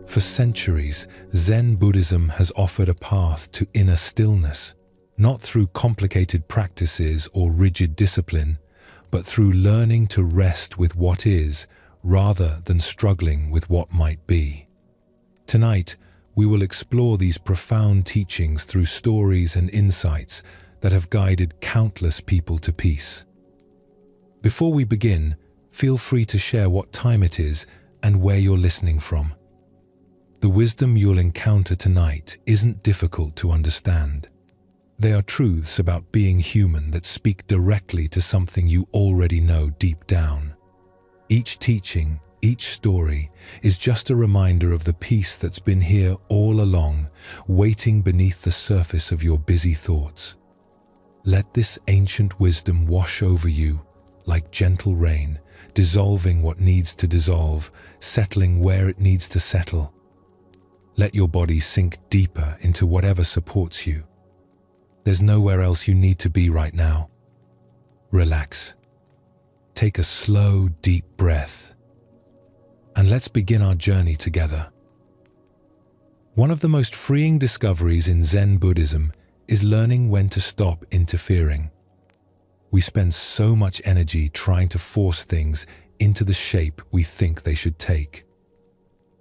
For centuries, Zen Buddhism has offered a path to inner stillness, not through complicated practices or rigid discipline, but through learning to rest with what is, rather than struggling with what might be. Tonight, we will explore these profound teachings through stories and insights that have guided countless people to peace. Before we begin, feel free to share what time it is and where you're listening from. The wisdom you'll encounter tonight isn't difficult to understand. They are truths about being human that speak directly to something you already know deep down. Each teaching, each story, is just a reminder of the peace that's been here all along, waiting beneath the surface of your busy thoughts. Let this ancient wisdom wash over you like gentle rain, dissolving what needs to dissolve, settling where it needs to settle. Let your body sink deeper into whatever supports you. There's nowhere else you need to be right now. Relax. Take a slow, deep breath. And let's begin our journey together. One of the most freeing discoveries in Zen Buddhism is learning when to stop interfering. We spend so much energy trying to force things into the shape we think they should take.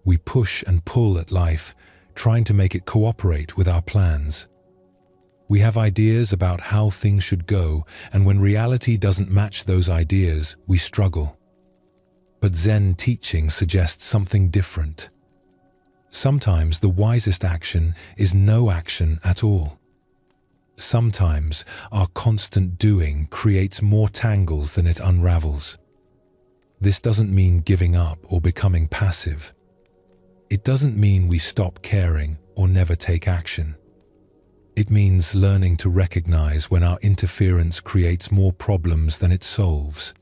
We push and pull at life, trying to make it cooperate with our plans. We have ideas about how things should go, and when reality doesn't match those ideas, we struggle. But Zen teaching suggests something different. Sometimes the wisest action is no action at all. Sometimes our constant doing creates more tangles than it unravels. This doesn't mean giving up or becoming passive. It doesn't mean we stop caring or never take action. It means learning to recognize when our interference creates more problems than it solves.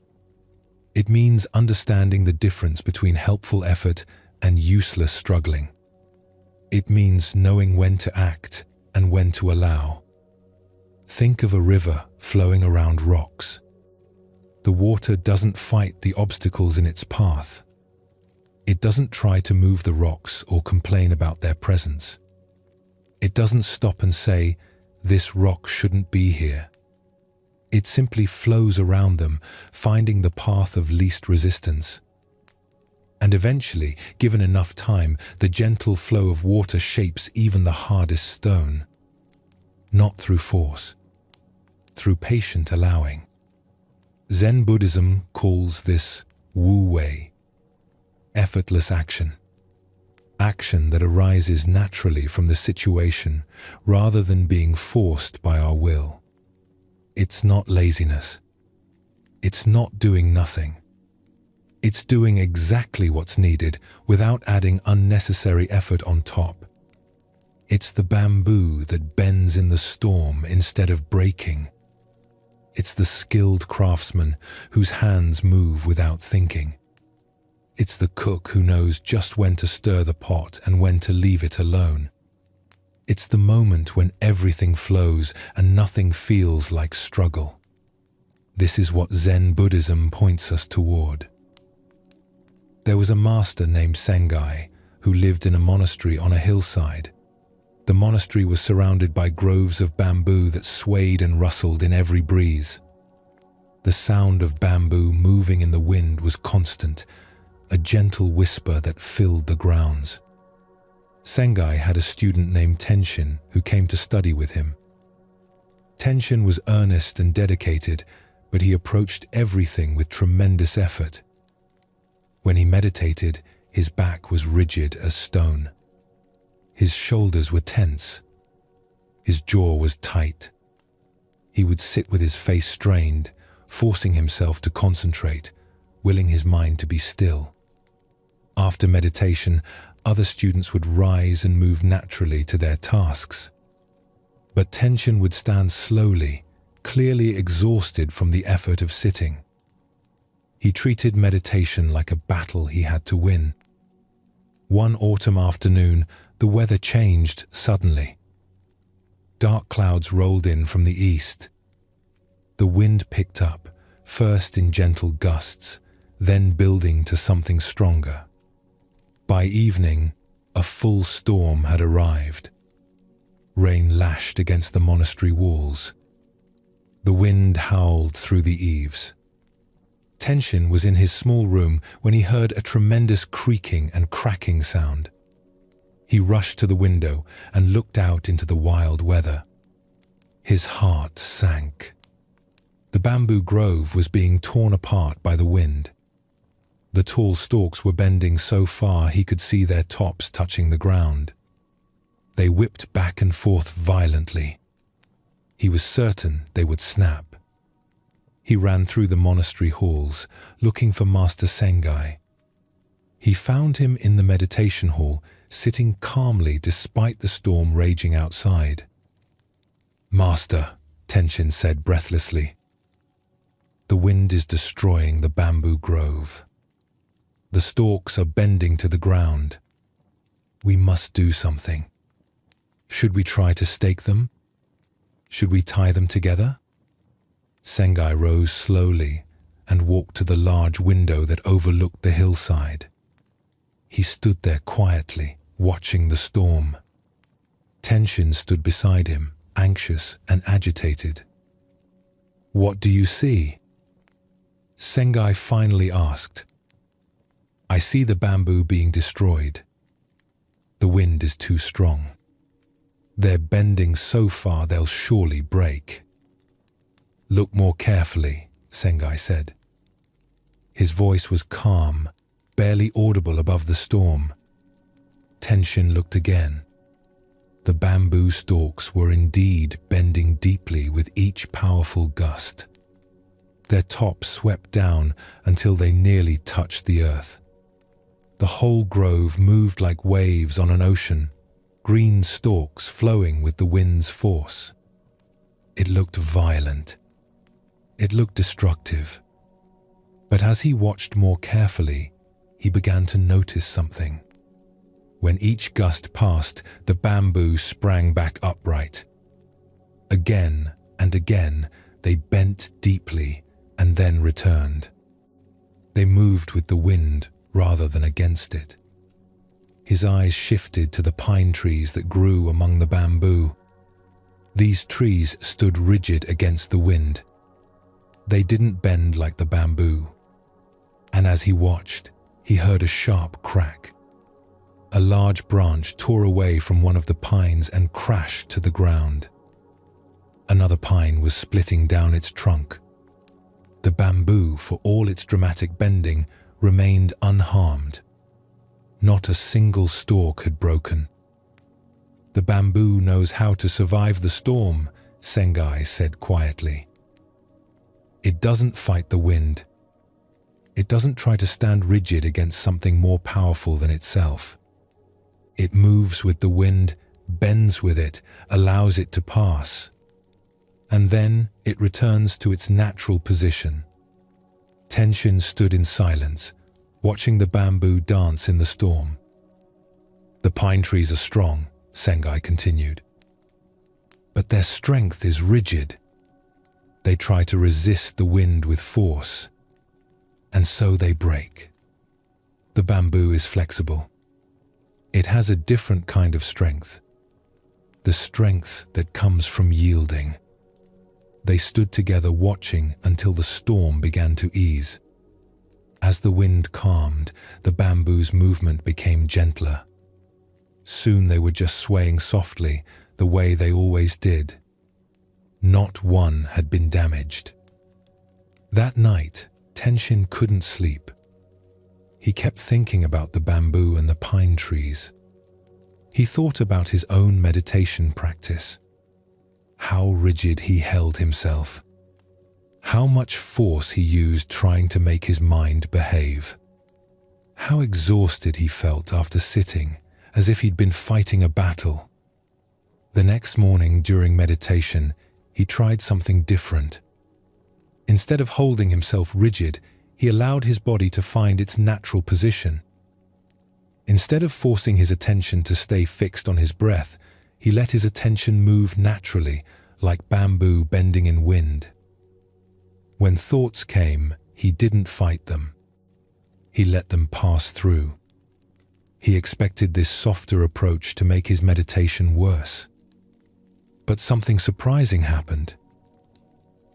It means understanding the difference between helpful effort and useless struggling. It means knowing when to act and when to allow. Think of a river flowing around rocks. The water doesn't fight the obstacles in its path. It doesn't try to move the rocks or complain about their presence. It doesn't stop and say, "This rock shouldn't be here." It simply flows around them, finding the path of least resistance. And eventually, given enough time, the gentle flow of water shapes even the hardest stone. Not through force, through patient allowing. Zen Buddhism calls this wu-wei, effortless action. Action that arises naturally from the situation rather than being forced by our will. It's not laziness. It's not doing nothing. It's doing exactly what's needed without adding unnecessary effort on top. It's the bamboo that bends in the storm instead of breaking. It's the skilled craftsman whose hands move without thinking. It's the cook who knows just when to stir the pot and when to leave it alone. It's the moment when everything flows and nothing feels like struggle. This is what Zen Buddhism points us toward. There was a master named Sengai who lived in a monastery on a hillside. The monastery was surrounded by groves of bamboo that swayed and rustled in every breeze. The sound of bamboo moving in the wind was constant, a gentle whisper that filled the grounds. Sengai had a student named Tenshin who came to study with him. Tenshin was earnest and dedicated, but he approached everything with tremendous effort. When he meditated, his back was rigid as stone. His shoulders were tense. His jaw was tight. He would sit with his face strained, forcing himself to concentrate, willing his mind to be still. After meditation, other students would rise and move naturally to their tasks. But Tenshin would stand slowly, clearly exhausted from the effort of sitting. He treated meditation like a battle he had to win. One autumn afternoon, the weather changed suddenly. Dark clouds rolled in from the east. The wind picked up, first in gentle gusts, then building to something stronger. By evening, a full storm had arrived. Rain lashed against the monastery walls. The wind howled through the eaves. Tenshin was in his small room when he heard a tremendous creaking and cracking sound. He rushed to the window and looked out into the wild weather. His heart sank. The bamboo grove was being torn apart by the wind. The tall stalks were bending so far he could see their tops touching the ground. They whipped back and forth violently. He was certain they would snap. He ran through the monastery halls, looking for Master Sengai. He found him in the meditation hall, sitting calmly despite the storm raging outside. "Master," Tenshin said breathlessly, "the wind is destroying the bamboo grove. The stalks are bending to the ground. We must do something. Should we try to stake them? Should we tie them together?" Sengai rose slowly and walked to the large window that overlooked the hillside. He stood there quietly, watching the storm. Tenshin stood beside him, anxious and agitated. "What do you see?" Sengai finally asked. "I see the bamboo being destroyed. The wind is too strong. They're bending so far they'll surely break." "Look more carefully," Sengai said. His voice was calm, barely audible above the storm. Tenshin looked again. The bamboo stalks were indeed bending deeply with each powerful gust. Their tops swept down until they nearly touched the earth. The whole grove moved like waves on an ocean, green stalks flowing with the wind's force. It looked violent. It looked destructive. But as he watched more carefully, he began to notice something. When each gust passed, the bamboo sprang back upright. Again and again, they bent deeply and then returned. They moved with the wind rather than against it. His eyes shifted to the pine trees that grew among the bamboo. These trees stood rigid against the wind. They didn't bend like the bamboo. And as he watched, he heard a sharp crack. A large branch tore away from one of the pines and crashed to the ground. Another pine was splitting down its trunk. The bamboo, for all its dramatic bending, remained unharmed. Not a single stalk had broken. "The bamboo knows how to survive the storm," Sengai said quietly. "It doesn't fight the wind. It doesn't try to stand rigid against something more powerful than itself. It moves with the wind, bends with it, allows it to pass. And then it returns to its natural position." Tenshin stood in silence, watching the bamboo dance in the storm. "The pine trees are strong," Sengai continued. "But their strength is rigid. They try to resist the wind with force, and so they break. The bamboo is flexible. It has a different kind of strength, the strength that comes from yielding." They stood together watching until the storm began to ease. As the wind calmed, the bamboo's movement became gentler. Soon they were just swaying softly, the way they always did. Not one had been damaged. That night, Tenshin couldn't sleep. He kept thinking about the bamboo and the pine trees. He thought about his own meditation practice. How rigid he held himself. How much force he used trying to make his mind behave. How exhausted he felt after sitting, as if he'd been fighting a battle. The next morning during meditation, he tried something different. Instead of holding himself rigid, he allowed his body to find its natural position. Instead of forcing his attention to stay fixed on his breath, he let his attention move naturally, like bamboo bending in wind. When thoughts came, he didn't fight them. He let them pass through. He expected this softer approach to make his meditation worse. But something surprising happened.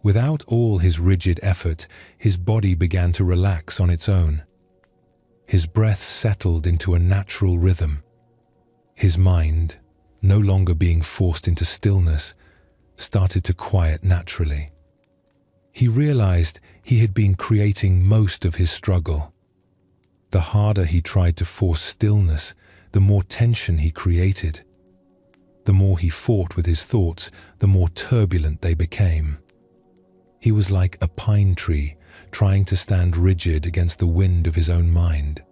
Without all his rigid effort, his body began to relax on its own. His breath settled into a natural rhythm. His mind, no longer being forced into stillness, started to quiet naturally. He realized he had been creating most of his struggle. The harder he tried to force stillness, the more tension he created. The more he fought with his thoughts, the more turbulent they became. He was like a pine tree, trying to stand rigid against the wind of his own mind.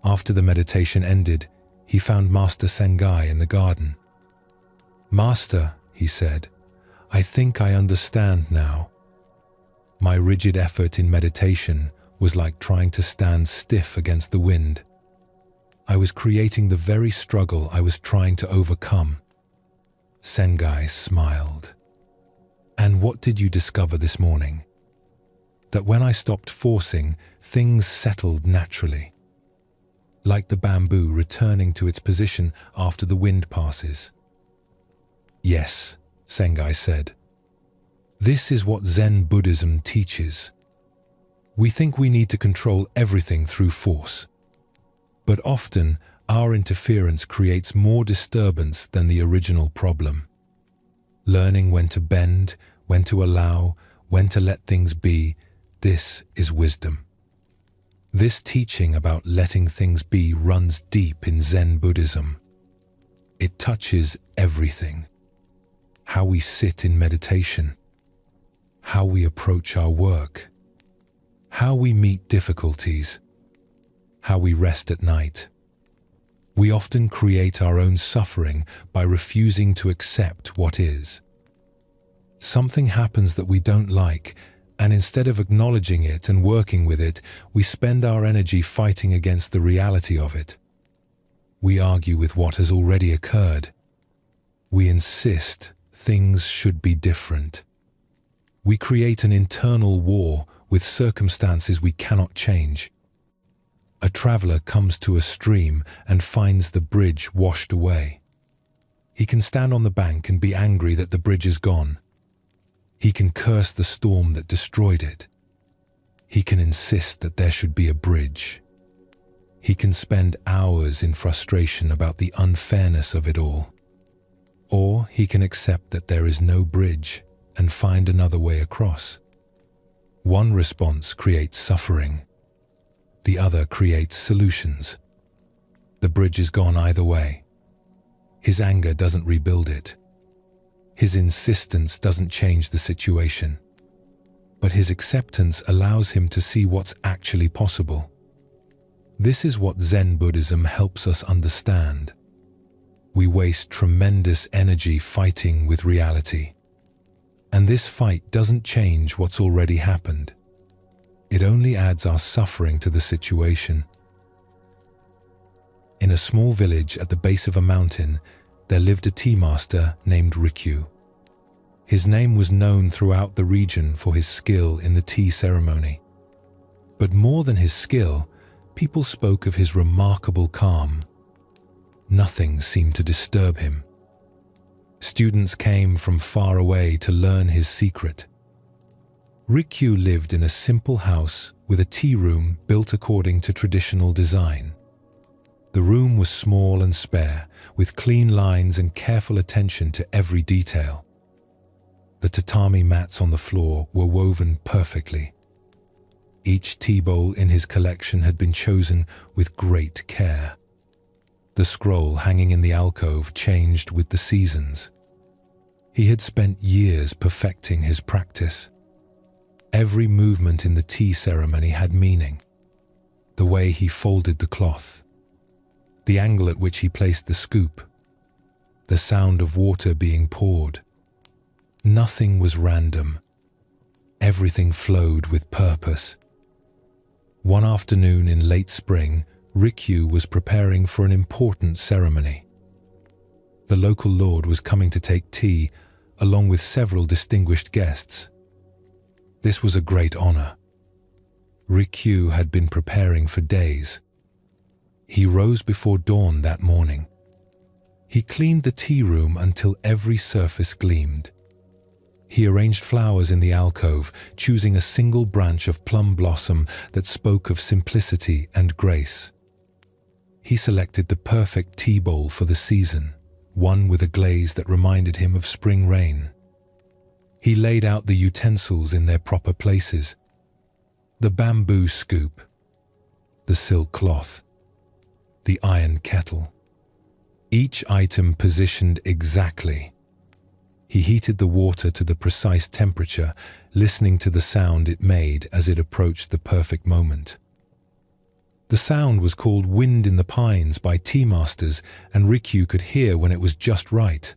After the meditation ended, he found Master Sengai in the garden. "Master," he said, "I think I understand now. My rigid effort in meditation was like trying to stand stiff against the wind. I was creating the very struggle I was trying to overcome." Sengai smiled. "And what did you discover this morning?" "That when I stopped forcing, things settled naturally. Like the bamboo returning to its position after the wind passes." "Yes," Sengai said. "This is what Zen Buddhism teaches. We think we need to control everything through force. But often, our interference creates more disturbance than the original problem. Learning when to bend, when to allow, when to let things be, this is wisdom." This teaching about letting things be runs deep in Zen Buddhism. It touches everything. How we sit in meditation, how we approach our work, how we meet difficulties, how we rest at night. We often create our own suffering by refusing to accept what is. Something happens that we don't like, and instead of acknowledging it and working with it, we spend our energy fighting against the reality of it. We argue with what has already occurred. We insist things should be different. We create an internal war with circumstances we cannot change. A traveler comes to a stream and finds the bridge washed away. He can stand on the bank and be angry that the bridge is gone. He can curse the storm that destroyed it. He can insist that there should be a bridge. He can spend hours in frustration about the unfairness of it all. Or he can accept that there is no bridge and find another way across. One response creates suffering. The other creates solutions. The bridge is gone either way. His anger doesn't rebuild it. His insistence doesn't change the situation. But his acceptance allows him to see what's actually possible. This is what Zen Buddhism helps us understand. We waste tremendous energy fighting with reality. And this fight doesn't change what's already happened. It only adds our suffering to the situation. In a small village at the base of a mountain, there lived a tea master named Rikyu. His name was known throughout the region for his skill in the tea ceremony. But more than his skill, people spoke of his remarkable calm. Nothing seemed to disturb him. Students came from far away to learn his secret. Rikyu lived in a simple house with a tea room built according to traditional design. The room was small and spare, with clean lines and careful attention to every detail. The tatami mats on the floor were woven perfectly. Each tea bowl in his collection had been chosen with great care. The scroll hanging in the alcove changed with the seasons. He had spent years perfecting his practice. Every movement in the tea ceremony had meaning. The way he folded the cloth, the angle at which he placed the scoop, the sound of water being poured. Nothing was random. Everything flowed with purpose. One afternoon in late spring, Rikyu was preparing for an important ceremony. The local lord was coming to take tea, along with several distinguished guests. This was a great honor. Rikyu had been preparing for days. He rose before dawn that morning. He cleaned the tea room until every surface gleamed. He arranged flowers in the alcove, choosing a single branch of plum blossom that spoke of simplicity and grace. He selected the perfect tea bowl for the season, one with a glaze that reminded him of spring rain. He laid out the utensils in their proper places: the bamboo scoop, the silk cloth, the iron kettle. Each item positioned exactly. He heated the water to the precise temperature, listening to the sound it made as it approached the perfect moment. The sound was called Wind in the Pines by tea masters, and Rikyu could hear when it was just right.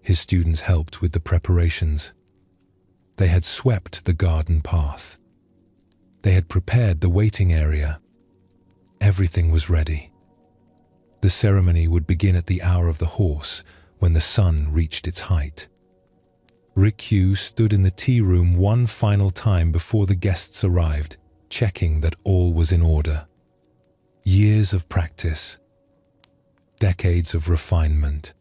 His students helped with the preparations. They had swept the garden path. They had prepared the waiting area. Everything was ready. The ceremony would begin at the hour of the horse, when the sun reached its height. Rikyu stood in the tea room one final time before the guests arrived, checking that all was in order. Years of practice. Decades of refinement.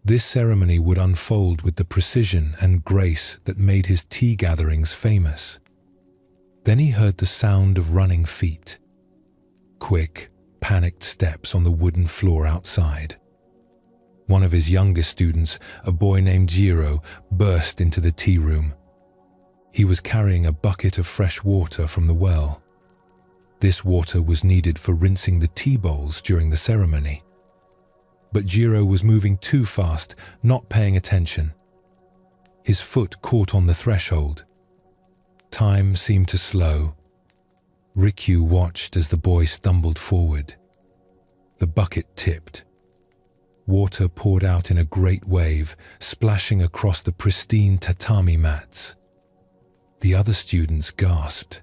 This ceremony would unfold with the precision and grace that made his tea gatherings famous. Then he heard the sound of running feet. Quick, panicked steps on the wooden floor outside. One of his youngest students, a boy named Jiro, burst into the tea room. He was carrying a bucket of fresh water from the well. This water was needed for rinsing the tea bowls during the ceremony. But Jiro was moving too fast, not paying attention. His foot caught on the threshold. Time seemed to slow. Rikyu watched as the boy stumbled forward. The bucket tipped. Water poured out in a great wave, splashing across the pristine tatami mats. The other students gasped.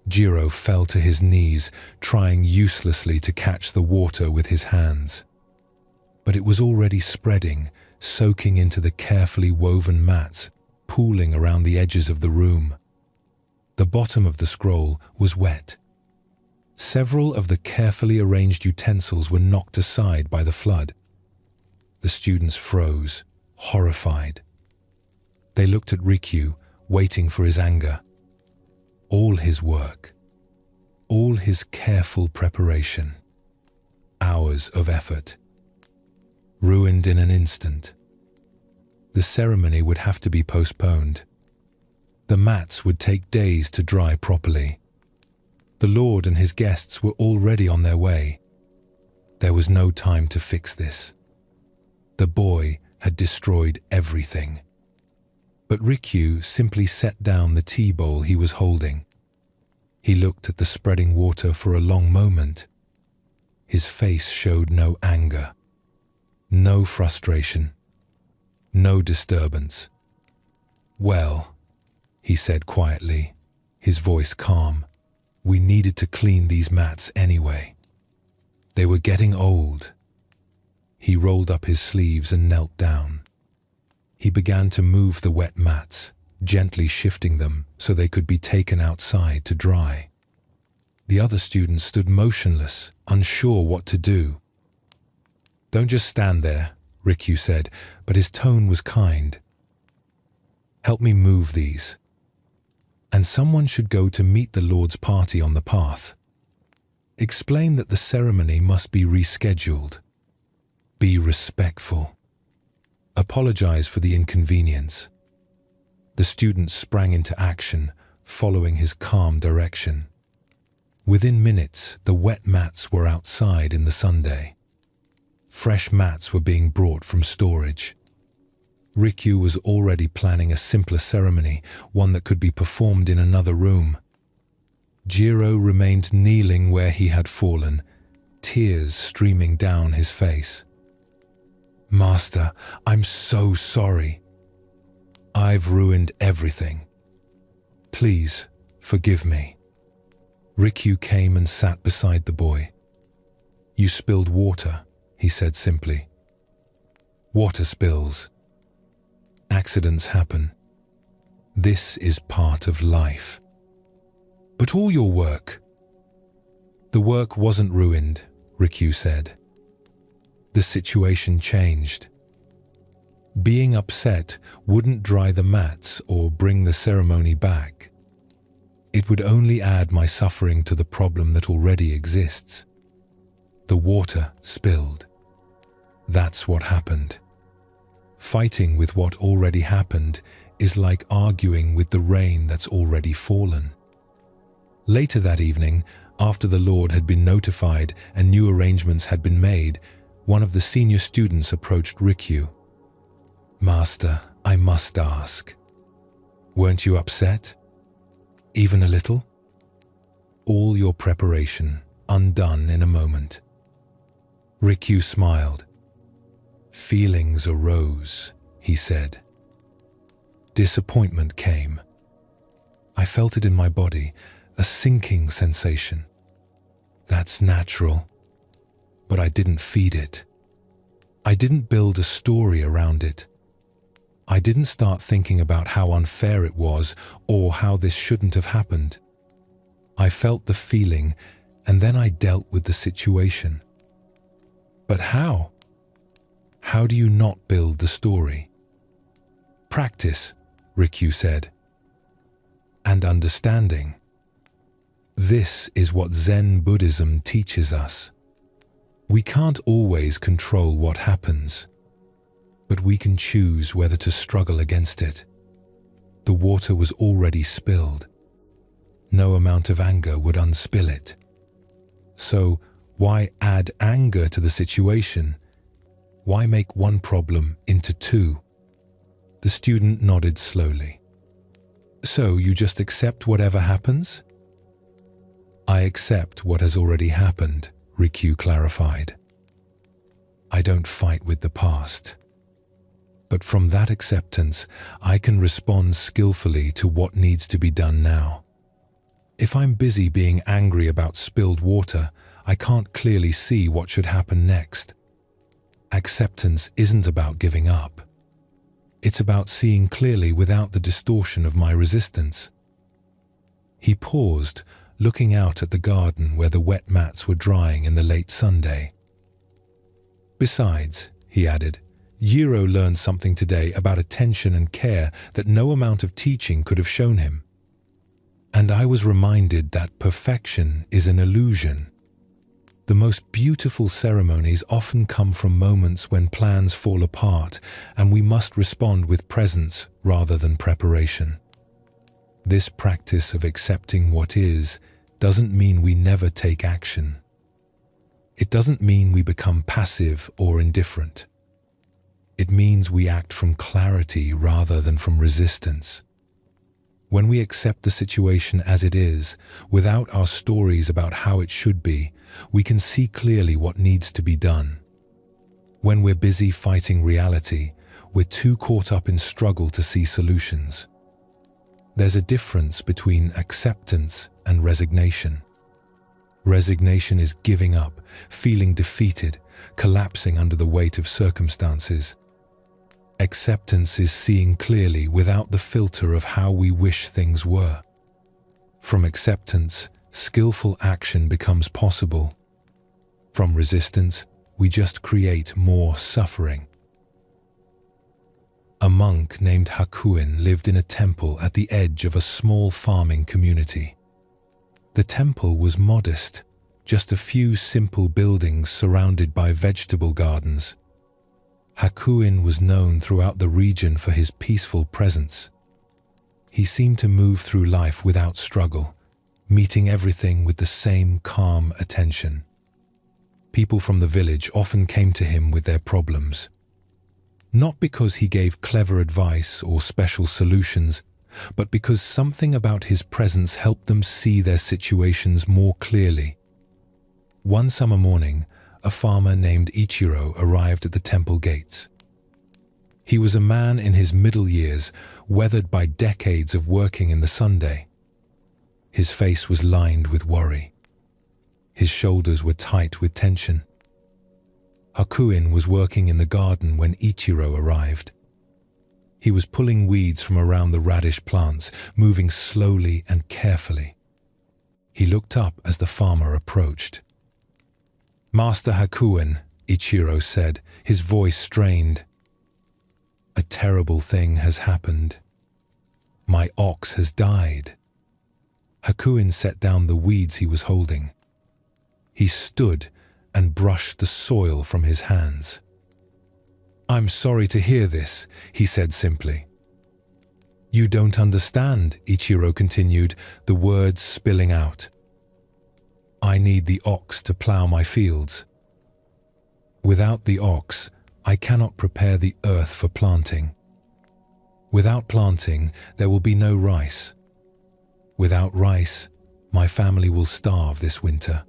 Jiro fell to his knees, trying uselessly to catch the water with his hands. But it was already spreading, soaking into the carefully woven mats, pooling around the edges of the room. The bottom of the scroll was wet. Several of the carefully arranged utensils were knocked aside by the flood. The students froze, horrified. They looked at Rikyu, waiting for his anger. All his work, all his careful preparation, hours of effort, ruined in an instant. The ceremony would have to be postponed. The mats would take days to dry properly. The Lord and his guests were already on their way. There was no time to fix this. The boy had destroyed everything. But Rikyu simply set down the tea bowl he was holding. He looked at the spreading water for a long moment. His face showed no anger, no frustration, no disturbance. "Well," he said quietly, his voice calm, "we needed to clean these mats anyway. They were getting old." He rolled up his sleeves and knelt down. He began to move the wet mats, gently shifting them so they could be taken outside to dry. The other students stood motionless, unsure what to do. "Don't just stand there," Rikyu said, but his tone was kind. "Help me move these. And someone should go to meet the Lord's party on the path. Explain that the ceremony must be rescheduled. Be respectful. Apologize for the inconvenience." The students sprang into action, following his calm direction. Within minutes, the wet mats were outside in the Sunday. Fresh mats were being brought from storage. Rikyu was already planning a simpler ceremony, one that could be performed in another room. Jiro remained kneeling where he had fallen, tears streaming down his face. "Master, I'm so sorry. I've ruined everything. Please, forgive me." Rikyu came and sat beside the boy. "You spilled water," he said simply. "Water spills. Accidents happen. This is part of life. But all your work, The work wasn't ruined, Rikyu said. The situation changed. Being upset wouldn't dry the mats or bring the ceremony back. It would only add my suffering to the problem that already exists. The water spilled. That's what happened. Fighting with what already happened is like arguing with the rain that's already fallen. Later that evening, after the Lord had been notified and new arrangements had been made, one of the senior students approached Rikyu. "Master, I must ask. Weren't you upset? Even a little? All your preparation undone in a moment." Rikyu smiled. "Feelings arose," he said. Disappointment came. I felt it in my body, a sinking sensation. That's natural, but I didn't feed it. I didn't build a story around it. I didn't start thinking about how unfair it was or how this shouldn't have happened. I felt the feeling, and then I dealt with the situation. But how? How do you not build the story? Practice, Rikyu said. And understanding. This is what Zen Buddhism teaches us. We can't always control what happens, but we can choose whether to struggle against it. The water was already spilled. No amount of anger would unspill it. So, why add anger to the situation? Why make one problem into two? The student nodded slowly. So, you just accept whatever happens? I accept what has already happened, Rikyu clarified. I don't fight with the past. But from that acceptance, I can respond skillfully to what needs to be done now. If I'm busy being angry about spilled water, I can't clearly see what should happen next. Acceptance isn't about giving up. It's about seeing clearly without the distortion of my resistance. He paused, looking out at the garden where the wet mats were drying in the late Sunday. Besides, he added, Jiro learned something today about attention and care that no amount of teaching could have shown him. And I was reminded that perfection is an illusion. The most beautiful ceremonies often come from moments when plans fall apart and we must respond with presence rather than preparation. This practice of accepting what is doesn't mean we never take action. It doesn't mean we become passive or indifferent. It means we act from clarity rather than from resistance. When we accept the situation as it is, without our stories about how it should be, we can see clearly what needs to be done. When we're busy fighting reality, we're too caught up in struggle to see solutions. There's a difference between acceptance and resignation. Resignation is giving up, feeling defeated, collapsing under the weight of circumstances. Acceptance is seeing clearly without the filter of how we wish things were. From acceptance, skillful action becomes possible. From resistance, we just create more suffering. A monk named Hakuin lived in a temple at the edge of a small farming community. The temple was modest, just a few simple buildings surrounded by vegetable gardens. Hakuin was known throughout the region for his peaceful presence. He seemed to move through life without struggle, meeting everything with the same calm attention. People from the village often came to him with their problems. Not because he gave clever advice or special solutions, but because something about his presence helped them see their situations more clearly. One summer morning, a farmer named Ichiro arrived at the temple gates. He was a man in his middle years, weathered by decades of working in the Sunday. His face was lined with worry. His shoulders were tight with tension. Hakuin was working in the garden when Ichiro arrived. He was pulling weeds from around the radish plants, moving slowly and carefully. He looked up as the farmer approached. "Master Hakuin," Ichiro said, his voice strained. "A terrible thing has happened. My ox has died." Hakuin set down the weeds he was holding. He stood and brushed the soil from his hands. "I'm sorry to hear this," he said simply. "You don't understand," Ichiro continued, the words spilling out. "I need the ox to plow my fields. Without the ox, I cannot prepare the earth for planting. Without planting, there will be no rice. Without rice, my family will starve this winter.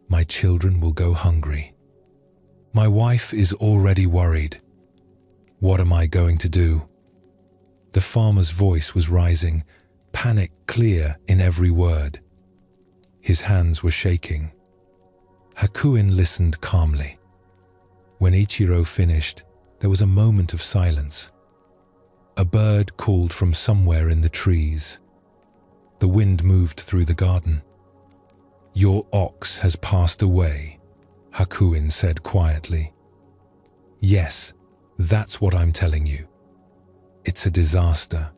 My children will go hungry. My wife is already worried. What am I going to do?" The farmer's voice was rising, panic clear in every word. His hands were shaking. Hakuin listened calmly. When Ichiro finished, there was a moment of silence. A bird called from somewhere in the trees. The wind moved through the garden. "Your ox has passed away," Hakuin said quietly. "Yes, that's what I'm telling you. It's a disaster."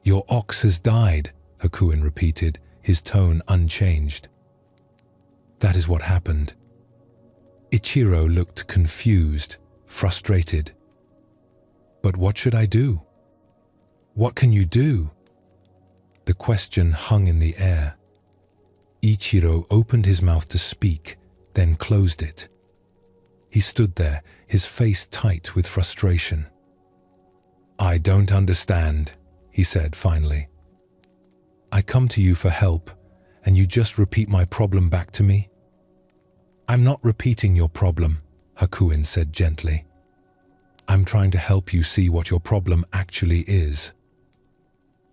"Your ox has died," Hakuin repeated, his tone unchanged. "That is what happened." Ichiro looked confused, frustrated. "But what should I do? What can you do?" The question hung in the air. Ichiro opened his mouth to speak, then closed it. He stood there, his face tight with frustration. "I don't understand," he said finally. "I come to you for help, and you just repeat my problem back to me?" "I'm not repeating your problem," Hakuin said gently. "I'm trying to help you see what your problem actually is."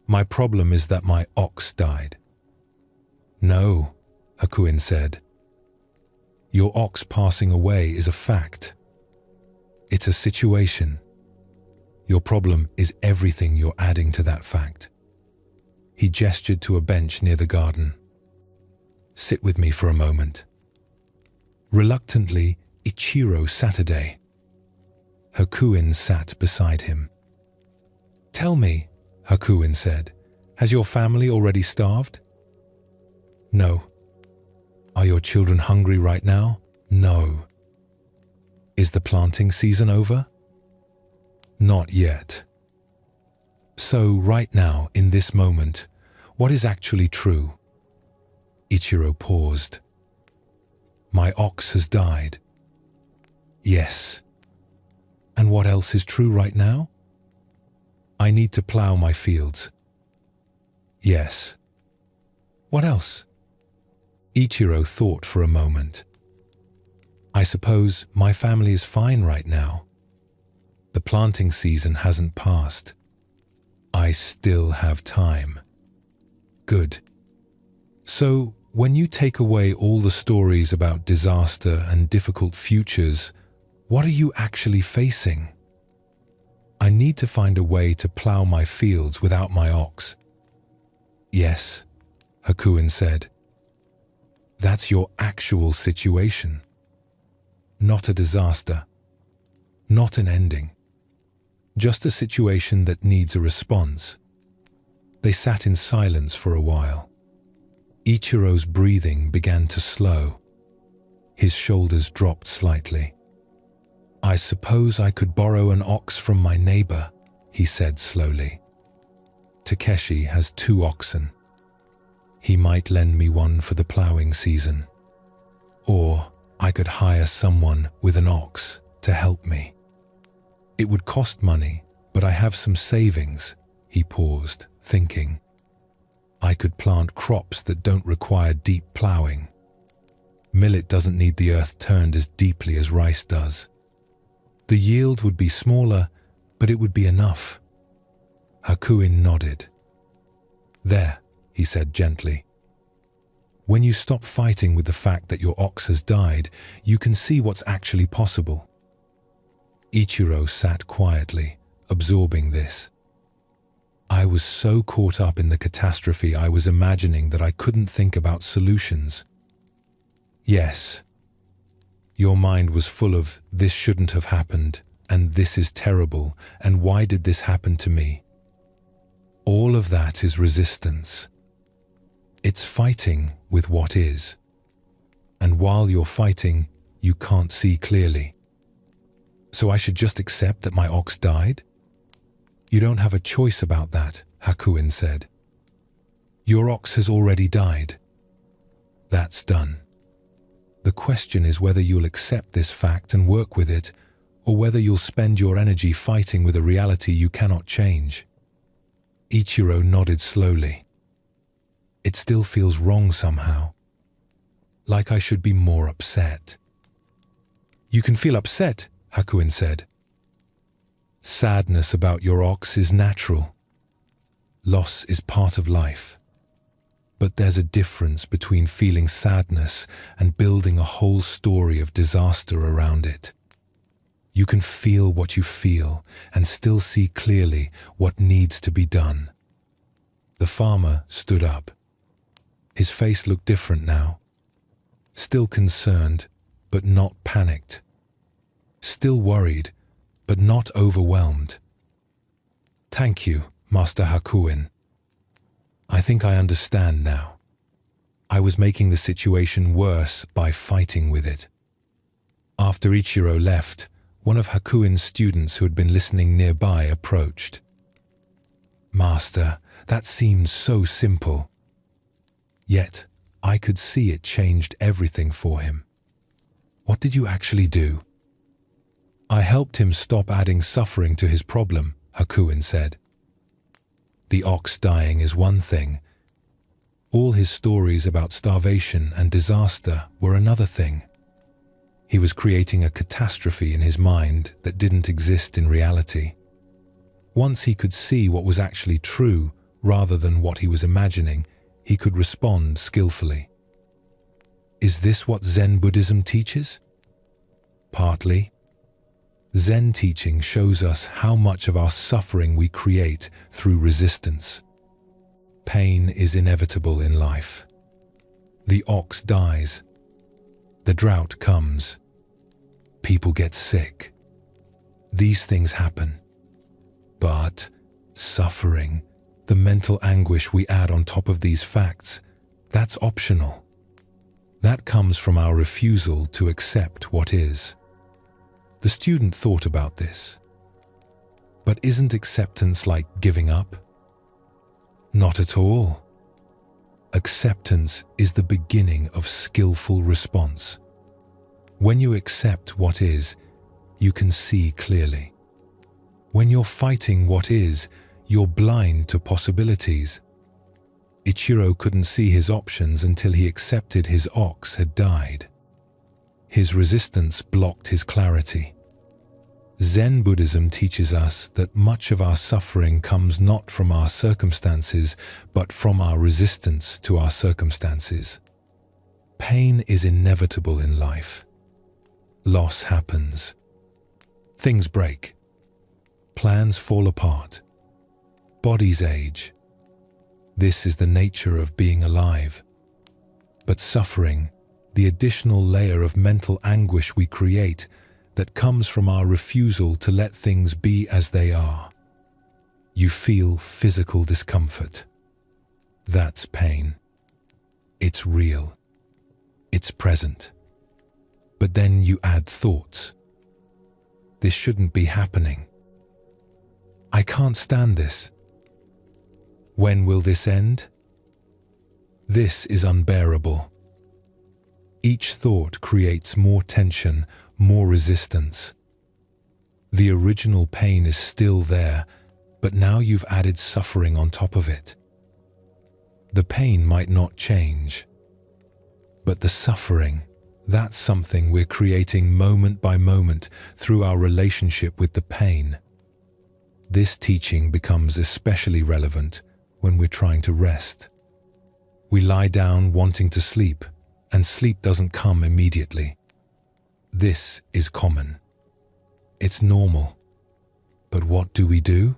"My problem is that my ox died." "No," Hakuin said. "Your ox passing away is a fact. It's a situation. Your problem is everything you're adding to that fact." He gestured to a bench near the garden. "Sit with me for a moment." Reluctantly, Ichiro sat a day. Hakuin sat beside him. "Tell me," Hakuin said, "has your family already starved?" "No." "Are your children hungry right now?" "No." "Is the planting season over?" "Not yet." "So right now, in this moment, what is actually true?" Ichiro paused. "My ox has died." "Yes." "And what else is true right now?" "I need to plow my fields." "Yes." "What else?" Ichiro thought for a moment. "I suppose my family is fine right now. The planting season hasn't passed. I still have time." "Good. So, when you take away all the stories about disaster and difficult futures, what are you actually facing?" "I need to find a way to plow my fields without my ox." "Yes," Hakuin said. "That's your actual situation. Not a disaster. Not an ending. Just a situation that needs a response." They sat in silence for a while. Ichiro's breathing began to slow. His shoulders dropped slightly. "I suppose I could borrow an ox from my neighbor," he said slowly. "Takeshi has 2 oxen. He might lend me one for the plowing season. Or I could hire someone with an ox to help me. It would cost money, but I have some savings." He paused, thinking. "I could plant crops that don't require deep plowing. Millet doesn't need the earth turned as deeply as rice does. The yield would be smaller, but it would be enough." Hakuin nodded. "There," he said gently. "When you stop fighting with the fact that your ox has died, you can see what's actually possible." Ichiro sat quietly, absorbing this. I was so caught up in the catastrophe I was imagining that I couldn't think about solutions. Yes, your mind was full of, this shouldn't have happened, and this is terrible, and why did this happen to me? All of that is resistance. It's fighting with what is. And while you're fighting, you can't see clearly. So I should just accept that my ox died? You don't have a choice about that, Hakuin said. Your ox has already died. That's done. The question is whether you'll accept this fact and work with it, or whether you'll spend your energy fighting with a reality you cannot change. Ichiro nodded slowly. It still feels wrong somehow. Like I should be more upset. You can feel upset, Hakuin said. Sadness about your ox is natural. Loss is part of life. But there's a difference between feeling sadness and building a whole story of disaster around it. You can feel what you feel and still see clearly what needs to be done. The farmer stood up. His face looked different now. Still concerned, but not panicked. Still worried, but not overwhelmed. Thank you, Master Hakuin. I think I understand now. I was making the situation worse by fighting with it. After Ichiro left, one of Hakuin's students who had been listening nearby approached. Master, that seems so simple. Yet, I could see it changed everything for him. What did you actually do? I helped him stop adding suffering to his problem, Hakuin said. The ox dying is one thing. All his stories about starvation and disaster were another thing. He was creating a catastrophe in his mind that didn't exist in reality. Once he could see what was actually true rather than what he was imagining, he could respond skillfully. Is this what Zen Buddhism teaches? Partly. Zen teaching shows us how much of our suffering we create through resistance. Pain is inevitable in life. The ox dies. The drought comes. People get sick. These things happen. But suffering, the mental anguish we add on top of these facts, that's optional. That comes from our refusal to accept what is. The student thought about this. But isn't acceptance like giving up? Not at all. Acceptance is the beginning of skillful response. When you accept what is, you can see clearly. When you're fighting what is, you're blind to possibilities. Ichiro couldn't see his options until he accepted his ox had died. His resistance blocked his clarity. Zen Buddhism teaches us that much of our suffering comes not from our circumstances, but from our resistance to our circumstances. Pain is inevitable in life. Loss happens. Things break. Plans fall apart. Bodies age. This is the nature of being alive. But suffering, the additional layer of mental anguish we create that comes from our refusal to let things be as they are. You feel physical discomfort. That's pain. It's real. It's present. But then you add thoughts. This shouldn't be happening. I can't stand this. When will this end? This is unbearable. Each thought creates more tension, more resistance. The original pain is still there, but now you've added suffering on top of it. The pain might not change, but the suffering, that's something we're creating moment by moment through our relationship with the pain. This teaching becomes especially relevant when we're trying to rest. We lie down wanting to sleep, and sleep doesn't come immediately. This is common. It's normal. But what do?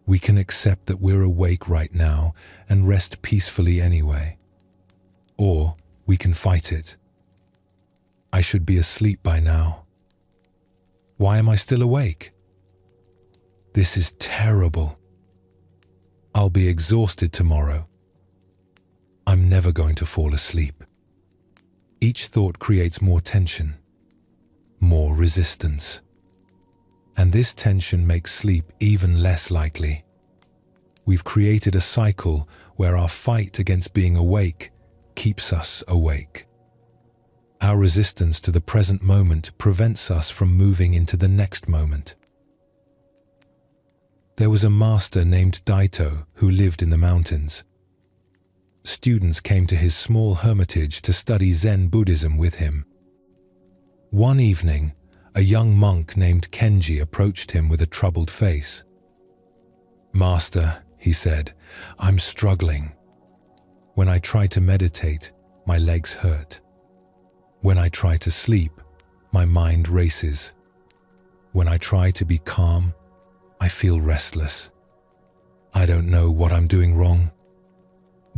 We can accept that we're awake right now and rest peacefully anyway. Or we can fight it. I should be asleep by now. Why am I still awake? This is terrible. I'll be exhausted tomorrow. I'm never going to fall asleep. Each thought creates more tension, more resistance. And this tension makes sleep even less likely. We've created a cycle where our fight against being awake keeps us awake. Our resistance to the present moment prevents us from moving into the next moment. There was a master named Daito who lived in the mountains. Students came to his small hermitage to study Zen Buddhism with him. One evening, a young monk named Kenji approached him with a troubled face. "Master," he said, "I'm struggling. When I try to meditate, my legs hurt. When I try to sleep, my mind races. When I try to be calm, I feel restless. I don't know what I'm doing wrong."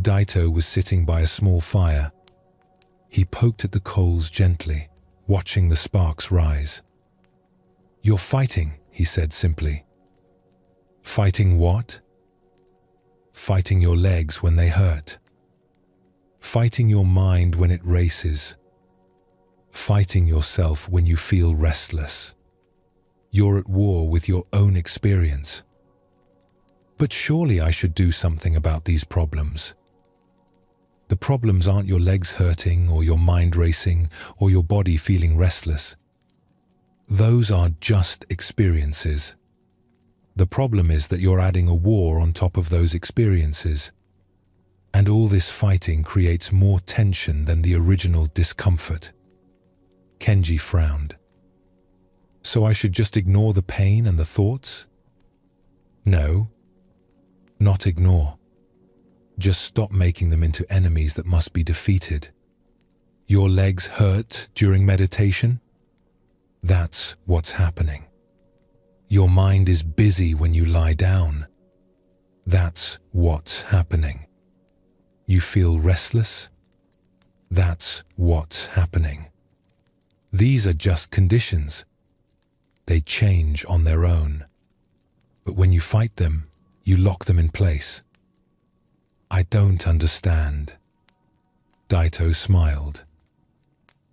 Daito was sitting by a small fire. He poked at the coals gently, watching the sparks rise. "You're fighting," he said simply. "Fighting what?" "Fighting your legs when they hurt. Fighting your mind when it races. Fighting yourself when you feel restless. You're at war with your own experience." "But surely I should do something about these problems." "The problems aren't your legs hurting or your mind racing or your body feeling restless. Those are just experiences. The problem is that you're adding a war on top of those experiences. And all this fighting creates more tension than the original discomfort." Kenji frowned. "So I should just ignore the pain and the thoughts?" "No, not ignore. Just stop making them into enemies that must be defeated. Your legs hurt during meditation? That's what's happening. Your mind is busy when you lie down. That's what's happening. You feel restless? That's what's happening. These are just conditions. They change on their own. But when you fight them, you lock them in place." "I don't understand." Daito smiled.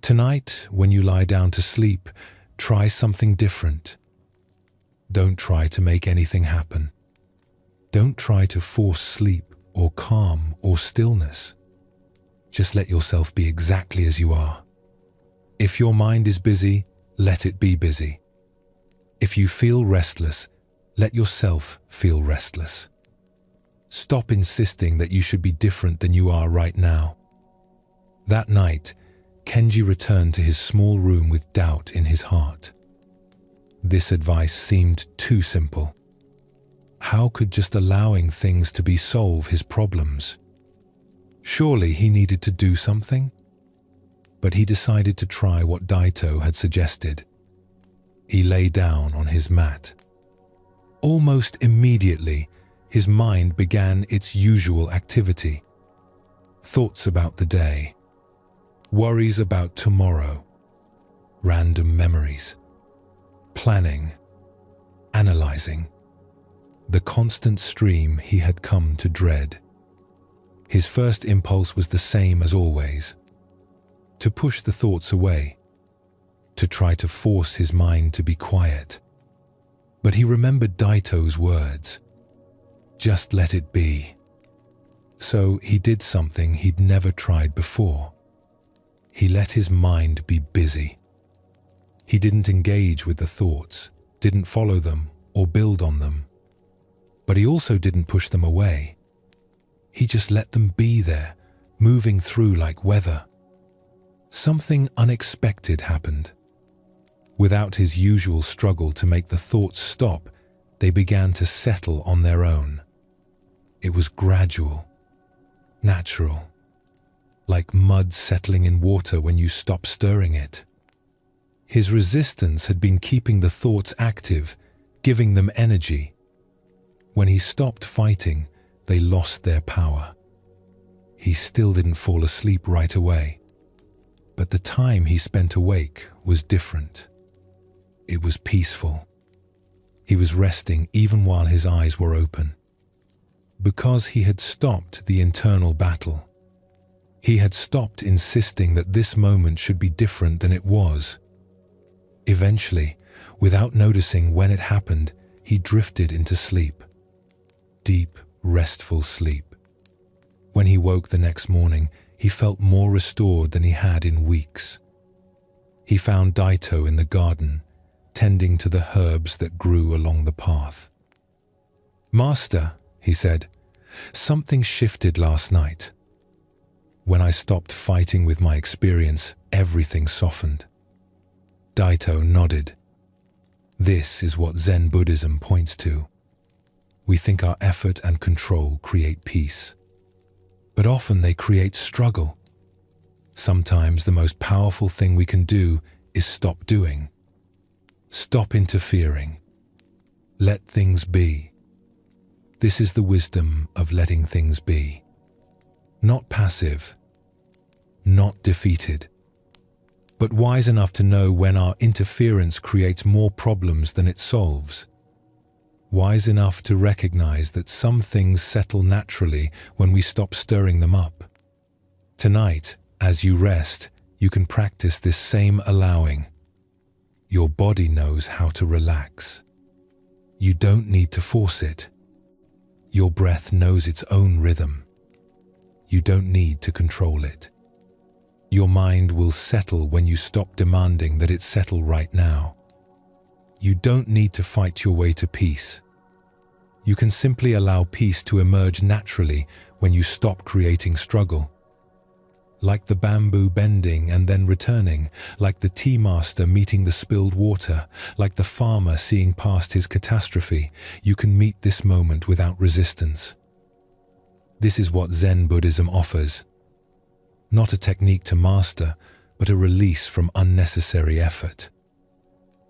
"Tonight, when you lie down to sleep, try something different. Don't try to make anything happen. Don't try to force sleep or calm or stillness. Just let yourself be exactly as you are. If your mind is busy, let it be busy. If you feel restless, let yourself feel restless. Stop insisting that you should be different than you are right now." That night, Kenji returned to his small room with doubt in his heart. This advice seemed too simple. How could just allowing things to be solve his problems? Surely he needed to do something? But he decided to try what Daito had suggested. He lay down on his mat. Almost immediately, his mind began its usual activity. Thoughts about the day, worries about tomorrow, random memories, planning, analyzing, the constant stream he had come to dread. His first impulse was the same as always: to push the thoughts away, to try to force his mind to be quiet. But he remembered Daito's words, "Just let it be." So he did something he'd never tried before. He let his mind be busy. He didn't engage with the thoughts, didn't follow them or build on them. But he also didn't push them away. He just let them be there, moving through like weather. Something unexpected happened. Without his usual struggle to make the thoughts stop, they began to settle on their own. It was gradual, natural, like mud settling in water when you stop stirring it. His resistance had been keeping the thoughts active, giving them energy. When he stopped fighting, they lost their power. He still didn't fall asleep right away, but the time he spent awake was different. It was peaceful. He was resting even while his eyes were open. Because he had stopped the internal battle. He had stopped insisting that this moment should be different than it was. Eventually, without noticing when it happened, he drifted into sleep. Deep, restful sleep. When he woke the next morning, he felt more restored than he had in weeks. He found Daito in the garden, tending to the herbs that grew along the path. "Master," he said, "something shifted last night. When I stopped fighting with my experience, everything softened." Daito nodded. This is what Zen Buddhism points to. We think our effort and control create peace, but often they create struggle. Sometimes the most powerful thing we can do is stop doing. Stop interfering. Let things be. This is the wisdom of letting things be. Not passive, not defeated, but wise enough to know when our interference creates more problems than it solves. Wise enough to recognize that some things settle naturally when we stop stirring them up. Tonight, as you rest, you can practice this same allowing. Your body knows how to relax. You don't need to force it. Your breath knows its own rhythm. You don't need to control it. Your mind will settle when you stop demanding that it settle right now. You don't need to fight your way to peace. You can simply allow peace to emerge naturally when you stop creating struggle. Like the bamboo bending and then returning, like the tea master meeting the spilled water, like the farmer seeing past his catastrophe, you can meet this moment without resistance. This is what Zen Buddhism offers. Not a technique to master, but a release from unnecessary effort.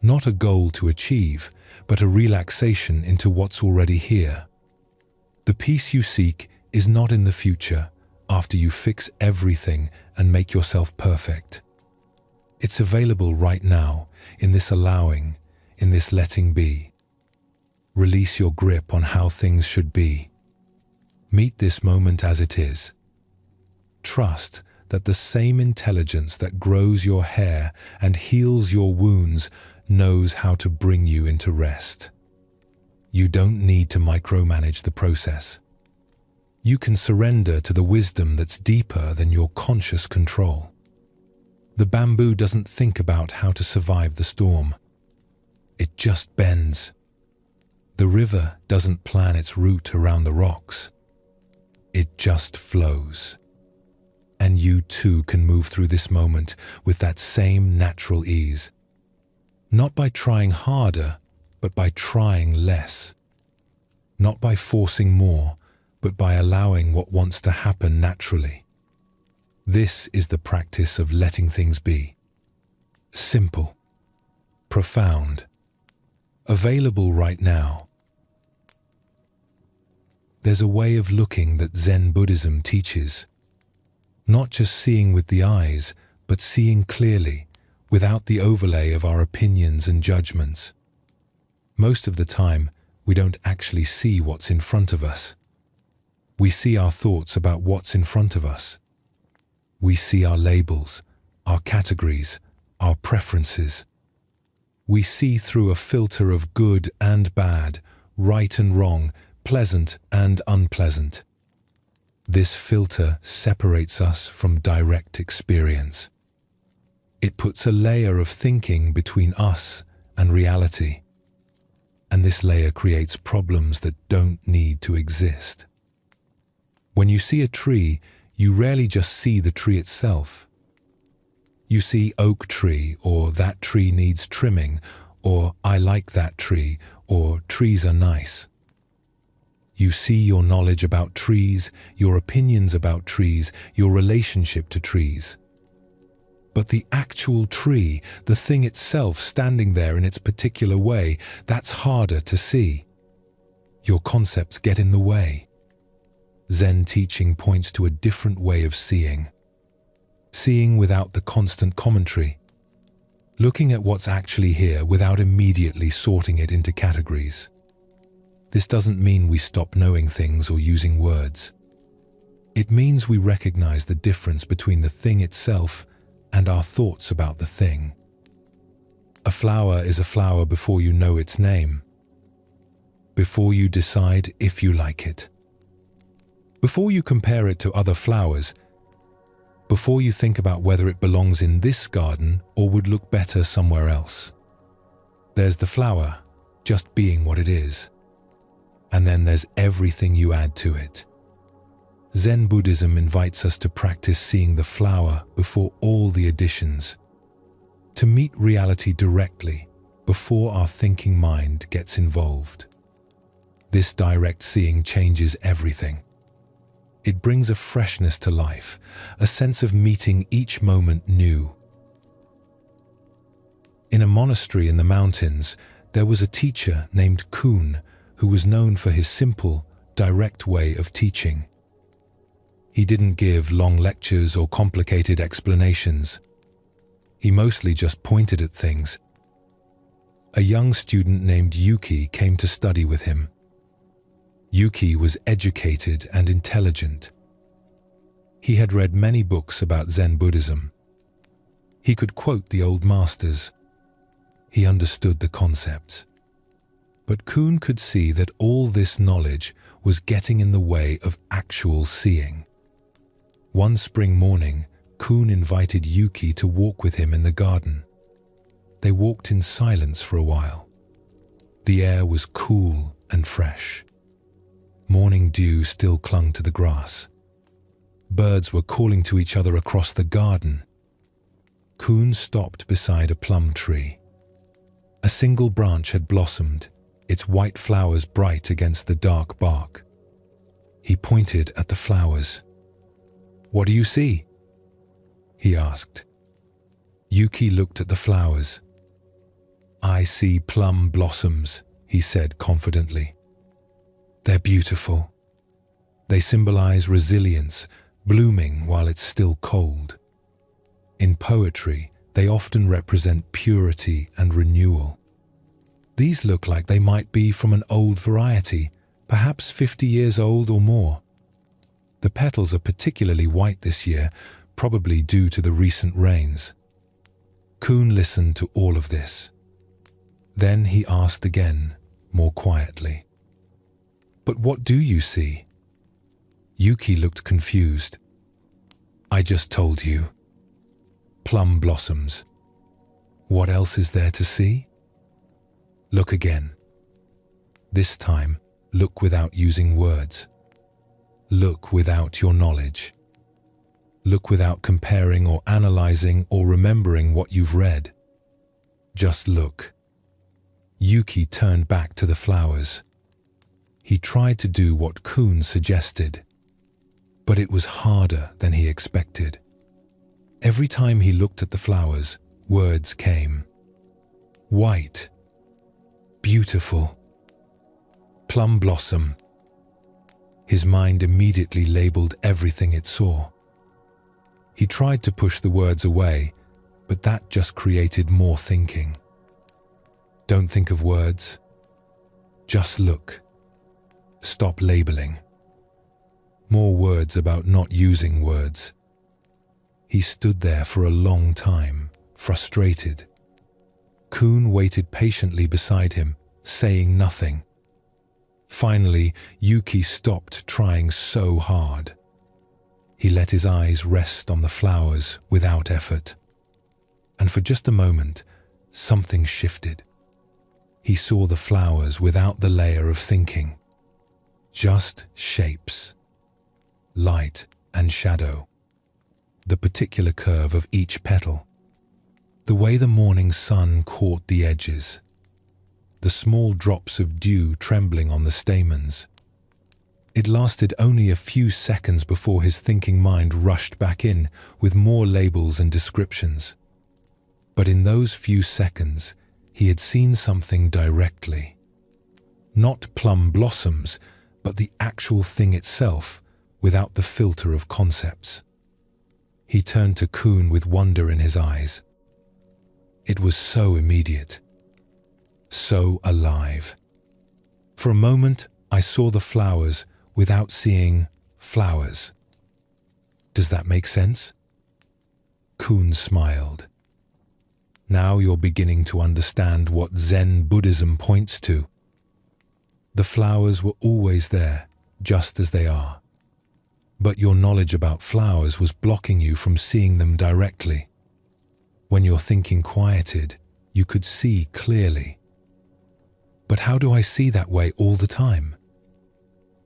Not a goal to achieve, but a relaxation into what's already here. The peace you seek is not in the future, after you fix everything and make yourself perfect. It's available right now, in this allowing, in this letting be. Release your grip on how things should be. Meet this moment as it is. Trust that the same intelligence that grows your hair and heals your wounds knows how to bring you into rest. You don't need to micromanage the process. You can surrender to the wisdom that's deeper than your conscious control. The bamboo doesn't think about how to survive the storm. It just bends. The river doesn't plan its route around the rocks. It just flows. And you too can move through this moment with that same natural ease. Not by trying harder, but by trying less. Not by forcing more, but by allowing what wants to happen naturally. This is the practice of letting things be. Simple, profound, available right now. There's a way of looking that Zen Buddhism teaches. Not just seeing with the eyes, but seeing clearly, without the overlay of our opinions and judgments. Most of the time, we don't actually see what's in front of us. We see our thoughts about what's in front of us. We see our labels, our categories, our preferences. We see through a filter of good and bad, right and wrong, pleasant and unpleasant. This filter separates us from direct experience. It puts a layer of thinking between us and reality. And this layer creates problems that don't need to exist. When you see a tree, you rarely just see the tree itself. You see oak tree, or that tree needs trimming, or I like that tree, or trees are nice. You see your knowledge about trees, your opinions about trees, your relationship to trees. But the actual tree, the thing itself standing there in its particular way, that's harder to see. Your concepts get in the way. Zen teaching points to a different way of seeing. Seeing without the constant commentary. Looking at what's actually here without immediately sorting it into categories. This doesn't mean we stop knowing things or using words. It means we recognize the difference between the thing itself and our thoughts about the thing. A flower is a flower before you know its name, before you decide if you like it, before you compare it to other flowers, before you think about whether it belongs in this garden or would look better somewhere else. There's the flower, just being what it is. And then there's everything you add to it. Zen Buddhism invites us to practice seeing the flower before all the additions, to meet reality directly before our thinking mind gets involved. This direct seeing changes everything. It brings a freshness to life, a sense of meeting each moment new. In a monastery in the mountains, there was a teacher named Kuhn who was known for his simple, direct way of teaching. He didn't give long lectures or complicated explanations. He mostly just pointed at things. A young student named Yuki came to study with him. Yuki was educated and intelligent. He had read many books about Zen Buddhism. He could quote the old masters. He understood the concepts. But Kuhn could see that all this knowledge was getting in the way of actual seeing. One spring morning, Kuhn invited Yuki to walk with him in the garden. They walked in silence for a while. The air was cool and fresh. Morning dew still clung to the grass. Birds were calling to each other across the garden. Kuhn stopped beside a plum tree. A single branch had blossomed, its white flowers bright against the dark bark. He pointed at the flowers. "What do you see?" he asked. Yuki looked at the flowers. "I see plum blossoms," he said confidently. "They're beautiful. They symbolize resilience, blooming while it's still cold. In poetry, they often represent purity and renewal. These look like they might be from an old variety, perhaps 50 years old or more. The petals are particularly white this year, probably due to the recent rains." Kuhn listened to all of this. Then he asked again, more quietly, "But what do you see?" Yuki looked confused. "I just told you. Plum blossoms. What else is there to see?" "Look again. This time, look without using words. Look without your knowledge. Look without comparing or analyzing or remembering what you've read. Just look." Yuki turned back to the flowers. He tried to do what Kuhn suggested, but it was harder than he expected. Every time he looked at the flowers, words came. White. Beautiful. Plum blossom. His mind immediately labeled everything it saw. He tried to push the words away, but that just created more thinking. Don't think of words. Just look. Stop labeling. More words about not using words. He stood there for a long time, frustrated. Kuhn waited patiently beside him, saying nothing. Finally, Yuki stopped trying so hard. He let his eyes rest on the flowers without effort. And for just a moment, something shifted. He saw the flowers without the layer of thinking. Just shapes. Light and shadow. The particular curve of each petal. The way the morning sun caught the edges. The small drops of dew trembling on the stamens. It lasted only a few seconds before his thinking mind rushed back in with more labels and descriptions. But in those few seconds, he had seen something directly. Not plum blossoms, but the actual thing itself, without the filter of concepts. He turned to Kuhn with wonder in his eyes. It was so immediate, so alive. For a moment, I saw the flowers without seeing flowers. Does that make sense? Kuhn smiled. Now you're beginning to understand what Zen Buddhism points to. The flowers were always there, just as they are. But your knowledge about flowers was blocking you from seeing them directly. When your thinking quieted, you could see clearly. But how do I see that way all the time?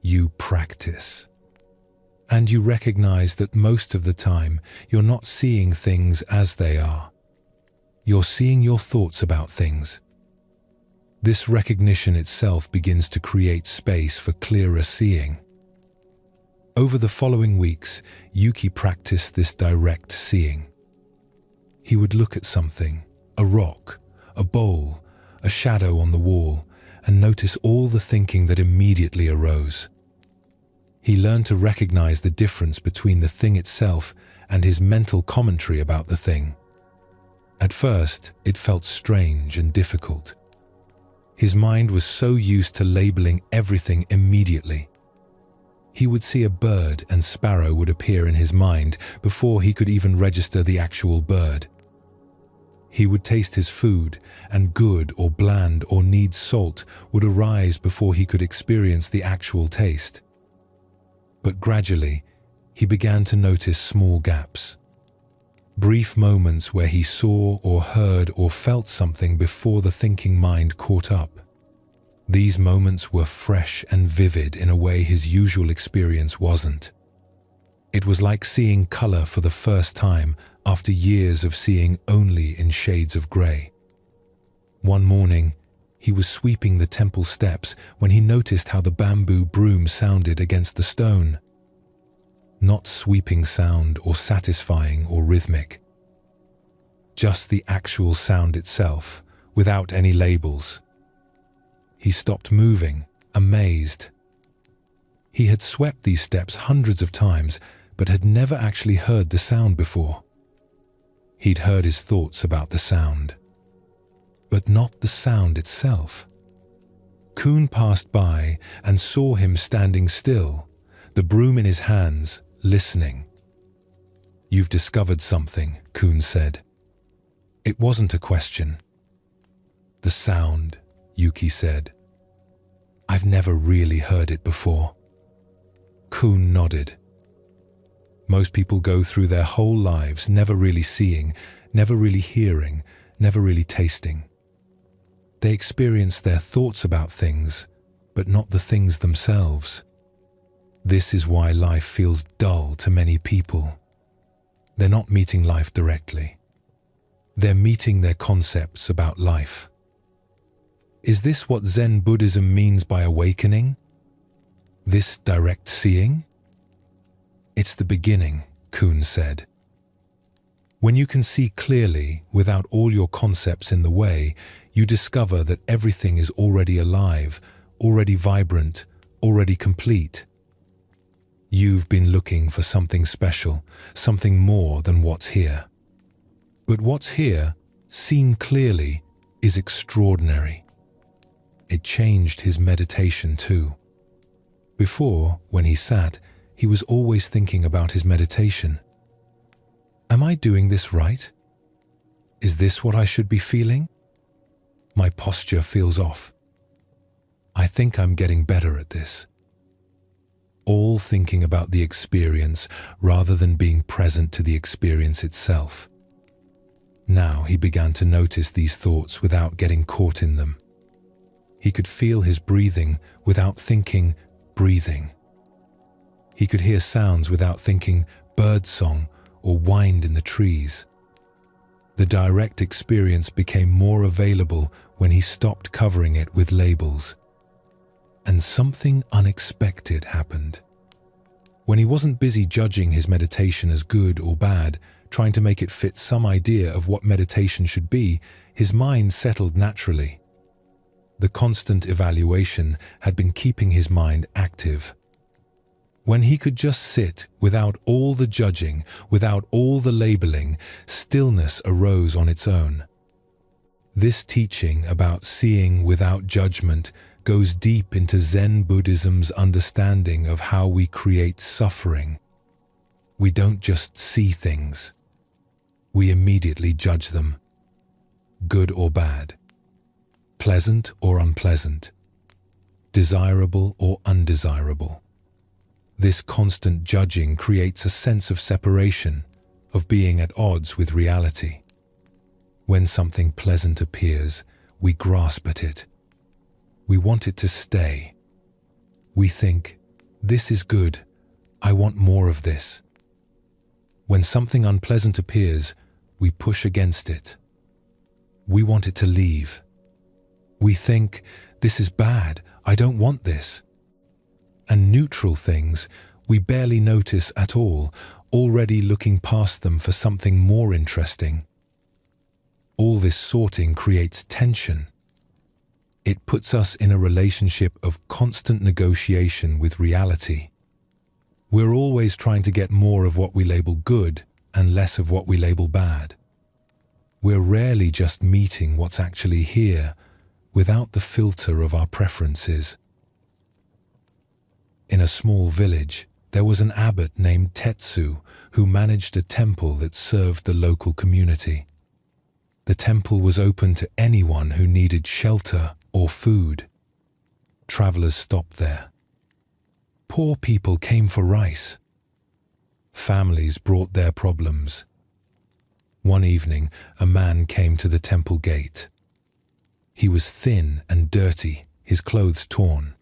You practice. And you recognize that most of the time, you're not seeing things as they are. You're seeing your thoughts about things. This recognition itself begins to create space for clearer seeing. Over the following weeks, Yuki practiced this direct seeing. He would look at something, a rock, a bowl, a shadow on the wall, and notice all the thinking that immediately arose. He learned to recognize the difference between the thing itself and his mental commentary about the thing. At first, it felt strange and difficult. His mind was so used to labeling everything immediately. He would see a bird and sparrow would appear in his mind before he could even register the actual bird. He would taste his food, and good or bland or needs salt would arise before he could experience the actual taste. But gradually, he began to notice small gaps. Brief moments where he saw or heard or felt something before the thinking mind caught up. These moments were fresh and vivid in a way his usual experience wasn't. It was like seeing color for the first time after years of seeing only in shades of gray. One morning, he was sweeping the temple steps when he noticed how the bamboo broom sounded against the stone. Not sweeping sound or satisfying or rhythmic. Just the actual sound itself, without any labels. He stopped moving, amazed. He had swept these steps hundreds of times, but had never actually heard the sound before. He'd heard his thoughts about the sound, but not the sound itself. Kuhn passed by and saw him standing still, the broom in his hands, listening. "You've discovered something," Kuhn said. It wasn't a question. "The sound," Yuki said. "I've never really heard it before." Kuhn nodded. Most people go through their whole lives never really seeing, never really hearing, never really tasting. They experience their thoughts about things, but not the things themselves. This is why life feels dull to many people. They're not meeting life directly. They're meeting their concepts about life. Is this what Zen Buddhism means by awakening? This direct seeing? It's the beginning, Kuhn said. When you can see clearly, without all your concepts in the way, you discover that everything is already alive, already vibrant, already complete. You've been looking for something special, something more than what's here. But what's here, seen clearly, is extraordinary. It changed his meditation too. Before, when he sat, he was always thinking about his meditation. Am I doing this right? Is this what I should be feeling? My posture feels off. I think I'm getting better at this. All thinking about the experience rather than being present to the experience itself. Now he began to notice these thoughts without getting caught in them. He could feel his breathing without thinking, breathing. He could hear sounds without thinking, bird song or wind in the trees. The direct experience became more available when he stopped covering it with labels. And something unexpected happened. When he wasn't busy judging his meditation as good or bad, trying to make it fit some idea of what meditation should be, his mind settled naturally. The constant evaluation had been keeping his mind active. When he could just sit without all the judging, without all the labeling, stillness arose on its own. This teaching about seeing without judgment goes deep into Zen Buddhism's understanding of how we create suffering. We don't just see things. We immediately judge them, good or bad, pleasant or unpleasant, desirable or undesirable. This constant judging creates a sense of separation, of being at odds with reality. When something pleasant appears, we grasp at it. We want it to stay. We think, this is good, I want more of this. When something unpleasant appears, we push against it. We want it to leave. We think, this is bad, I don't want this. And neutral things we barely notice at all, already looking past them for something more interesting. All this sorting creates tension. It puts us in a relationship of constant negotiation with reality. We're always trying to get more of what we label good and less of what we label bad. We're rarely just meeting what's actually here without the filter of our preferences. In a small village, there was an abbot named Tetsu who managed a temple that served the local community. The temple was open to anyone who needed shelter or food. Travelers stopped there. Poor people came for rice. Families brought their problems. One evening, a man came to the temple gate. He was thin and dirty, his clothes torn.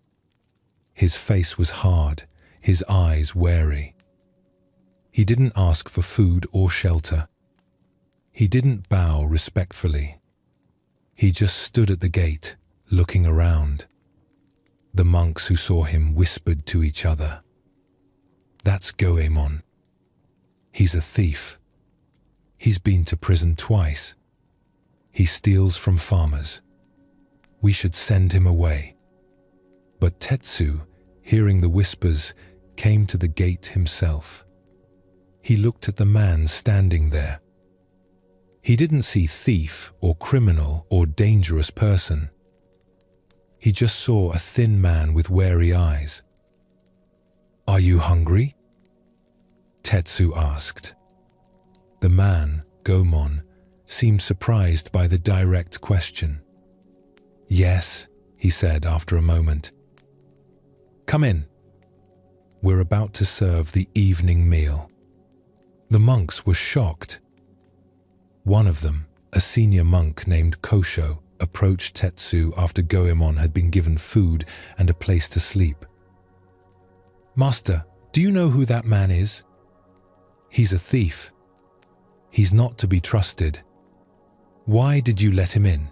His face was hard, his eyes wary. He didn't ask for food or shelter. He didn't bow respectfully. He just stood at the gate, looking around. The monks who saw him whispered to each other, "That's Goemon. He's a thief. He's been to prison twice. He steals from farmers. We should send him away." But Tetsu, hearing the whispers, came to the gate himself. He looked at the man standing there. He didn't see thief or criminal or dangerous person. He just saw a thin man with wary eyes. "Are you hungry?" Tetsu asked. The man, Goemon, seemed surprised by the direct question. "Yes," he said after a moment. "Come in. We're about to serve the evening meal." The monks were shocked. One of them, a senior monk named Kosho, approached Tetsu after Goemon had been given food and a place to sleep. "Master, do you know who that man is?" "He's a thief. He's not to be trusted. Why did you let him in?"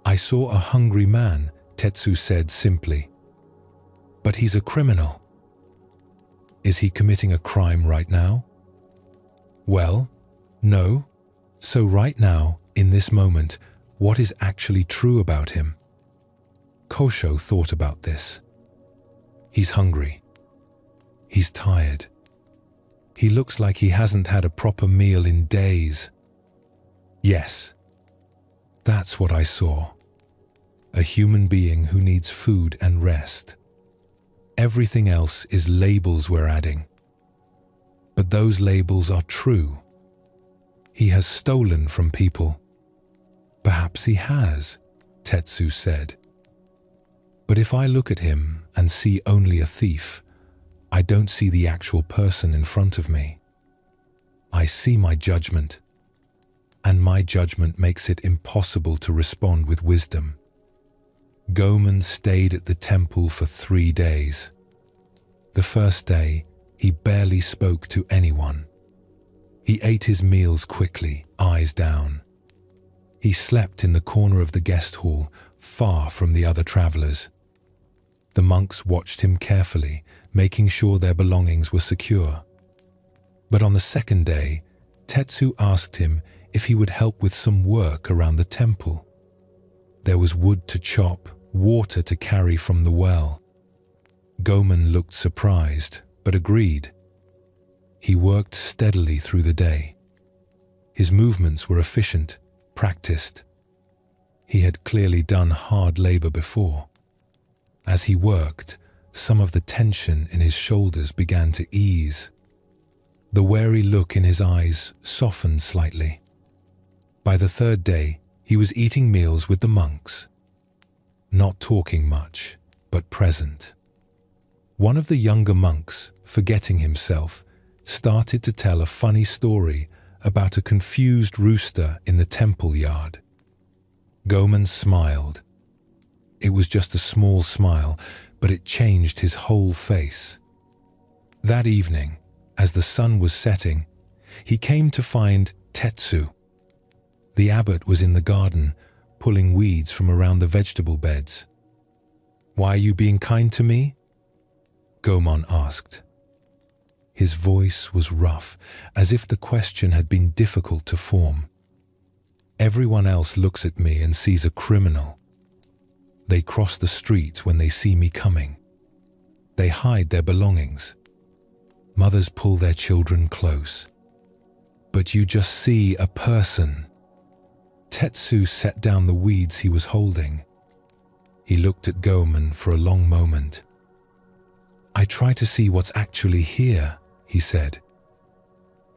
"I saw a hungry man," Tetsu said simply. "But he's a criminal." "Is he committing a crime right now?" "Well, no. So right now, in this moment, what is actually true about him?" Kosho thought about this. He's hungry. He's tired. He looks like he hasn't had a proper meal in days. Yes, that's what I saw. A human being who needs food and rest. Everything else is labels we're adding. But those labels are true. He has stolen from people. "Perhaps he has," Tetsu said. "But if I look at him and see only a thief, I don't see the actual person in front of me. I see my judgment, and my judgment makes it impossible to respond with wisdom." Goemon stayed at the temple for 3 days. The first day, he barely spoke to anyone. He ate his meals quickly, eyes down. He slept in the corner of the guest hall, far from the other travelers. The monks watched him carefully, making sure their belongings were secure. But on the second day, Tetsu asked him if he would help with some work around the temple. There was wood to chop, water to carry from the well. Goman looked surprised, but agreed. He worked steadily through the day. His movements were efficient, practiced. He had clearly done hard labor before. As he worked, some of the tension in his shoulders began to ease. The wary look in his eyes softened slightly. By the third day, he was eating meals with the monks. Not talking much, but present. One of the younger monks, forgetting himself, started to tell a funny story about a confused rooster in the temple yard. Goman smiled. It was just a small smile, but it changed his whole face. That evening, as the sun was setting, he came to find Tetsu. The abbot was in the garden, pulling weeds from around the vegetable beds. "Why are you being kind to me?" Goman asked. His voice was rough, as if the question had been difficult to form. "Everyone else looks at me and sees a criminal. They cross the street when they see me coming. They hide their belongings. Mothers pull their children close. But you just see a person." Tetsu set down the weeds he was holding. He looked at Goman for a long moment. "I try to see what's actually here," he said.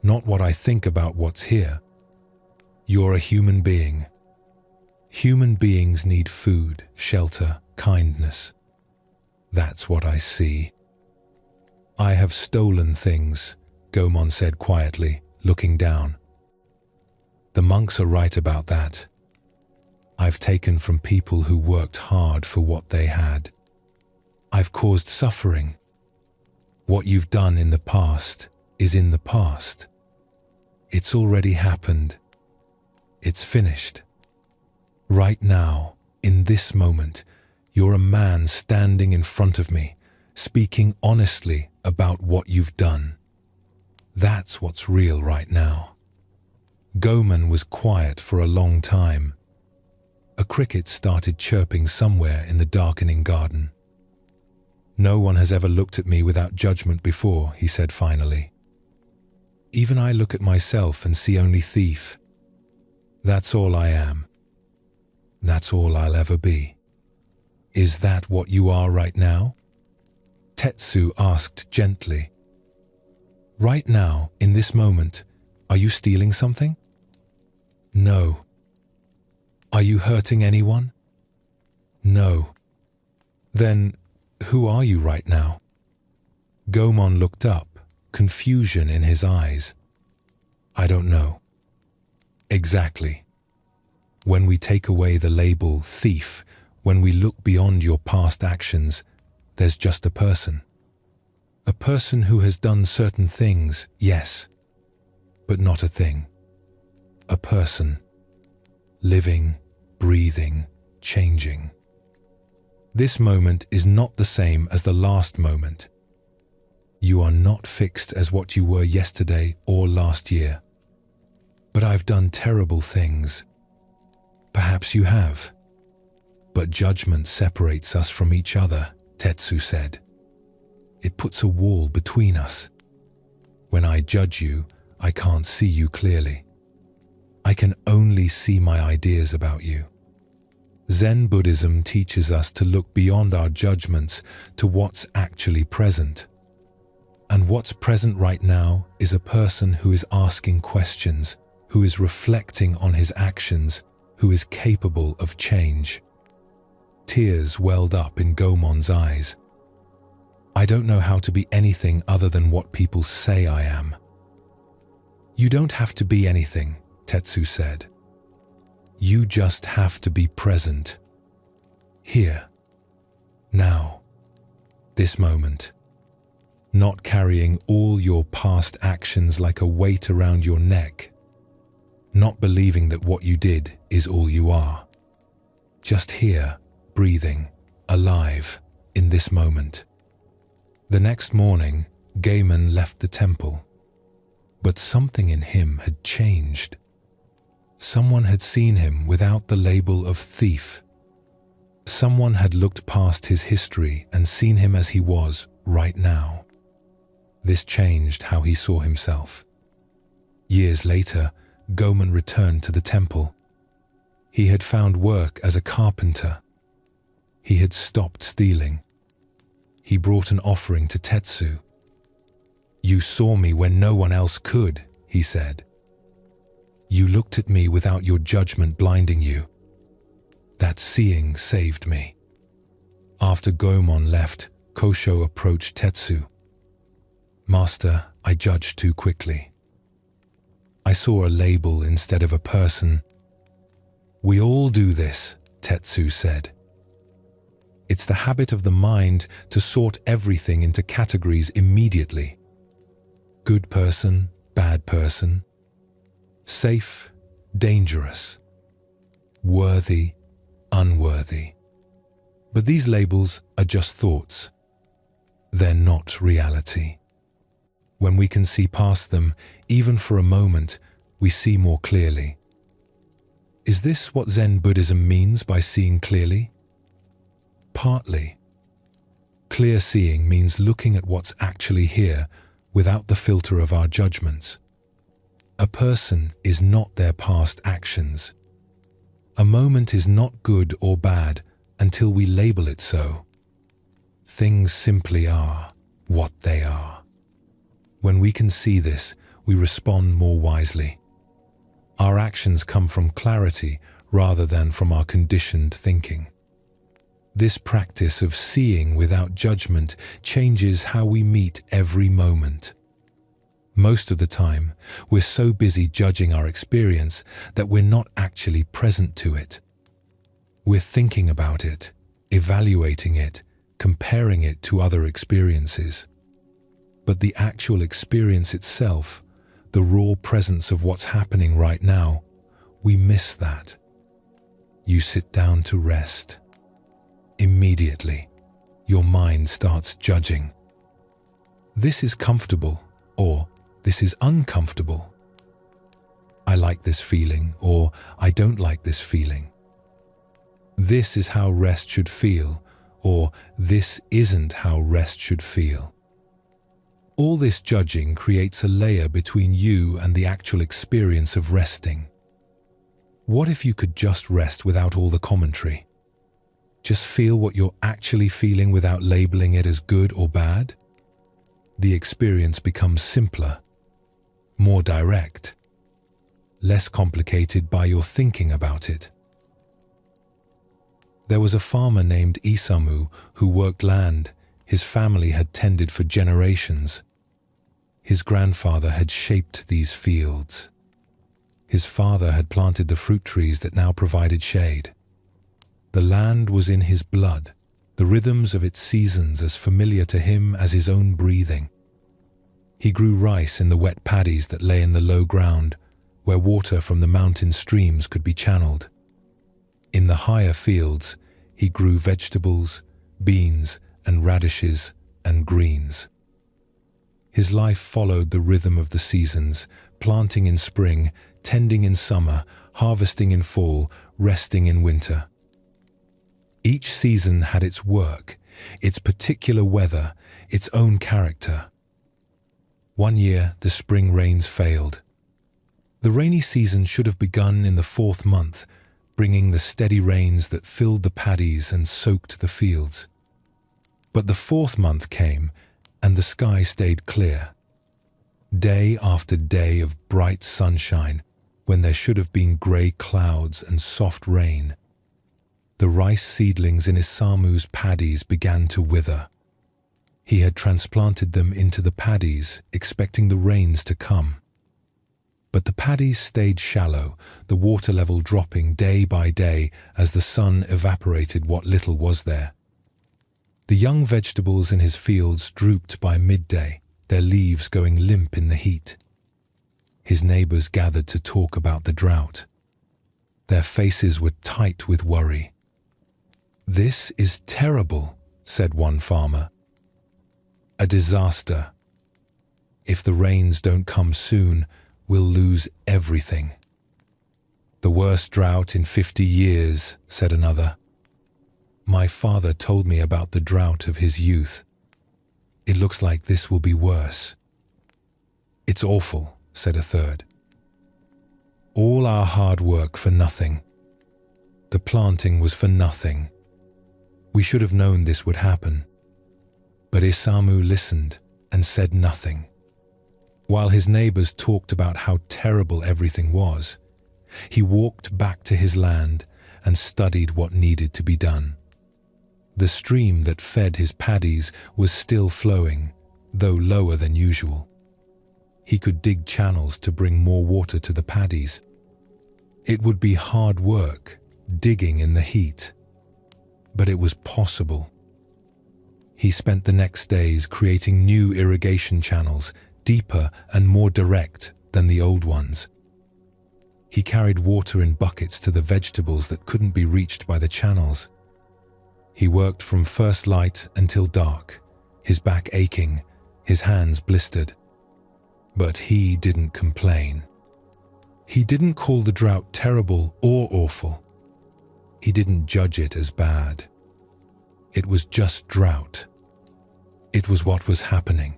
"Not what I think about what's here. You're a human being. Human beings need food, shelter, kindness. That's what I see." "I have stolen things," Goman said quietly, looking down. "The monks are right about that. I've taken from people who worked hard for what they had. I've caused suffering. What you've done in the past is in the past. It's already happened. It's finished. Right now, in this moment, you're a man standing in front of me, speaking honestly about what you've done. That's what's real right now." Goman was quiet for a long time. A cricket started chirping somewhere in the darkening garden. "No one has ever looked at me without judgment before," he said finally. "Even I look at myself and see only thief. That's all I am. That's all I'll ever be." "Is that what you are right now?" Tetsu asked gently. "Right now, in this moment, are you stealing something?" "No." "Are you hurting anyone?" "No." "Then, who are you right now?" Goman looked up, confusion in his eyes. "I don't know." "Exactly. When we take away the label thief, when we look beyond your past actions, there's just a person. A person who has done certain things, yes, but not a thing. A person. Living, breathing, changing. This moment is not the same as the last moment. You are not fixed as what you were yesterday or last year. But I've done terrible things. Perhaps you have. But judgment separates us from each other, Tetsu said. It puts a wall between us. When I judge you, I can't see you clearly. I can only see my ideas about you. Zen Buddhism teaches us to look beyond our judgments to what's actually present. And what's present right now is a person who is asking questions, who is reflecting on his actions, who is capable of change. Tears welled up in Gomon's eyes. I don't know how to be anything other than what people say I am. You don't have to be anything, Tetsu said. You just have to be present. Here. Now. This moment. Not carrying all your past actions like a weight around your neck. Not believing that what you did is all you are. Just here, breathing, alive, in this moment. The next morning, Gaiman left the temple. But something in him had changed. Someone had seen him without the label of thief, Someone had looked past his history and seen him as he was right now. This changed how he saw himself. Years later, Goman returned to the temple. He had found work as a carpenter. He had stopped stealing. He brought an offering to Tetsu. "You saw me when no one else could," he said. "You looked at me without your judgment blinding you. That seeing saved me." After Goemon left, Kosho approached Tetsu. "Master, I judged too quickly. I saw a label instead of a person." "We all do this," Tetsu said. "It's the habit of the mind to sort everything into categories immediately. Good person, bad person. Safe, dangerous. Worthy, unworthy. But these labels are just thoughts. They're not reality. When we can see past them, even for a moment, we see more clearly." Is this what Zen Buddhism means by seeing clearly? Partly. Clear seeing means looking at what's actually here without the filter of our judgments. A person is not their past actions. A moment is not good or bad until we label it so. Things simply are what they are. When we can see this, we respond more wisely. Our actions come from clarity rather than from our conditioned thinking. This practice of seeing without judgment changes how we meet every moment. Most of the time, we're so busy judging our experience that we're not actually present to it. We're thinking about it, evaluating it, comparing it to other experiences. But the actual experience itself, the raw presence of what's happening right now, we miss that. You sit down to rest. Immediately, your mind starts judging. This is comfortable, or this is uncomfortable. I like this feeling, or I don't like this feeling. This is how rest should feel, or this isn't how rest should feel. All this judging creates a layer between you and the actual experience of resting. What if you could just rest without all the commentary? Just feel what you're actually feeling without labeling it as good or bad? The experience becomes simpler, more direct, less complicated by your thinking about it. There was a farmer named Isamu who worked land his family had tended for generations. His grandfather had shaped these fields. His father had planted the fruit trees that now provided shade. The land was in his blood, the rhythms of its seasons as familiar to him as his own breathing. He grew rice in the wet paddies that lay in the low ground, where water from the mountain streams could be channeled. In the higher fields, he grew vegetables, beans, and radishes and greens. His life followed the rhythm of the seasons, planting in spring, tending in summer, harvesting in fall, resting in winter. Each season had its work, its particular weather, its own character. One year, the spring rains failed. The rainy season should have begun in the 4th month, bringing the steady rains that filled the paddies and soaked the fields. But the 4th month came, and the sky stayed clear. Day after day of bright sunshine, when there should have been grey clouds and soft rain. The rice seedlings in Isamu's paddies began to wither. He had transplanted them into the paddies, expecting the rains to come. But the paddies stayed shallow, the water level dropping day by day as the sun evaporated what little was there. The young vegetables in his fields drooped by midday, their leaves going limp in the heat. His neighbors gathered to talk about the drought. Their faces were tight with worry. "This is terrible," said one farmer. "A disaster. If the rains don't come soon, we'll lose everything." "The worst drought in 50 years, said another. My father told me about the drought of his youth. It looks like this will be worse. It's awful, said a third. All our hard work for nothing. The planting was for nothing. We should have known this would happen. But Isamu listened and said nothing. While his neighbors talked about how terrible everything was, he walked back to his land and studied what needed to be done. The stream that fed his paddies was still flowing, though lower than usual. He could dig channels to bring more water to the paddies. It would be hard work, digging in the heat, but it was possible. He spent the next days creating new irrigation channels, deeper and more direct than the old ones. He carried water in buckets to the vegetables that couldn't be reached by the channels. He worked from first light until dark, his back aching, his hands blistered. But he didn't complain. He didn't call the drought terrible or awful. He didn't judge it as bad. It was just drought. It was what was happening.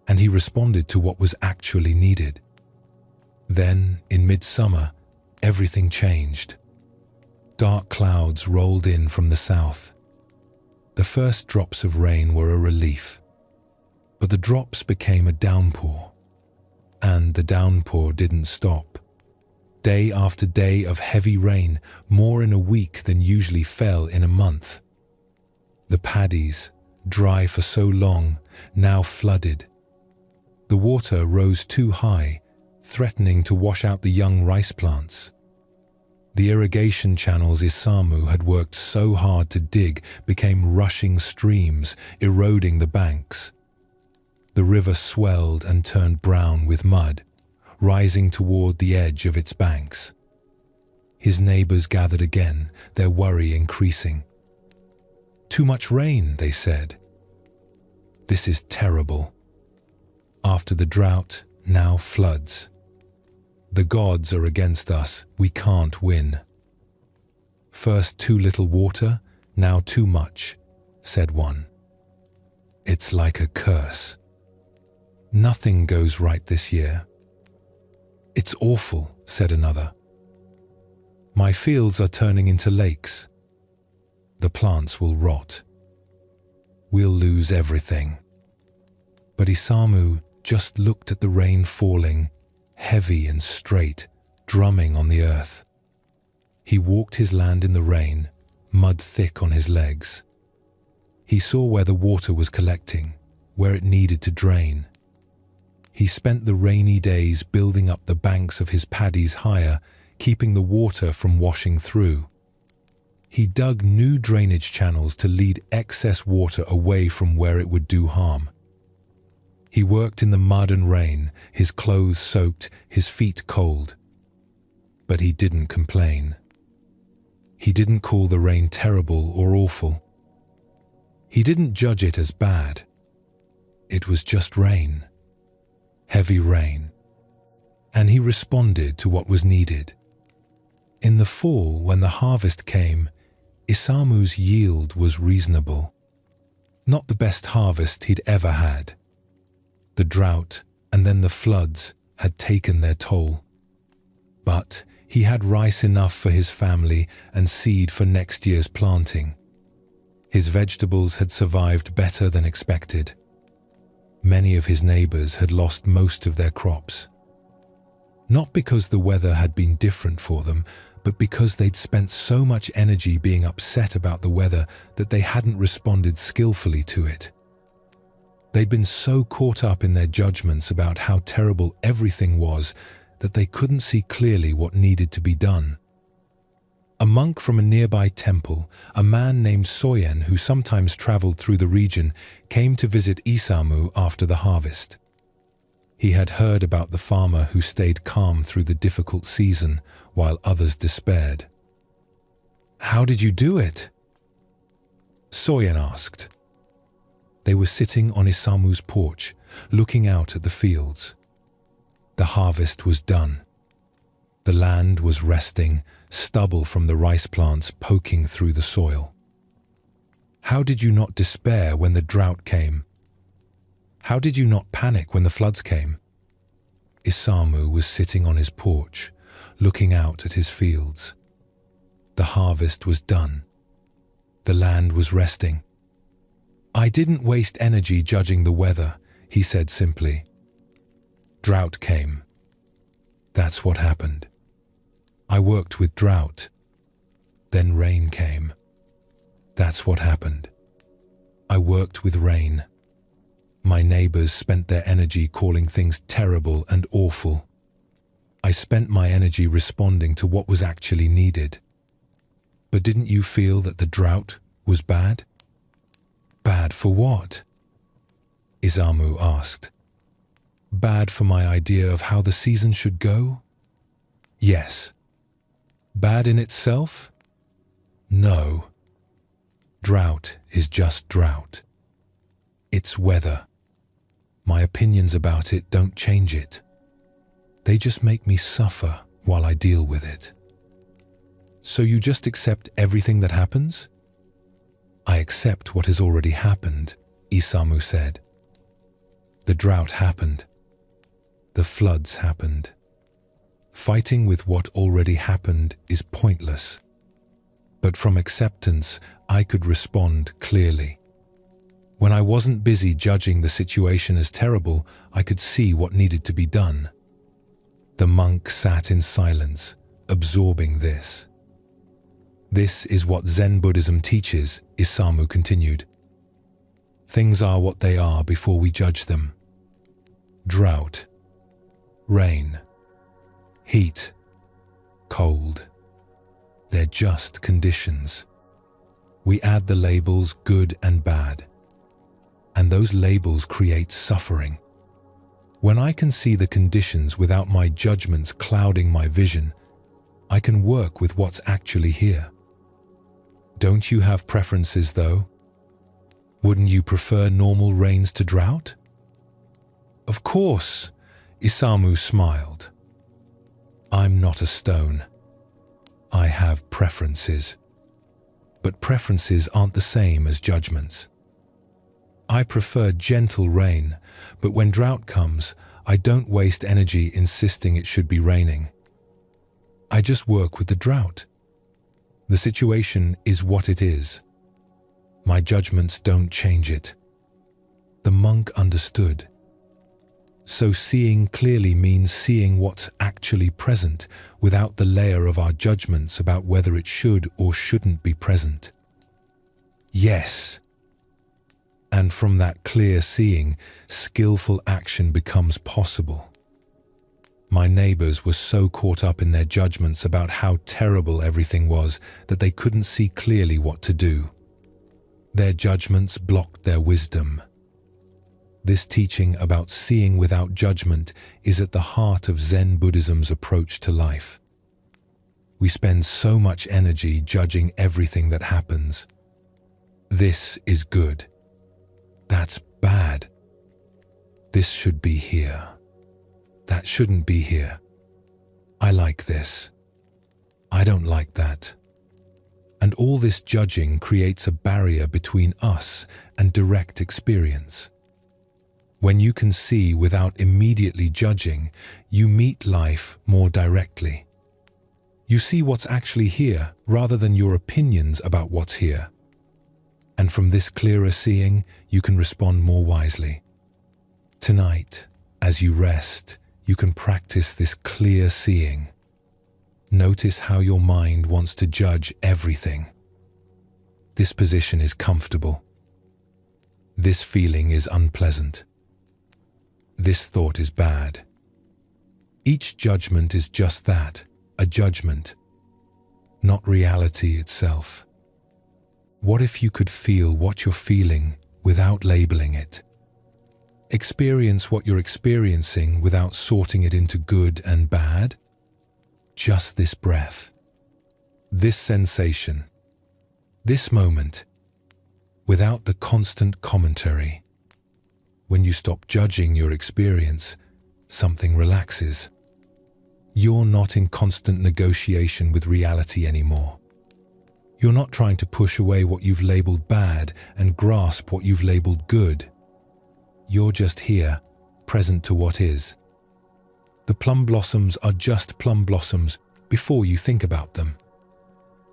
And he responded to what was actually needed. Then, in midsummer, everything changed. Dark clouds rolled in from the south. The first drops of rain were a relief, but the drops became a downpour. And the downpour didn't stop. Day after day of heavy rain, more in a week than usually fell in a month. The paddies, dry for so long, now flooded. The water rose too high, threatening to wash out the young rice plants. The irrigation channels Isamu had worked so hard to dig became rushing streams, eroding the banks. The river swelled and turned brown with mud, rising toward the edge of its banks. His neighbors gathered again, their worry increasing. Too much rain, they said. This is terrible. After the drought, now floods. The gods are against us, we can't win. First too little water, now too much, said one. It's like a curse. Nothing goes right this year. It's awful, said another. My fields are turning into lakes. The plants will rot. We'll lose everything. But Isamu just looked at the rain falling, heavy and straight, drumming on the earth. He walked his land in the rain, mud thick on his legs. He saw where the water was collecting, where it needed to drain. He spent the rainy days building up the banks of his paddies higher, keeping the water from washing through. He dug new drainage channels to lead excess water away from where it would do harm. He worked in the mud and rain, his clothes soaked, his feet cold. But he didn't complain. He didn't call the rain terrible or awful. He didn't judge it as bad. It was just rain. Heavy rain. And he responded to what was needed. In the fall, when the harvest came, Isamu's yield was reasonable. Not the best harvest he'd ever had. The drought and then the floods had taken their toll. But he had rice enough for his family and seed for next year's planting. His vegetables had survived better than expected. Many of his neighbors had lost most of their crops. Not because the weather had been different for them, but because they'd spent so much energy being upset about the weather that they hadn't responded skillfully to it. They'd been so caught up in their judgments about how terrible everything was that they couldn't see clearly what needed to be done. A monk from a nearby temple, a man named Soyen who sometimes traveled through the region, came to visit Isamu after the harvest. He had heard about the farmer who stayed calm through the difficult season while others despaired. "How did you do it?" Soyen asked. They were sitting on Isamu's porch, looking out at the fields. The harvest was done. The land was resting, stubble from the rice plants poking through the soil. How did you not despair when the drought came? How did you not panic when the floods came? Isamu was sitting on his porch, looking out at his fields. The harvest was done. The land was resting. I didn't waste energy judging the weather, he said simply. Drought came. That's what happened. I worked with drought. Then rain came. That's what happened. I worked with rain. My neighbors spent their energy calling things terrible and awful. I spent my energy responding to what was actually needed. But didn't you feel that the drought was bad? Bad for what? Isamu asked. Bad for my idea of how the season should go? Yes. Bad in itself? No. Drought is just drought. It's weather. My opinions about it don't change it. They just make me suffer while I deal with it. So you just accept everything that happens? I accept what has already happened, Isamu said. The drought happened. The floods happened. Fighting with what already happened is pointless. But from acceptance, I could respond clearly. When I wasn't busy judging the situation as terrible, I could see what needed to be done. The monk sat in silence, absorbing this. This is what Zen Buddhism teaches, Isamu continued. Things are what they are before we judge them. Drought, rain, heat, cold. They're just conditions. We add the labels good and bad. And those labels create suffering. When I can see the conditions without my judgments clouding my vision, I can work with what's actually here. Don't you have preferences, though? Wouldn't you prefer normal rains to drought? Of course, Isamu smiled. I'm not a stone. I have preferences. But preferences aren't the same as judgments. I prefer gentle rain, but when drought comes, I don't waste energy insisting it should be raining. I just work with the drought. The situation is what it is. My judgments don't change it. The monk understood. So seeing clearly means seeing what's actually present without the layer of our judgments about whether it should or shouldn't be present. Yes. And from that clear seeing, skillful action becomes possible. My neighbors were so caught up in their judgments about how terrible everything was that they couldn't see clearly what to do. Their judgments blocked their wisdom. This teaching about seeing without judgment is at the heart of Zen Buddhism's approach to life. We spend so much energy judging everything that happens. This is good. That's bad. This should be here. That shouldn't be here. I like this. I don't like that. And all this judging creates a barrier between us and direct experience. When you can see without immediately judging, you meet life more directly. You see what's actually here rather than your opinions about what's here. And from this clearer seeing, you can respond more wisely. Tonight, as you rest, you can practice this clear seeing. Notice how your mind wants to judge everything. This position is comfortable. This feeling is unpleasant. This thought is bad. Each judgment is just that, a judgment, not reality itself. What if you could feel what you're feeling without labeling it? Experience what you're experiencing without sorting it into good and bad? Just this breath, this sensation, this moment, without the constant commentary. When you stop judging your experience, something relaxes. You're not in constant negotiation with reality anymore. You're not trying to push away what you've labeled bad and grasp what you've labeled good. You're just here, present to what is. The plum blossoms are just plum blossoms before you think about them.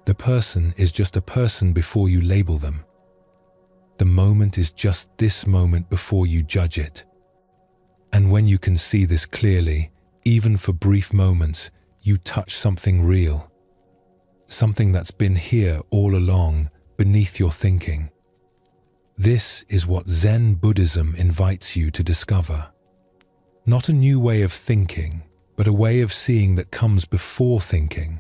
The person is just a person before you label them. The moment is just this moment before you judge it. And when you can see this clearly, even for brief moments, you touch something real. Something that's been here all along, beneath your thinking. This is what Zen Buddhism invites you to discover. Not a new way of thinking, but a way of seeing that comes before thinking.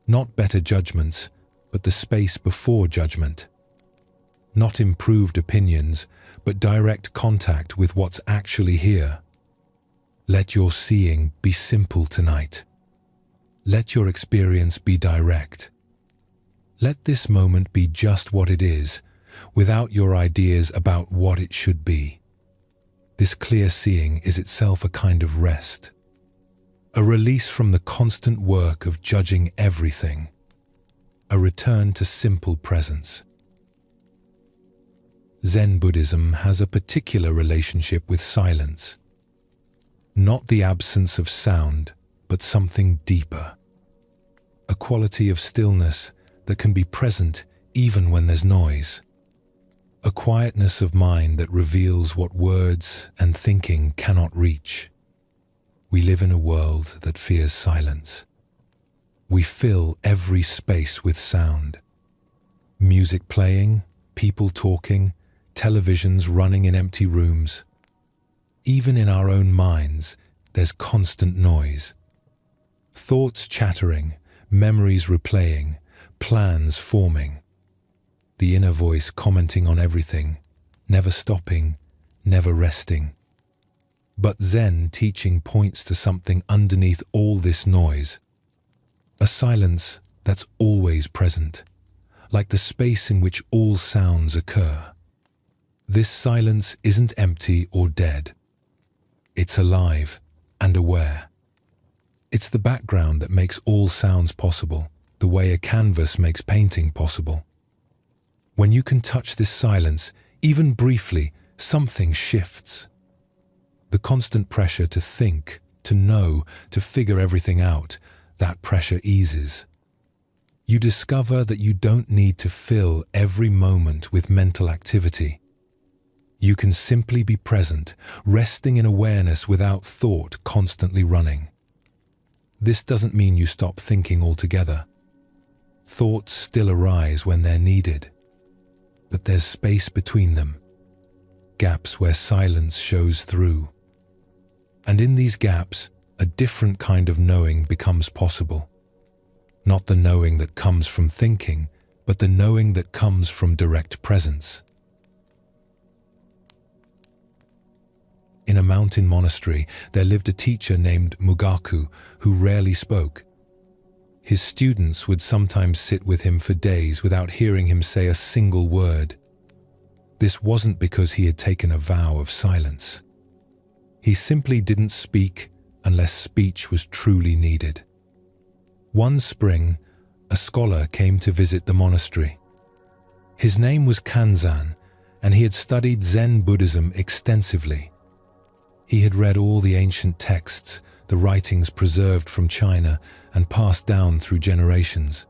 Not better judgments, but the space before judgment. Not improved opinions, but direct contact with what's actually here. Let your seeing be simple tonight. Let your experience be direct. Let this moment be just what it is, without your ideas about what it should be. This clear seeing is itself a kind of rest. A release from the constant work of judging everything. A return to simple presence. Zen Buddhism has a particular relationship with silence. Not the absence of sound, but something deeper. A quality of stillness that can be present even when there's noise. A quietness of mind that reveals what words and thinking cannot reach. We live in a world that fears silence. We fill every space with sound. Music playing, people talking, televisions running in empty rooms. Even in our own minds, there's constant noise. Thoughts chattering, memories replaying, plans forming. The inner voice commenting on everything, never stopping, never resting. But Zen teaching points to something underneath all this noise. A silence that's always present, like the space in which all sounds occur. This silence isn't empty or dead. It's alive and aware. It's the background that makes all sounds possible, the way a canvas makes painting possible. When you can touch this silence, even briefly, something shifts. The constant pressure to think, to know, to figure everything out, that pressure eases. You discover that you don't need to fill every moment with mental activity. You can simply be present, resting in awareness without thought constantly running. This doesn't mean you stop thinking altogether. Thoughts still arise when they're needed, but there's space between them, gaps where silence shows through. And in these gaps, a different kind of knowing becomes possible. Not the knowing that comes from thinking, but the knowing that comes from direct presence. In a mountain monastery, there lived a teacher named Mugaku who rarely spoke. His students would sometimes sit with him for days without hearing him say a single word. This wasn't because he had taken a vow of silence. He simply didn't speak unless speech was truly needed. One spring, a scholar came to visit the monastery. His name was Kanzan, and he had studied Zen Buddhism extensively. He had read all the ancient texts, the writings preserved from China and passed down through generations.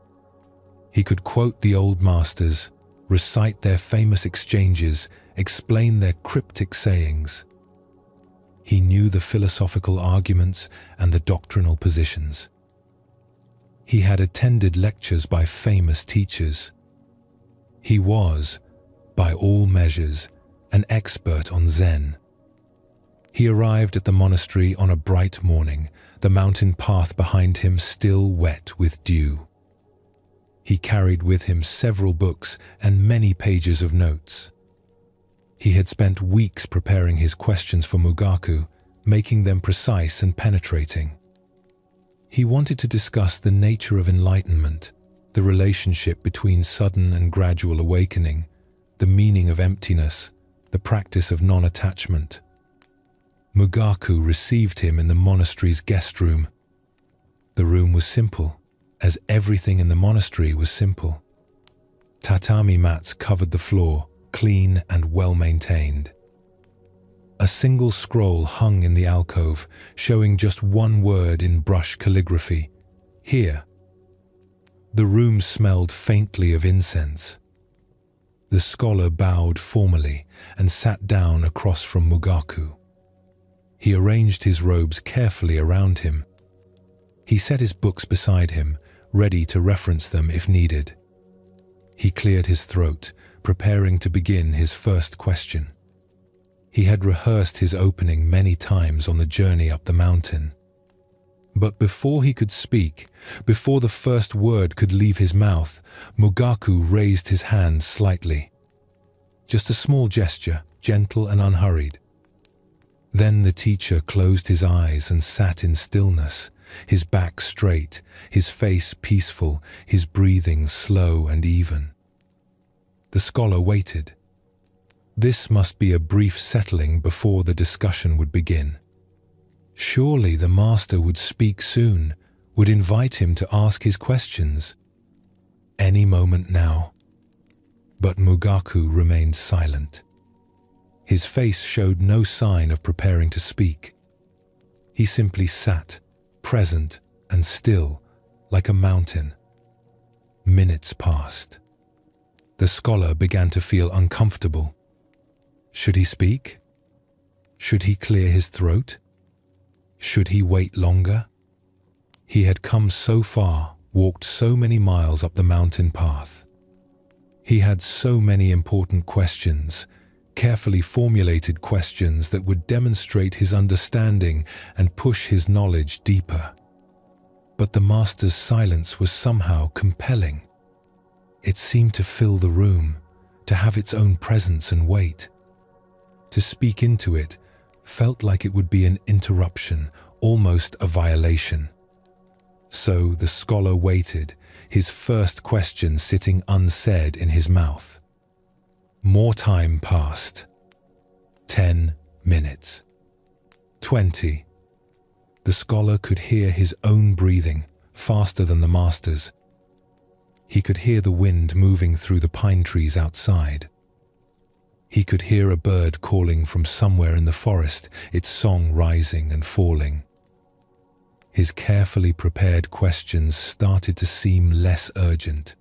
He could quote the old masters, recite their famous exchanges, explain their cryptic sayings. He knew the philosophical arguments and the doctrinal positions. He had attended lectures by famous teachers. He was, by all measures, an expert on Zen. He arrived at the monastery on a bright morning, the mountain path behind him still wet with dew. He carried with him several books and many pages of notes. He had spent weeks preparing his questions for Mugaku, making them precise and penetrating. He wanted to discuss the nature of enlightenment, the relationship between sudden and gradual awakening, the meaning of emptiness, the practice of non-attachment. Mugaku received him in the monastery's guest room. The room was simple, as everything in the monastery was simple. Tatami mats covered the floor, clean and well-maintained. A single scroll hung in the alcove, showing just one word in brush calligraphy: "Here." The room smelled faintly of incense. The scholar bowed formally and sat down across from Mugaku. He arranged his robes carefully around him. He set his books beside him, ready to reference them if needed. He cleared his throat, preparing to begin his first question. He had rehearsed his opening many times on the journey up the mountain. But before he could speak, before the first word could leave his mouth, Mugaku raised his hand slightly. Just a small gesture, gentle and unhurried. Then the teacher closed his eyes and sat in stillness, his back straight, his face peaceful, his breathing slow and even. The scholar waited. This must be a brief settling before the discussion would begin. Surely the master would speak soon, would invite him to ask his questions. Any moment now. But Mugaku remained silent. His face showed no sign of preparing to speak. He simply sat, present and still, like a mountain. Minutes passed. The scholar began to feel uncomfortable. Should he speak? Should he clear his throat? Should he wait longer? He had come so far, walked so many miles up the mountain path. He had so many important questions, carefully formulated questions that would demonstrate his understanding and push his knowledge deeper. But the master's silence was somehow compelling. It seemed to fill the room, to have its own presence and weight. To speak into it felt like it would be an interruption, almost a violation. So the scholar waited, his first question sitting unsaid in his mouth. More time passed. 10 minutes. 20. The scholar could hear his own breathing, faster than the master's. He could hear the wind moving through the pine trees outside. He could hear a bird calling from somewhere in the forest, its song rising and falling. His carefully prepared questions started to seem less urgent.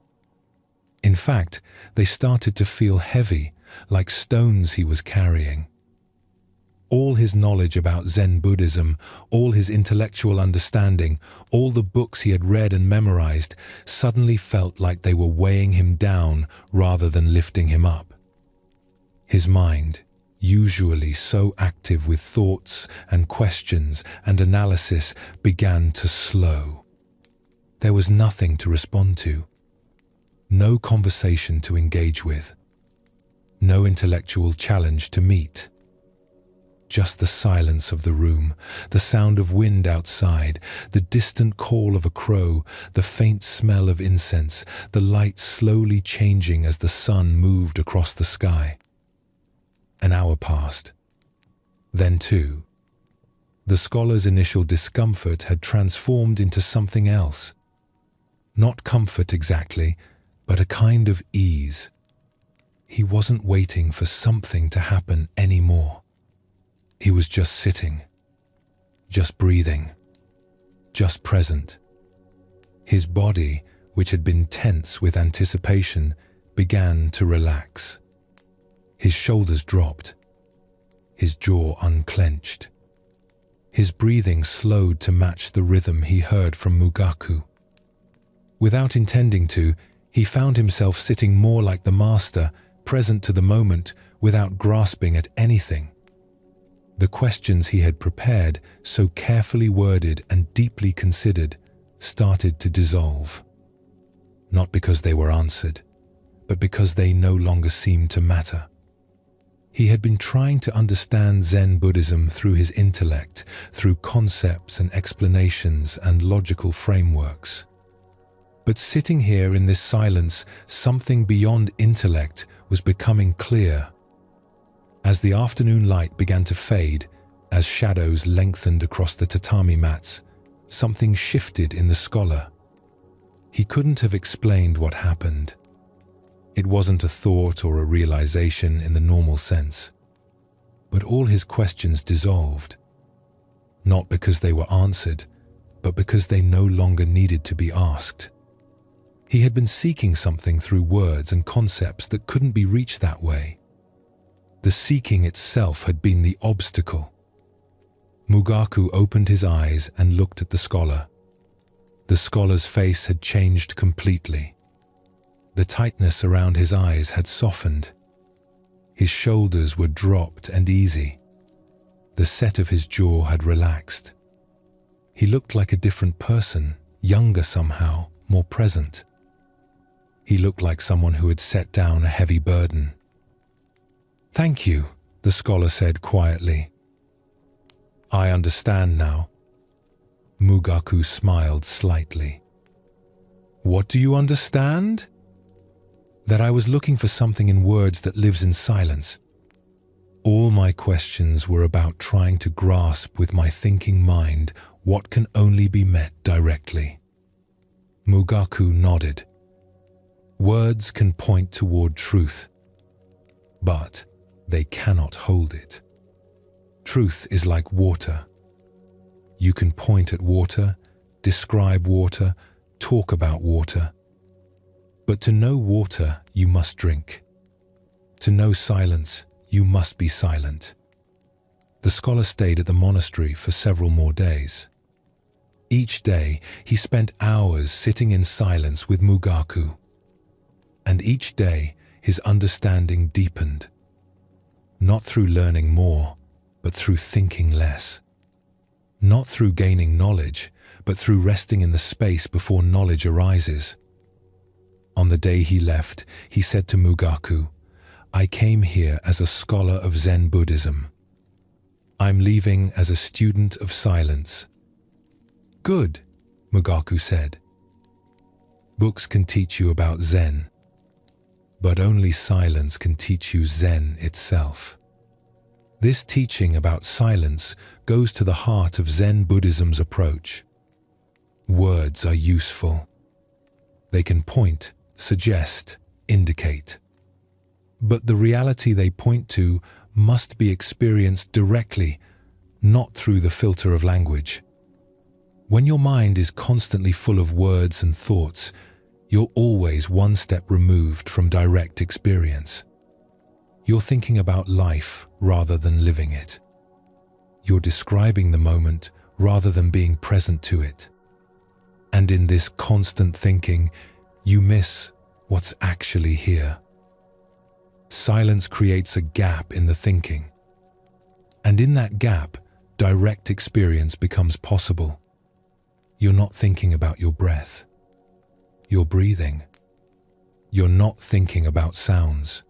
In fact, they started to feel heavy, like stones he was carrying. All his knowledge about Zen Buddhism, all his intellectual understanding, all the books he had read and memorized, suddenly felt like they were weighing him down rather than lifting him up. His mind, usually so active with thoughts and questions and analysis, began to slow. There was nothing to respond to, no conversation to engage with, no intellectual challenge to meet. Just the silence of the room, the sound of wind outside, the distant call of a crow, the faint smell of incense, the light slowly changing as the sun moved across the sky. An hour passed. Then 2. The scholar's initial discomfort had transformed into something else. Not comfort exactly, but a kind of ease. He wasn't waiting for something to happen anymore. He was just sitting, just breathing, just present. His body, which had been tense with anticipation, began to relax. His shoulders dropped, his jaw unclenched. His breathing slowed to match the rhythm he heard from Mugaku. Without intending to, he found himself sitting more like the master, present to the moment, without grasping at anything. The questions he had prepared, so carefully worded and deeply considered, started to dissolve. Not because they were answered, but because they no longer seemed to matter. He had been trying to understand Zen Buddhism through his intellect, through concepts and explanations and logical frameworks. But sitting here in this silence, something beyond intellect was becoming clear. As the afternoon light began to fade, as shadows lengthened across the tatami mats, something shifted in the scholar. He couldn't have explained what happened. It wasn't a thought or a realization in the normal sense, but all his questions dissolved, not because they were answered, but because they no longer needed to be asked. He had been seeking something through words and concepts that couldn't be reached that way. The seeking itself had been the obstacle. Mugaku opened his eyes and looked at the scholar. The scholar's face had changed completely. The tightness around his eyes had softened. His shoulders were dropped and easy. The set of his jaw had relaxed. He looked like a different person, younger somehow, more present. He looked like someone who had set down a heavy burden. "Thank you," the scholar said quietly. "I understand now." Mugaku smiled slightly. "What do you understand?" "That I was looking for something in words that lives in silence. All my questions were about trying to grasp with my thinking mind what can only be met directly." Mugaku nodded. "Words can point toward truth, but they cannot hold it. Truth is like water. You can point at water, describe water, talk about water. But to know water, you must drink. To know silence, you must be silent." The scholar stayed at the monastery for several more days. Each day, he spent hours sitting in silence with Mugaku. And each day, his understanding deepened. Not through learning more, but through thinking less. Not through gaining knowledge, but through resting in the space before knowledge arises. On the day he left, he said to Mugaku, "I came here as a scholar of Zen Buddhism. I'm leaving as a student of silence." "Good," Mugaku said. "Books can teach you about Zen, but only silence can teach you Zen itself." This teaching about silence goes to the heart of Zen Buddhism's approach. Words are useful. They can point, suggest, indicate. But the reality they point to must be experienced directly, not through the filter of language. When your mind is constantly full of words and thoughts, you're always one step removed from direct experience. You're thinking about life rather than living it. You're describing the moment rather than being present to it. And in this constant thinking, you miss what's actually here. Silence creates a gap in the thinking. And in that gap, direct experience becomes possible. You're not thinking about your breath. You're breathing. You're not thinking about sounds.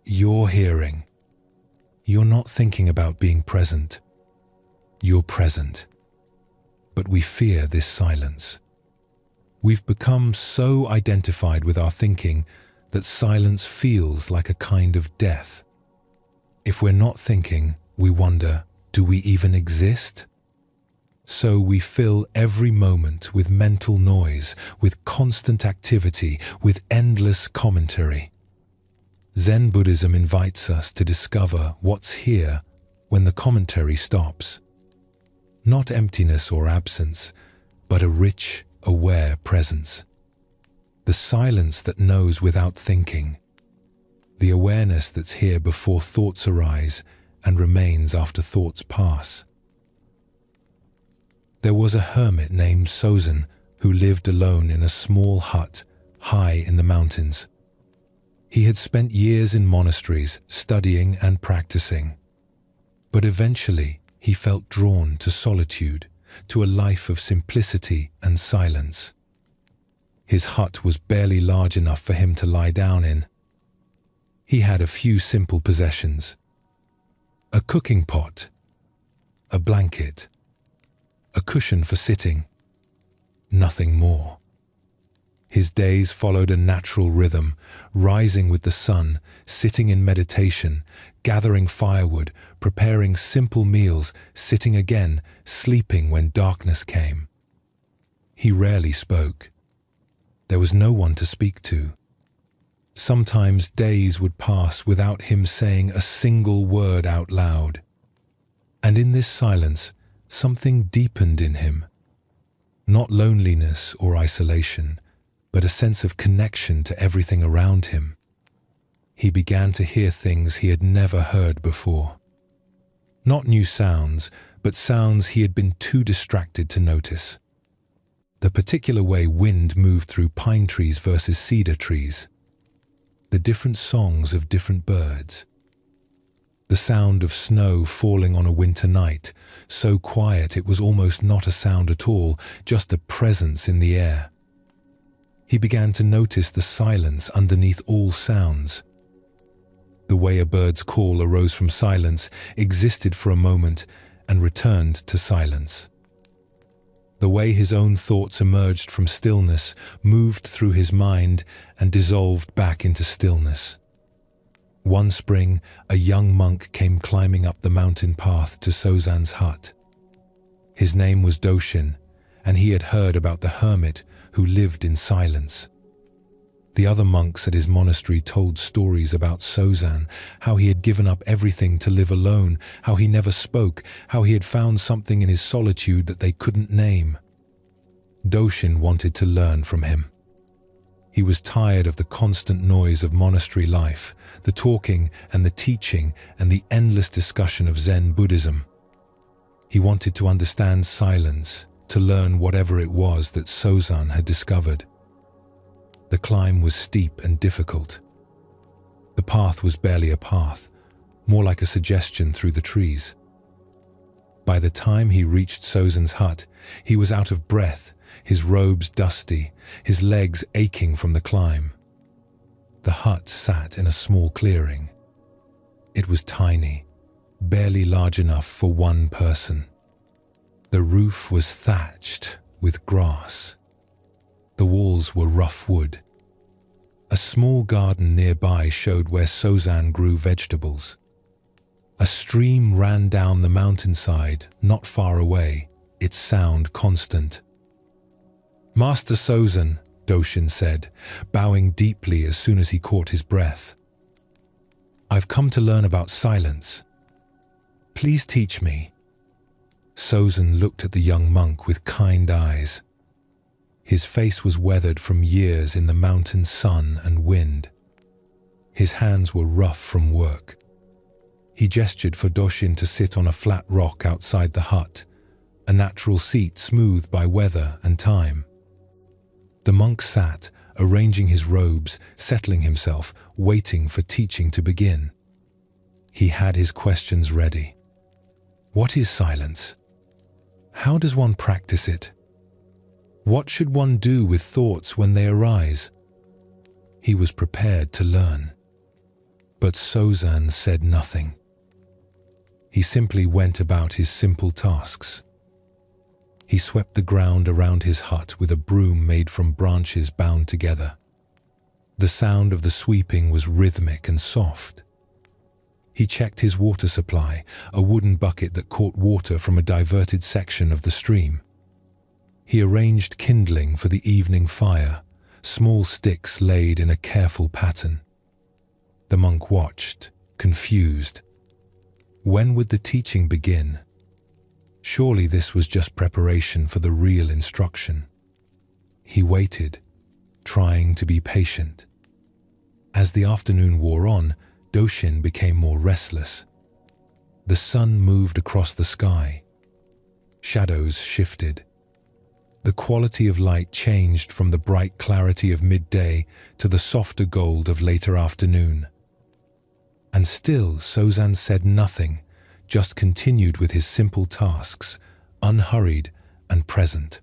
You're hearing. You're not thinking about being present. You're present. But we fear this silence. We've become so identified with our thinking that silence feels like a kind of death. If we're not thinking, we wonder, do we even exist? So we fill every moment with mental noise, with constant activity, with endless commentary. Zen Buddhism invites us to discover what's here when the commentary stops. Not emptiness or absence, but a rich, aware presence. The silence that knows without thinking. The awareness that's here before thoughts arise and remains after thoughts pass. There was a hermit named Sozen who lived alone in a small hut high in the mountains. He had spent years in monasteries studying and practicing. But eventually he felt drawn to solitude, to a life of simplicity and silence. His hut was barely large enough for him to lie down in. He had a few simple possessions: a cooking pot, a blanket, a cushion for sitting, nothing more. His days followed a natural rhythm, rising with the sun, sitting in meditation, gathering firewood, preparing simple meals, sitting again, sleeping when darkness came. He rarely spoke. There was no one to speak to. Sometimes days would pass without him saying a single word out loud. And in this silence, something deepened in him. Not loneliness or isolation, but a sense of connection to everything around him. He began to hear things he had never heard before. Not new sounds, but sounds he had been too distracted to notice. The particular way wind moved through pine trees versus cedar trees. The different songs of different birds. The sound of snow falling on a winter night, so quiet it was almost not a sound at all, just a presence in the air. He began to notice the silence underneath all sounds. The way a bird's call arose from silence, existed for a moment, and returned to silence. The way his own thoughts emerged from stillness, moved through his mind, and dissolved back into stillness. One spring, a young monk came climbing up the mountain path to Sozan's hut. His name was Doshin, and he had heard about the hermit who lived in silence. The other monks at his monastery told stories about Sozan, how he had given up everything to live alone, how he never spoke, how he had found something in his solitude that they couldn't name. Doshin wanted to learn from him. He was tired of the constant noise of monastery life, the talking and the teaching and the endless discussion of Zen Buddhism. He wanted to understand silence, to learn whatever it was that Sozan had discovered. The climb was steep and difficult. The path was barely a path, more like a suggestion through the trees. By the time he reached Sozan's hut, he was out of breath, his robes dusty, his legs aching from the climb. The hut sat in a small clearing. It was tiny, barely large enough for one person. The roof was thatched with grass. The walls were rough wood. A small garden nearby showed where Sozan grew vegetables. A stream ran down the mountainside, not far away, its sound constant. "Master Sozan," Doshin said, bowing deeply as soon as he caught his breath. "I've come to learn about silence. Please teach me." Sozan looked at the young monk with kind eyes. His face was weathered from years in the mountain sun and wind. His hands were rough from work. He gestured for Doshin to sit on a flat rock outside the hut, a natural seat smoothed by weather and time. The monk sat, arranging his robes, settling himself, waiting for teaching to begin. He had his questions ready. What is silence? How does one practice it? What should one do with thoughts when they arise? He was prepared to learn. But Sozan said nothing. He simply went about his simple tasks. He swept the ground around his hut with a broom made from branches bound together. The sound of the sweeping was rhythmic and soft. He checked his water supply, a wooden bucket that caught water from a diverted section of the stream. He arranged kindling for the evening fire, small sticks laid in a careful pattern. The monk watched, confused. When would the teaching begin? Surely this was just preparation for the real instruction. He waited, trying to be patient. As the afternoon wore on, Doshin became more restless. The sun moved across the sky. Shadows shifted. The quality of light changed from the bright clarity of midday to the softer gold of later afternoon. And still Sozan said nothing, just continued with his simple tasks, unhurried and present.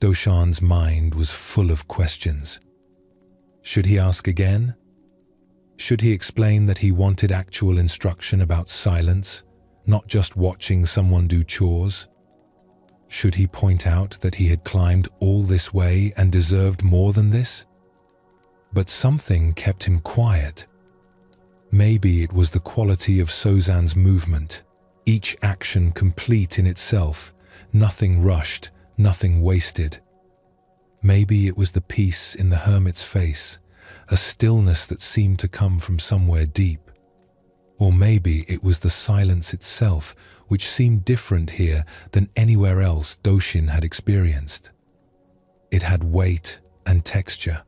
Doshan's mind was full of questions. Should he ask again? Should he explain that he wanted actual instruction about silence, not just watching someone do chores? Should he point out that he had climbed all this way and deserved more than this? But something kept him quiet. Maybe it was the quality of Sozan's movement, each action complete in itself, nothing rushed, nothing wasted. Maybe it was the peace in the hermit's face, a stillness that seemed to come from somewhere deep. Or maybe it was the silence itself, which seemed different here than anywhere else Doshin had experienced. It had weight and texture.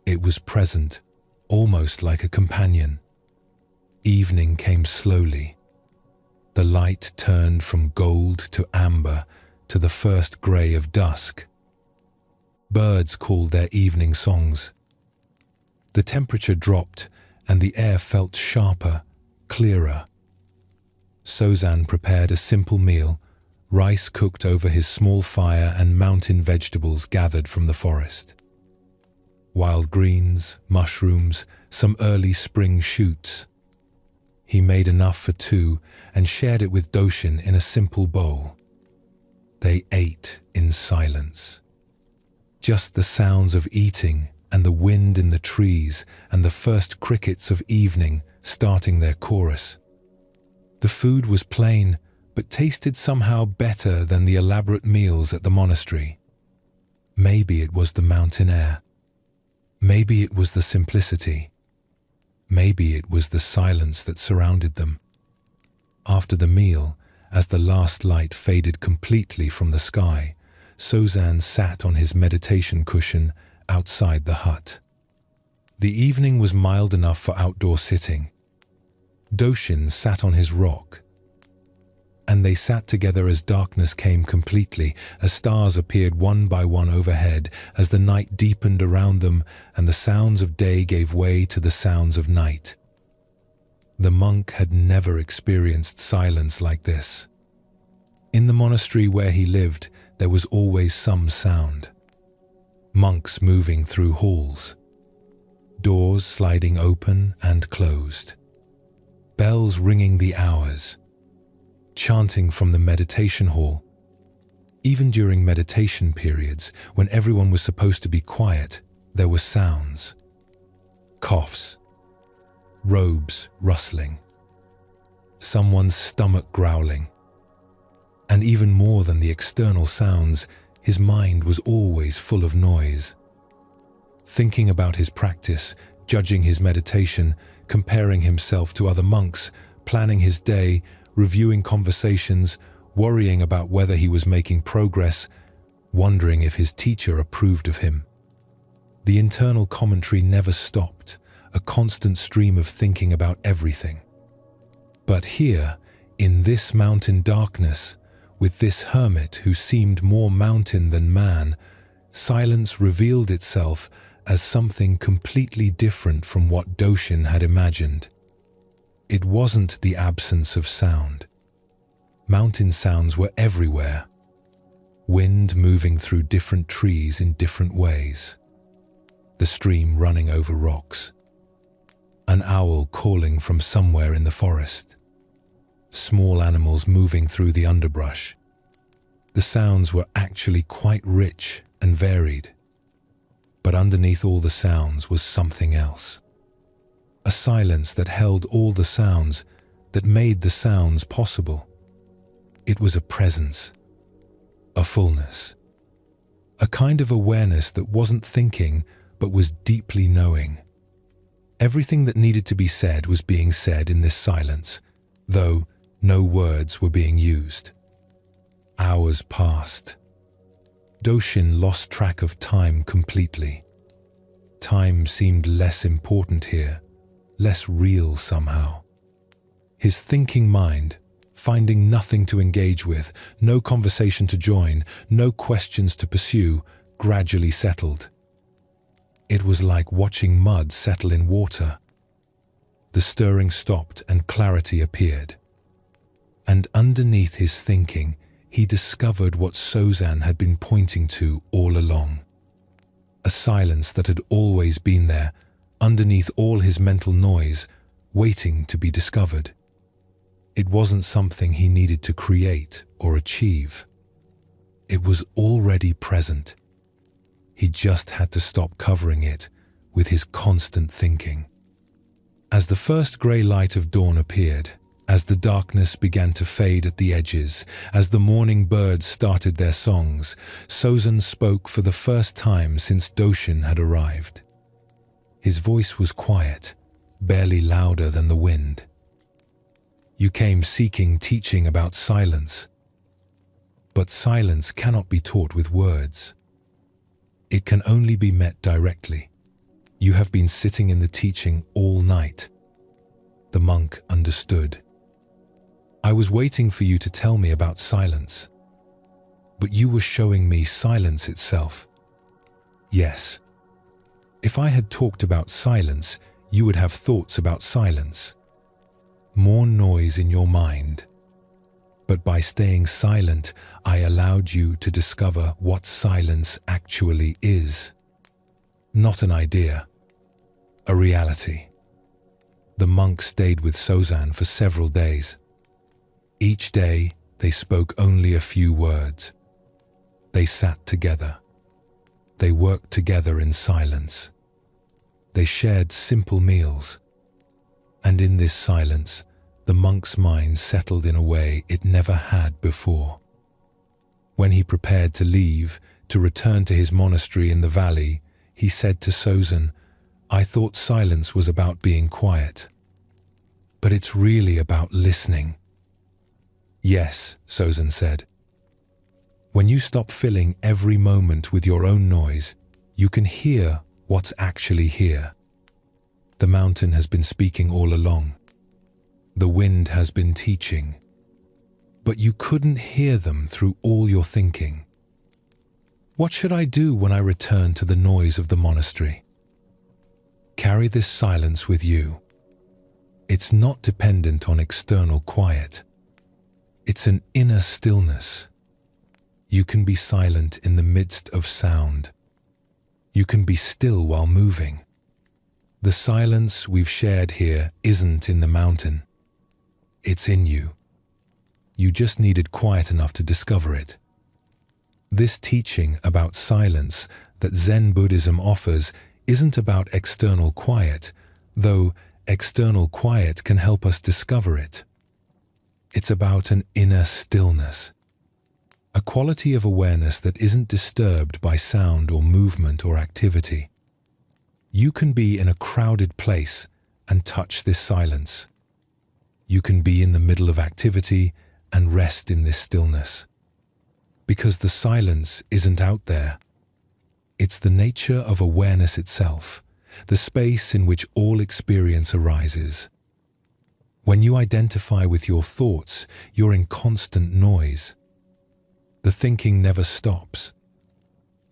It was present, almost like a companion. Evening came slowly. The light turned from gold to amber to the first grey of dusk. Birds called their evening songs. The temperature dropped and the air felt sharper, clearer. Sozan prepared a simple meal, rice cooked over his small fire and mountain vegetables gathered from the forest. Wild greens, mushrooms, some early spring shoots. He made enough for two and shared it with Doshin in a simple bowl. They ate in silence. Just the sounds of eating and the wind in the trees and the first crickets of evening starting their chorus. The food was plain, but tasted somehow better than the elaborate meals at the monastery. Maybe it was the mountain air. Maybe it was the simplicity. Maybe it was the silence that surrounded them. After the meal, as the last light faded completely from the sky, Sozan sat on his meditation cushion outside the hut. The evening was mild enough for outdoor sitting. Doshin sat on his rock, and they sat together as darkness came completely, as stars appeared one by one overhead, as the night deepened around them and the sounds of day gave way to the sounds of night. The monk had never experienced silence like this. In the monastery where he lived, there was always some sound. Monks moving through halls, doors sliding open and closed, bells ringing the hours, chanting from the meditation hall. Even during meditation periods, when everyone was supposed to be quiet, there were sounds. Coughs, robes rustling, someone's stomach growling. And even more than the external sounds, his mind was always full of noise. Thinking about his practice, judging his meditation, comparing himself to other monks, planning his day, reviewing conversations, worrying about whether he was making progress, wondering if his teacher approved of him. The internal commentary never stopped, a constant stream of thinking about everything. But here, in this mountain darkness, with this hermit who seemed more mountain than man, silence revealed itself as something completely different from what Doshin had imagined. It wasn't the absence of sound. Mountain sounds were everywhere. Wind moving through different trees in different ways. The stream running over rocks. An owl calling from somewhere in the forest. Small animals moving through the underbrush. The sounds were actually quite rich and varied. But underneath all the sounds was something else. A silence that held all the sounds, that made the sounds possible. It was a presence, a fullness, a kind of awareness that wasn't thinking but was deeply knowing. Everything that needed to be said was being said in this silence, though no words were being used. Hours passed. Doshin lost track of time completely. Time seemed less important here, less real somehow. His thinking mind, finding nothing to engage with, no conversation to join, no questions to pursue, gradually settled. It was like watching mud settle in water. The stirring stopped and clarity appeared. And underneath his thinking, he discovered what Sozan had been pointing to all along. A silence that had always been there, underneath all his mental noise, waiting to be discovered. It wasn't something he needed to create or achieve. It was already present. He just had to stop covering it with his constant thinking. As the first grey light of dawn appeared, as the darkness began to fade at the edges, as the morning birds started their songs, Sozan spoke for the first time since Doshin had arrived. His voice was quiet, barely louder than the wind. You came seeking teaching about silence. But silence cannot be taught with words. It can only be met directly. You have been sitting in the teaching all night. The monk understood. I was waiting for you to tell me about silence. But you were showing me silence itself. Yes. If I had talked about silence, you would have thoughts about silence. More noise in your mind. But by staying silent, I allowed you to discover what silence actually is. Not an idea, a reality. The monk stayed with Sozan for several days. Each day, they spoke only a few words. They sat together. They worked together in silence. They shared simple meals. And in this silence, the monk's mind settled in a way it never had before. When he prepared to leave, to return to his monastery in the valley, he said to Sozan, I thought silence was about being quiet. But it's really about listening. Yes, Sozan said. When you stop filling every moment with your own noise, you can hear what's actually here. The mountain has been speaking all along. The wind has been teaching. But you couldn't hear them through all your thinking. What should I do when I return to the noise of the monastery? Carry this silence with you. It's not dependent on external quiet. It's an inner stillness. You can be silent in the midst of sound. You can be still while moving. The silence we've shared here isn't in the mountain. It's in you. You just needed quiet enough to discover it. This teaching about silence that Zen Buddhism offers isn't about external quiet, though external quiet can help us discover it. It's about an inner stillness, a quality of awareness that isn't disturbed by sound or movement or activity. You can be in a crowded place and touch this silence. You can be in the middle of activity and rest in this stillness. Because the silence isn't out there. It's the nature of awareness itself, the space in which all experience arises. When you identify with your thoughts, you're in constant noise. The thinking never stops.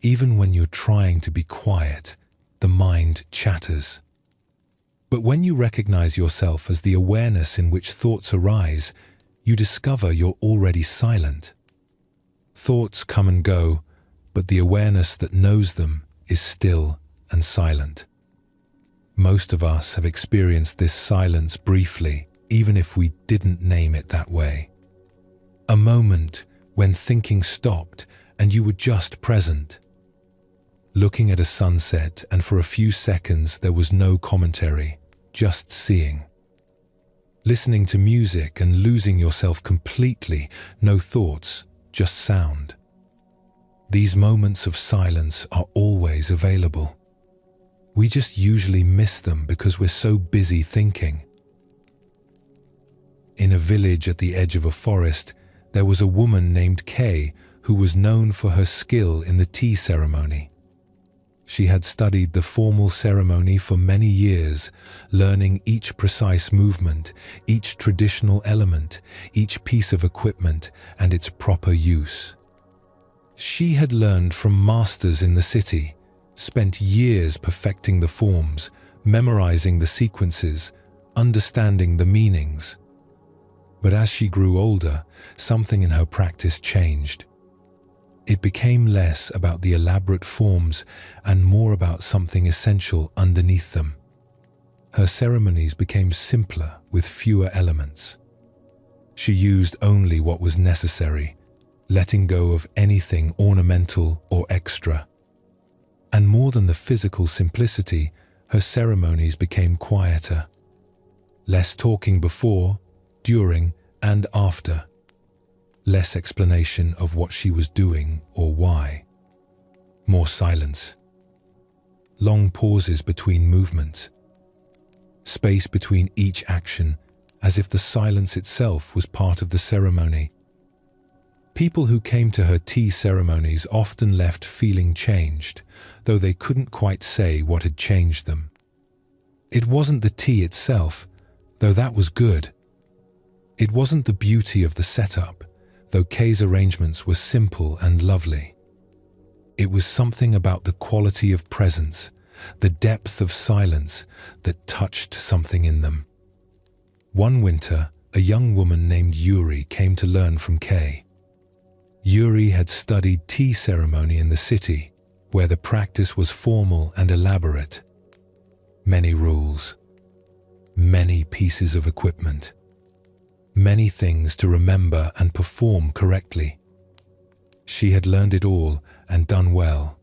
Even when you're trying to be quiet, the mind chatters. But when you recognize yourself as the awareness in which thoughts arise, you discover you're already silent. Thoughts come and go, but the awareness that knows them is still and silent. Most of us have experienced this silence briefly, even if we didn't name it that way. A moment when thinking stopped and you were just present. Looking at a sunset, and for a few seconds there was no commentary, just seeing. Listening to music and losing yourself completely, no thoughts, just sound. These moments of silence are always available. We just usually miss them because we're so busy thinking. In a village at the edge of a forest, there was a woman named Kay who was known for her skill in the tea ceremony. She had studied the formal ceremony for many years, learning each precise movement, each traditional element, each piece of equipment, and its proper use. She had learned from masters in the city, spent years perfecting the forms, memorizing the sequences, understanding the meanings. But as she grew older, something in her practice changed. It became less about the elaborate forms and more about something essential underneath them. Her ceremonies became simpler with fewer elements. She used only what was necessary, letting go of anything ornamental or extra. And more than the physical simplicity, her ceremonies became quieter. Less talking before, during, and after. Less explanation of what she was doing or why. More silence. long pauses between movements, space between each action, as if the silence itself was part of the ceremony. People who came to her tea ceremonies often left feeling changed, though they couldn't quite say what had changed them. It wasn't the tea itself, though that was good. It wasn't the beauty of the setup, though Kay's arrangements were simple and lovely. It was something about the quality of presence, the depth of silence that touched something in them. One winter, a young woman named Yuri came to learn from Kay. Yuri had studied tea ceremony in the city, where the practice was formal and elaborate. Many rules, many pieces of equipment, many things to remember and perform correctly. She had learned it all and done well,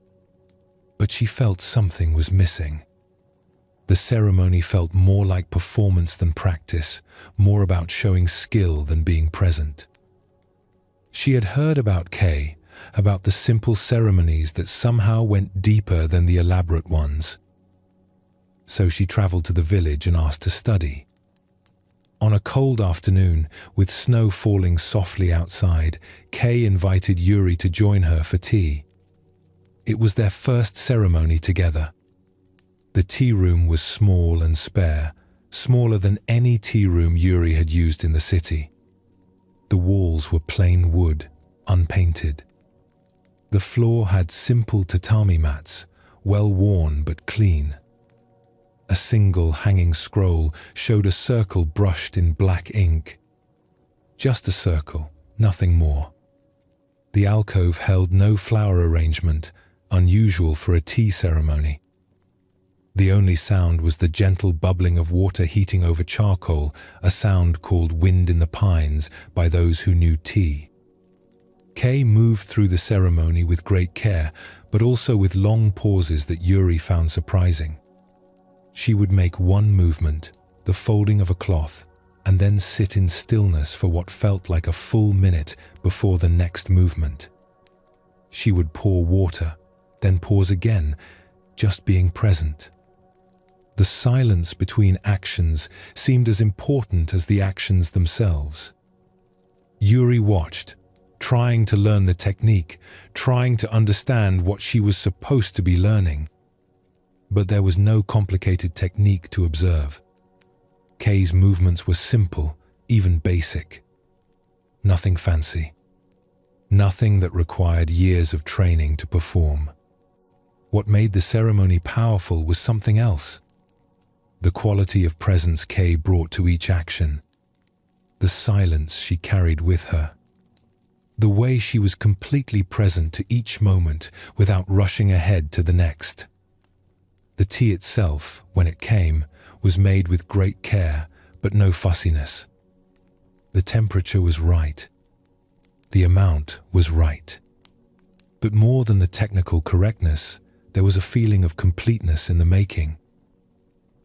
but she felt something was missing. The ceremony felt more like performance than practice, more about showing skill than being present. She had heard about Kay, about the simple ceremonies that somehow went deeper than the elaborate ones. So she traveled to the village and asked to study. On a cold afternoon, with snow falling softly outside, Kay invited Yuri to join her for tea. It was their first ceremony together. The tea room was small and spare, smaller than any tea room Yuri had used in the city. The walls were plain wood, unpainted. The floor had simple tatami mats, well worn but clean. A single hanging scroll showed a circle brushed in black ink. Just a circle, nothing more. The alcove held no flower arrangement, unusual for a tea ceremony. The only sound was the gentle bubbling of water heating over charcoal, a sound called wind in the pines by those who knew tea. Kay moved through the ceremony with great care, but also with long pauses that Yuri found surprising. She would make one movement, the folding of a cloth, and then sit in stillness for what felt like a full minute before the next movement. She would pour water, then pause again, just being present. The silence between actions seemed as important as the actions themselves. Yuri watched, trying to learn the technique, trying to understand what she was supposed to be learning. But there was no complicated technique to observe. Kay's movements were simple, even basic. Nothing fancy. Nothing that required years of training to perform. What made the ceremony powerful was something else. The quality of presence Kay brought to each action. The silence she carried with her. The way she was completely present to each moment without rushing ahead to the next. The tea itself, when it came, was made with great care, but no fussiness. The temperature was right. The amount was right. But more than the technical correctness, there was a feeling of completeness in the making.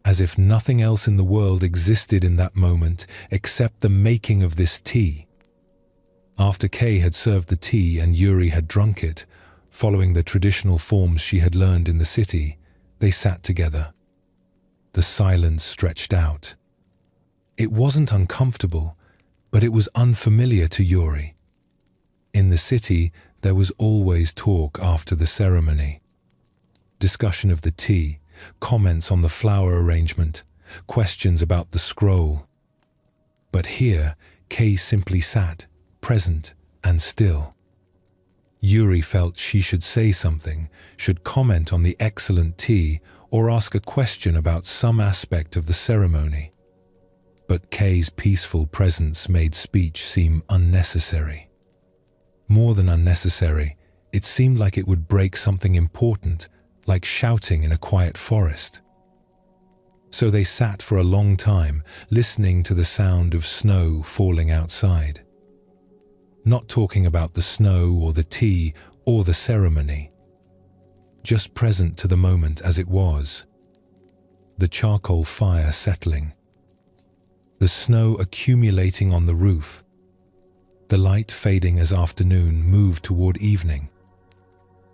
As if nothing else in the world existed in that moment except the making of this tea. After Kay had served the tea and Yuri had drunk it, following the traditional forms she had learned in the city, they sat together. The silence stretched out. It wasn't uncomfortable, but it was unfamiliar to Yuri. In the city, there was always talk after the ceremony. Discussion of the tea, comments on the flower arrangement, questions about the scroll. But here, Kay simply sat, present and still. Yuri felt she should say something, should comment on the excellent tea, or ask a question about some aspect of the ceremony. But Kay's peaceful presence made speech seem unnecessary. More than unnecessary, it seemed like it would break something important, like shouting in a quiet forest. So they sat for a long time, listening to the sound of snow falling outside. Not talking about the snow or the tea or the ceremony. Just present to the moment as it was. The charcoal fire settling. The snow accumulating on the roof. The light fading as afternoon moved toward evening.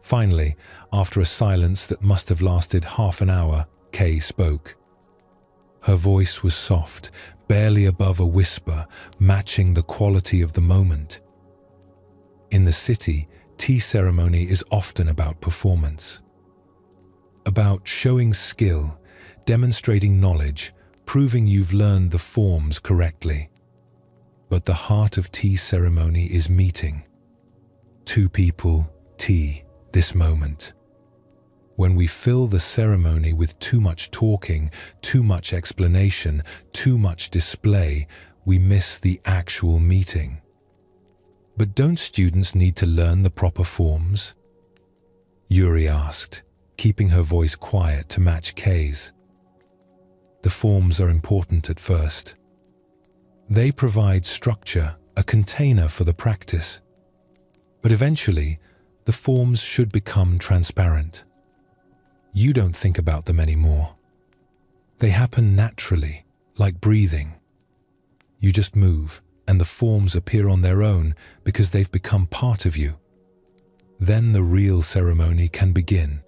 Finally, after a silence that must have lasted half an hour, Kay spoke. Her voice was soft, barely above a whisper, matching the quality of the moment. In the city, tea ceremony is often about performance. About showing skill, demonstrating knowledge, proving you've learned the forms correctly. But the heart of tea ceremony is meeting. Two people, tea, this moment. When we fill the ceremony with too much talking, too much explanation, too much display, we miss the actual meeting. But don't students need to learn the proper forms? Yuri asked, keeping her voice quiet to match Kay's. The forms are important at first. They provide structure, a container for the practice. But eventually, the forms should become transparent. You don't think about them anymore. They happen naturally, like breathing. You just move, and the forms appear on their own because they've become part of you. Then the real ceremony can begin.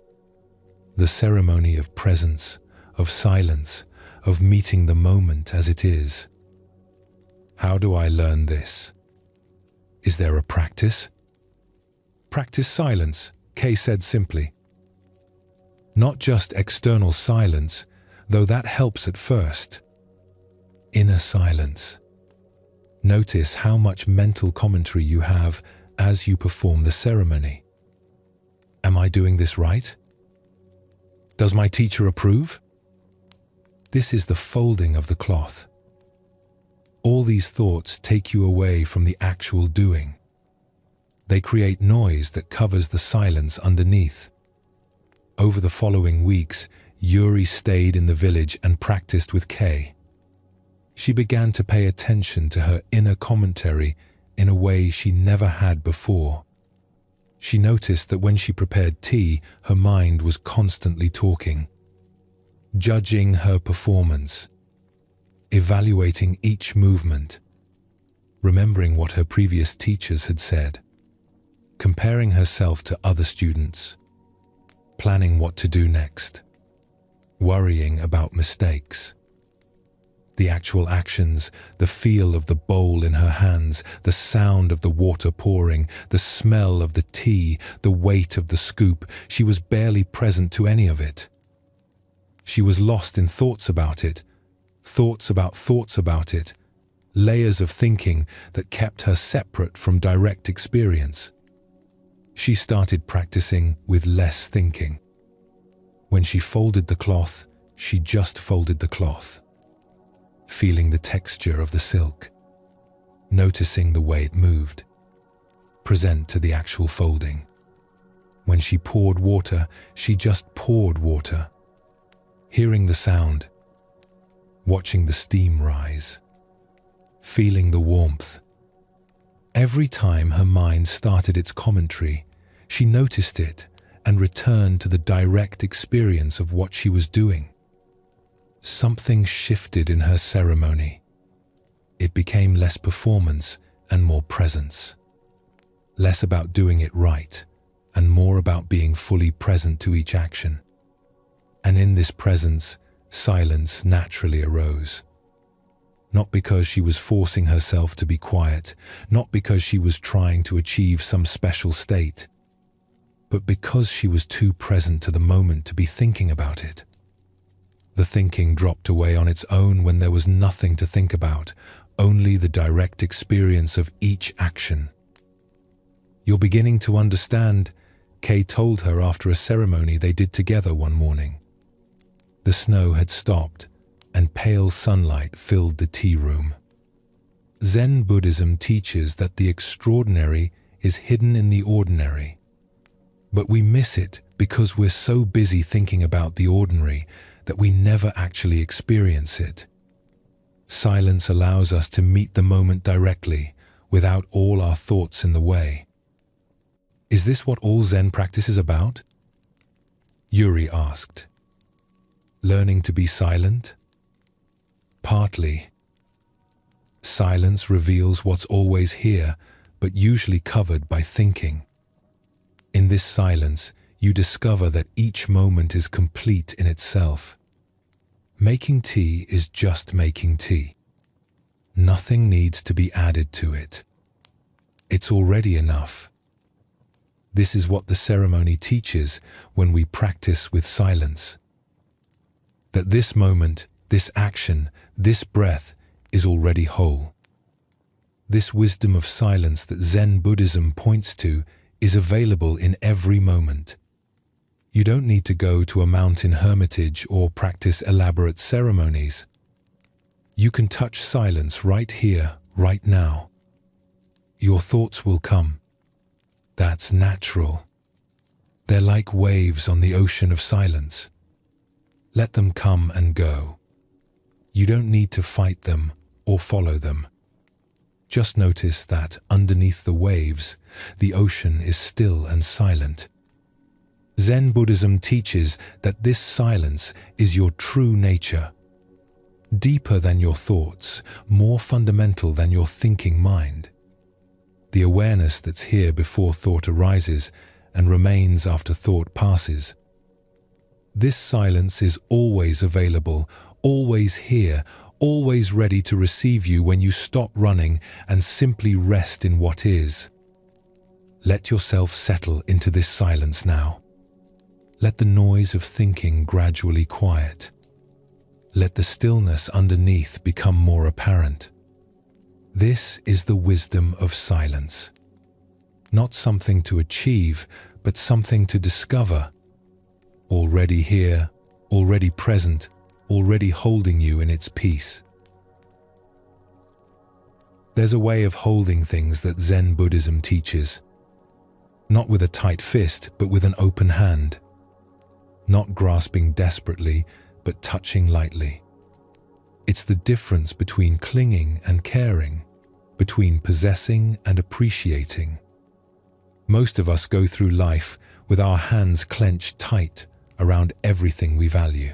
The ceremony of presence, of silence, of meeting the moment as it is. How do I learn this? Is there a practice? Practice silence, Kay said simply. Not just external silence, though that helps at first. Inner silence. Notice how much mental commentary you have as you perform the ceremony. Am I doing this right? Does my teacher approve? This is the folding of the cloth. All these thoughts take you away from the actual doing. They create noise that covers the silence underneath. Over the following weeks, Yuri stayed in the village and practiced with Kay. She began to pay attention to her inner commentary in a way she never had before. She noticed that when she prepared tea, her mind was constantly talking, judging her performance, evaluating each movement, remembering what her previous teachers had said, comparing herself to other students, planning what to do next, worrying about mistakes. The actual actions, the feel of the bowl in her hands, the sound of the water pouring, the smell of the tea, the weight of the scoop, she was barely present to any of it. She was lost in thoughts about it, thoughts about it, layers of thinking that kept her separate from direct experience. She started practicing with less thinking. When she folded the cloth, she just folded the cloth, feeling the texture of the silk, noticing the way it moved, present to the actual folding. When she poured water, she just poured water, hearing the sound, watching the steam rise, feeling the warmth. Every time her mind started its commentary, she noticed it and returned to the direct experience of what she was doing. Something shifted in her ceremony. It became less performance and more presence. Less about doing it right and more about being fully present to each action. And in this presence, silence naturally arose. Not because she was forcing herself to be quiet, not because she was trying to achieve some special state, but because she was too present to the moment to be thinking about it. The thinking dropped away on its own when there was nothing to think about, only the direct experience of each action. "You're beginning to understand," Kay told her after a ceremony they did together one morning. The snow had stopped, and pale sunlight filled the tea room. Zen Buddhism teaches that the extraordinary is hidden in the ordinary. But we miss it because we're so busy thinking about the ordinary that we never actually experience it. Silence allows us to meet the moment directly, without all our thoughts in the way. Is this what all Zen practice is about? Yuri asked. Learning to be silent? Partly. Silence reveals what's always here, but usually covered by thinking. In this silence, you discover that each moment is complete in itself. Making tea is just making tea. Nothing needs to be added to it. It's already enough. This is what the ceremony teaches when we practice with silence. That this moment, this action, this breath is already whole. This wisdom of silence that Zen Buddhism points to is available in every moment. You don't need to go to a mountain hermitage or practice elaborate ceremonies. You can touch silence right here, right now. Your thoughts will come. That's natural. They're like waves on the ocean of silence. Let them come and go. You don't need to fight them or follow them. Just notice that underneath the waves, the ocean is still and silent. Zen Buddhism teaches that this silence is your true nature. Deeper than your thoughts, more fundamental than your thinking mind. The awareness that's here before thought arises and remains after thought passes. This silence is always available, always here, always ready to receive you when you stop running and simply rest in what is. Let yourself settle into this silence now. Let the noise of thinking gradually quiet. Let the stillness underneath become more apparent. This is the wisdom of silence. Not something to achieve, but something to discover. Already here, already present, already holding you in its peace. There's a way of holding things that Zen Buddhism teaches. Not with a tight fist, but with an open hand. Not grasping desperately, but touching lightly. It's the difference between clinging and caring, between possessing and appreciating. Most of us go through life with our hands clenched tight around everything we value.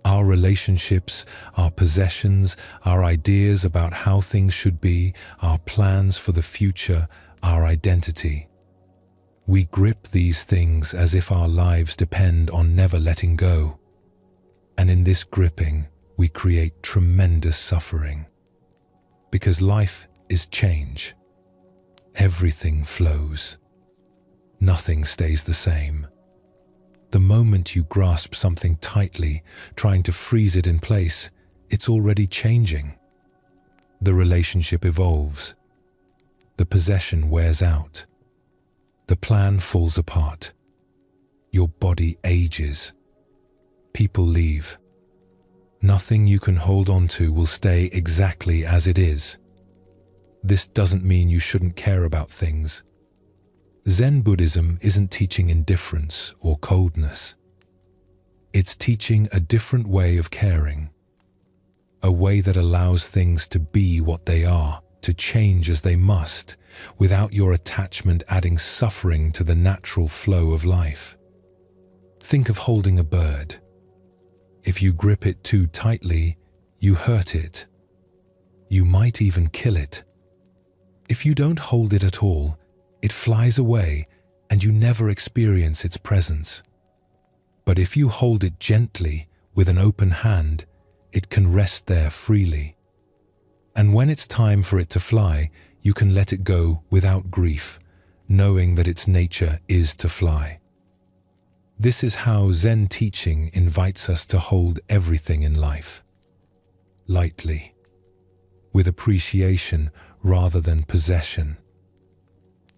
Our relationships, our possessions, our ideas about how things should be, our plans for the future, our identity. We grip these things as if our lives depend on never letting go. And in this gripping, we create tremendous suffering. Because life is change. Everything flows. Nothing stays the same. The moment you grasp something tightly, trying to freeze it in place, it's already changing. The relationship evolves. The possession wears out. The plan falls apart. Your body ages. People leave. Nothing you can hold on to will stay exactly as it is. This doesn't mean you shouldn't care about things. Zen Buddhism isn't teaching indifference or coldness. It's teaching a different way of caring. A way that allows things to be what they are, to change as they must, without your attachment adding suffering to the natural flow of life. Think of holding a bird. If you grip it too tightly, you hurt it. You might even kill it. If you don't hold it at all, it flies away and you never experience its presence. But if you hold it gently with an open hand, it can rest there freely. And when it's time for it to fly, you can let it go without grief, knowing that its nature is to fly. This is how Zen teaching invites us to hold everything in life. Lightly. With appreciation rather than possession.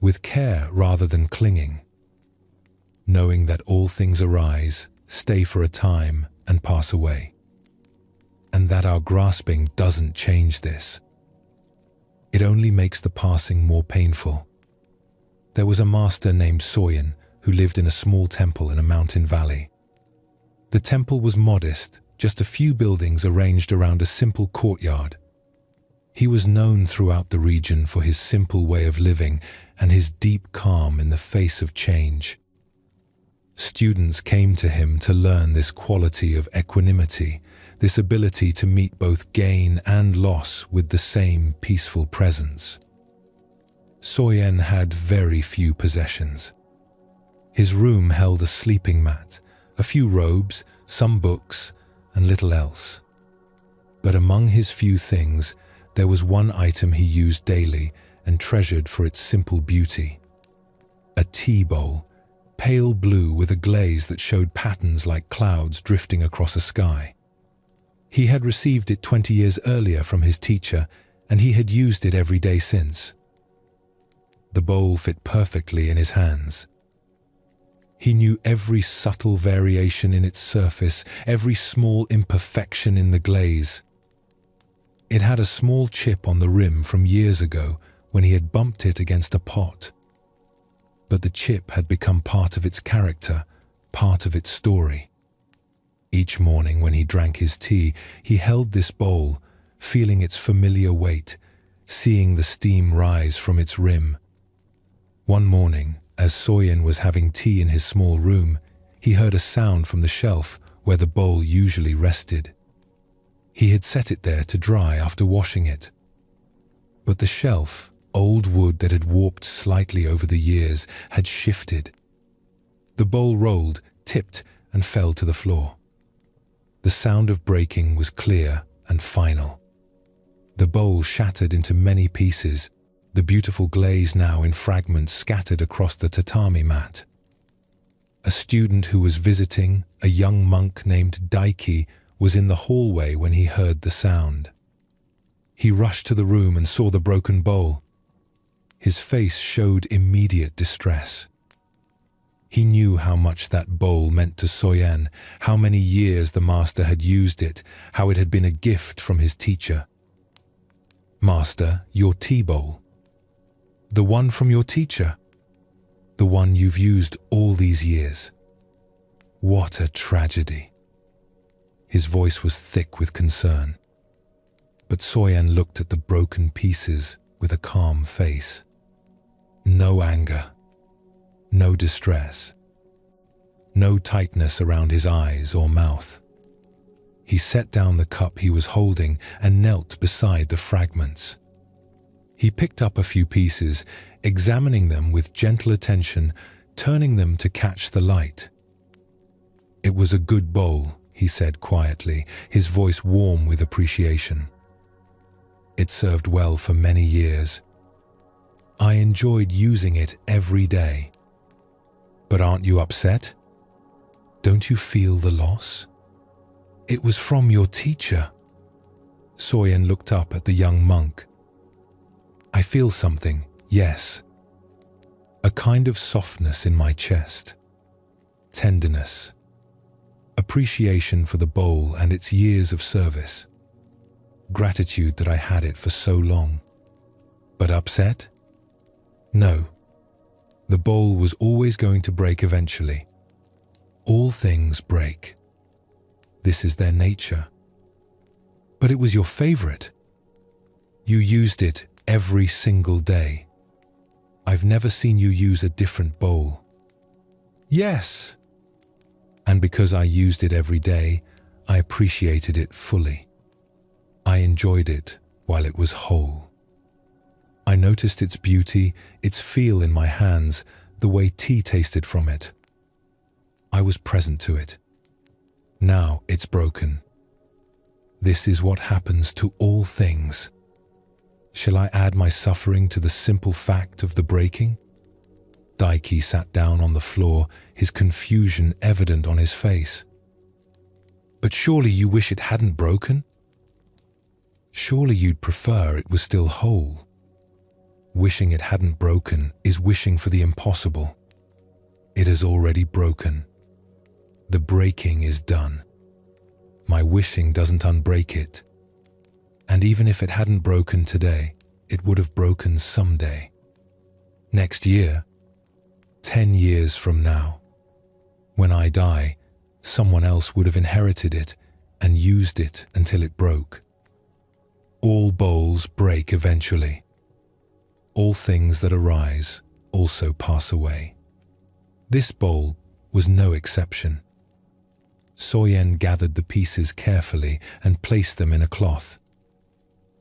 With care rather than clinging. Knowing that all things arise, stay for a time, and pass away. And that our grasping doesn't change this. It only makes the passing more painful. There was a master named Soyen who lived in a small temple in a mountain valley. The temple was modest, just a few buildings arranged around a simple courtyard. He was known throughout the region for his simple way of living and his deep calm in the face of change. Students came to him to learn this quality of equanimity, this ability to meet both gain and loss with the same peaceful presence. Soyen had very few possessions. His room held a sleeping mat, a few robes, some books, and little else. But among his few things, there was one item he used daily and treasured for its simple beauty. A tea bowl, pale blue with a glaze that showed patterns like clouds drifting across a sky. He had received it 20 years earlier from his teacher, and he had used it every day since. The bowl fit perfectly in his hands. He knew every subtle variation in its surface, every small imperfection in the glaze. It had a small chip on the rim from years ago when he had bumped it against a pot. But the chip had become part of its character, part of its story. Each morning when he drank his tea, he held this bowl, feeling its familiar weight, seeing the steam rise from its rim. One morning, as Soyen was having tea in his small room, he heard a sound from the shelf where the bowl usually rested. He had set it there to dry after washing it. But the shelf, old wood that had warped slightly over the years, had shifted. The bowl rolled, tipped, and fell to the floor. The sound of breaking was clear and final. The bowl shattered into many pieces, the beautiful glaze now in fragments scattered across the tatami mat. A student who was visiting, a young monk named Daiki, was in the hallway when he heard the sound. He rushed to the room and saw the broken bowl. His face showed immediate distress. He knew how much that bowl meant to Soyen, how many years the master had used it, how it had been a gift from his teacher. "Master, your tea bowl. The one from your teacher. The one you've used all these years. What a tragedy." His voice was thick with concern. But Soyen looked at the broken pieces with a calm face. No anger, no distress, no tightness around his eyes or mouth. He set down the cup he was holding and knelt beside the fragments. He picked up a few pieces, examining them with gentle attention, turning them to catch the light. "It was a good bowl," he said quietly, his voice warm with appreciation. "It served well for many years. I enjoyed using it every day. But aren't you upset? Don't you feel the loss? It was from your teacher." Soyen looked up at the young monk. "I feel something, yes. A kind of softness in my chest. Tenderness. Appreciation for the bowl and its years of service. Gratitude that I had it for so long. But upset? No. The bowl was always going to break eventually. All things break. This is their nature. But it was your favorite. You used it every single day. I've never seen you use a different bowl." "Yes." "And because I used it every day, I appreciated it fully. I enjoyed it while it was whole. I noticed its beauty, its feel in my hands, the way tea tasted from it. I was present to it. Now it's broken. This is what happens to all things. Shall I add my suffering to the simple fact of the breaking?" Daiki sat down on the floor, his confusion evident on his face. "But surely you wish it hadn't broken? Surely you'd prefer it was still whole. Wishing it hadn't broken is wishing for the impossible. It has already broken. The breaking is done. My wishing doesn't unbreak it. And even if it hadn't broken today, it would have broken someday. Next year, 10 years from now. When I die, someone else would have inherited it and used it until it broke. All bowls break eventually. All things that arise also pass away. This bowl was no exception." Soyen gathered the pieces carefully and placed them in a cloth.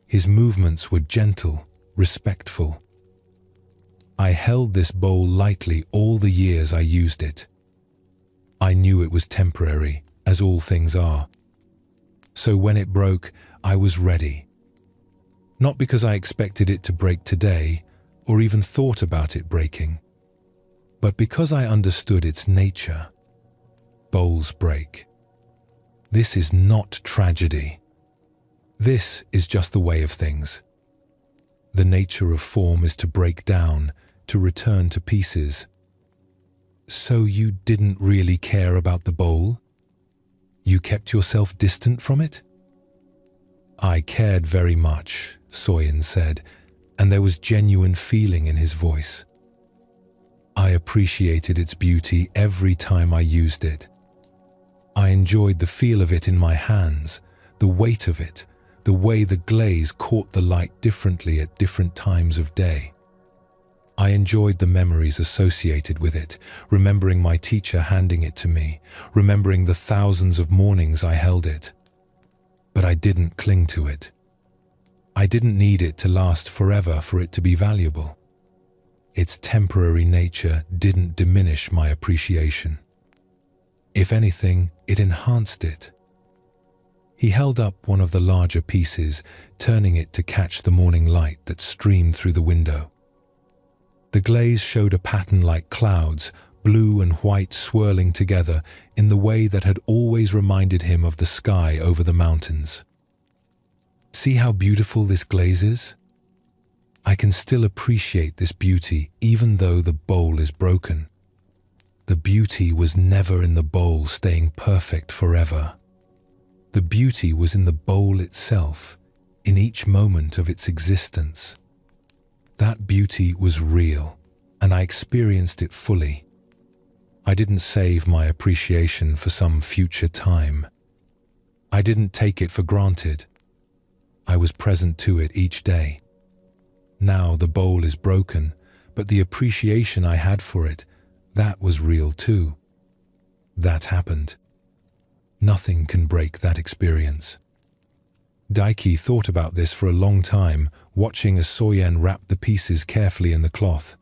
His movements were gentle, respectful. I held this bowl lightly all the years I used it. I knew it was temporary, as all things are. So when it broke, I was ready. Not because I expected it to break today, or even thought about it breaking, but because I understood its nature. Bowls break. This is not tragedy. This is just the way of things. The nature of form is to break down, to return to pieces. So you didn't really care about the bowl? You kept yourself distant from it? I cared very much, Soyen said, and there was genuine feeling in his voice. I appreciated its beauty every time I used it. I enjoyed the feel of it in my hands, the weight of it, the way the glaze caught the light differently at different times of day. I enjoyed the memories associated with it, remembering my teacher handing it to me, remembering the thousands of mornings I held it. But I didn't cling to it. I didn't need it to last forever for it to be valuable. Its temporary nature didn't diminish my appreciation. If anything, it enhanced it. He held up one of the larger pieces, turning it to catch the morning light that streamed through the window. The glaze showed a pattern like clouds, blue and white swirling together in the way that had always reminded him of the sky over the mountains. See how beautiful this glaze is? I can still appreciate this beauty even though the bowl is broken. The beauty was never in the bowl staying perfect forever. The beauty was in the bowl itself, in each moment of its existence. That beauty was real, and I experienced it fully. I didn't save my appreciation for some future time. I didn't take it for granted. I was present to it each day. Now the bowl is broken, but the appreciation I had for it, that was real too. That happened. Nothing can break that experience. Daiki thought about this for a long time, watching as Soyen wrapped the pieces carefully in the cloth.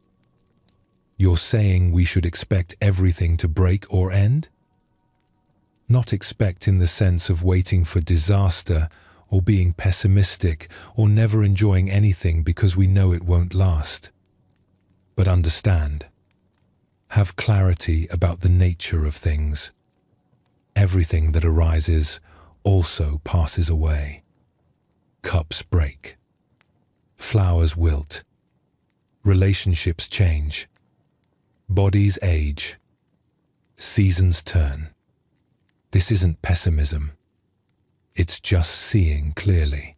You're saying we should expect everything to break or end? Not expect in the sense of waiting for disaster or being pessimistic or never enjoying anything because we know it won't last. But understand. Have clarity about the nature of things. Everything that arises also passes away. Cups break. Flowers wilt. Relationships change. Bodies age. Seasons turn. This isn't pessimism. It's just seeing clearly.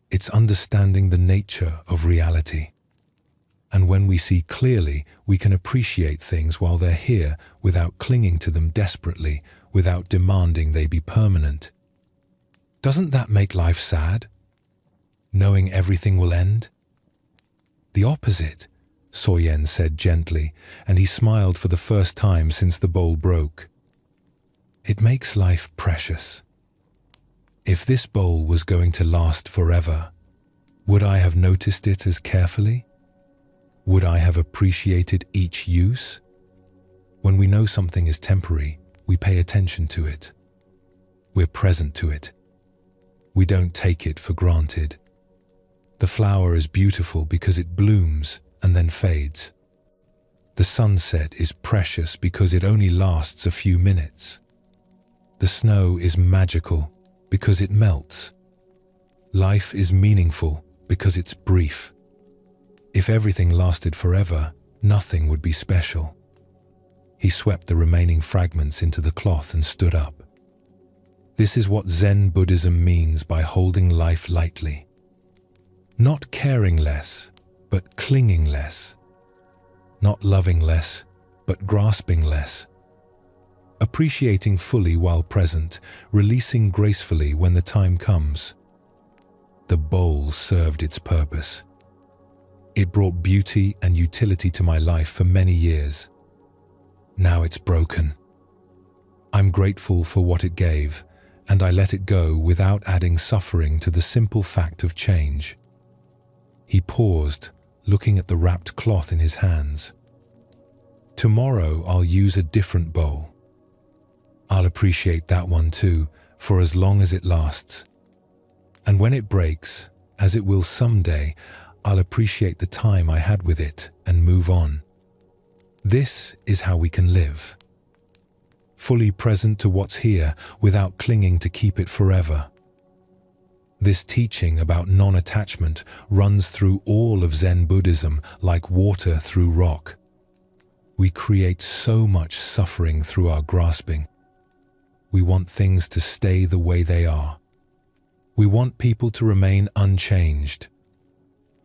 It's understanding the nature of reality. And when we see clearly, we can appreciate things while they're here without clinging to them desperately, without demanding they be permanent. Doesn't that make life sad? Knowing everything will end? The opposite, Soyen said gently, and he smiled for the first time since the bowl broke. It makes life precious. If this bowl was going to last forever, would I have noticed it as carefully? Would I have appreciated each use? When we know something is temporary, we pay attention to it. We're present to it. We don't take it for granted. The flower is beautiful because it blooms and then fades. The sunset is precious because it only lasts a few minutes. The snow is magical because it melts. Life is meaningful because it's brief. If everything lasted forever, nothing would be special. He swept the remaining fragments into the cloth and stood up. This is what Zen Buddhism means by holding life lightly. Not caring less, but clinging less. Not loving less, but grasping less. Appreciating fully while present, releasing gracefully when the time comes. The bowl served its purpose. It brought beauty and utility to my life for many years. Now it's broken. I'm grateful for what it gave, and I let it go without adding suffering to the simple fact of change. He paused, looking at the wrapped cloth in his hands. Tomorrow I'll use a different bowl. I'll appreciate that one too, for as long as it lasts. And when it breaks, as it will someday, I'll appreciate the time I had with it and move on. This is how we can live. Fully present to what's here without clinging to keep it forever. This teaching about non-attachment runs through all of Zen Buddhism like water through rock. We create so much suffering through our grasping. We want things to stay the way they are. We want people to remain unchanged.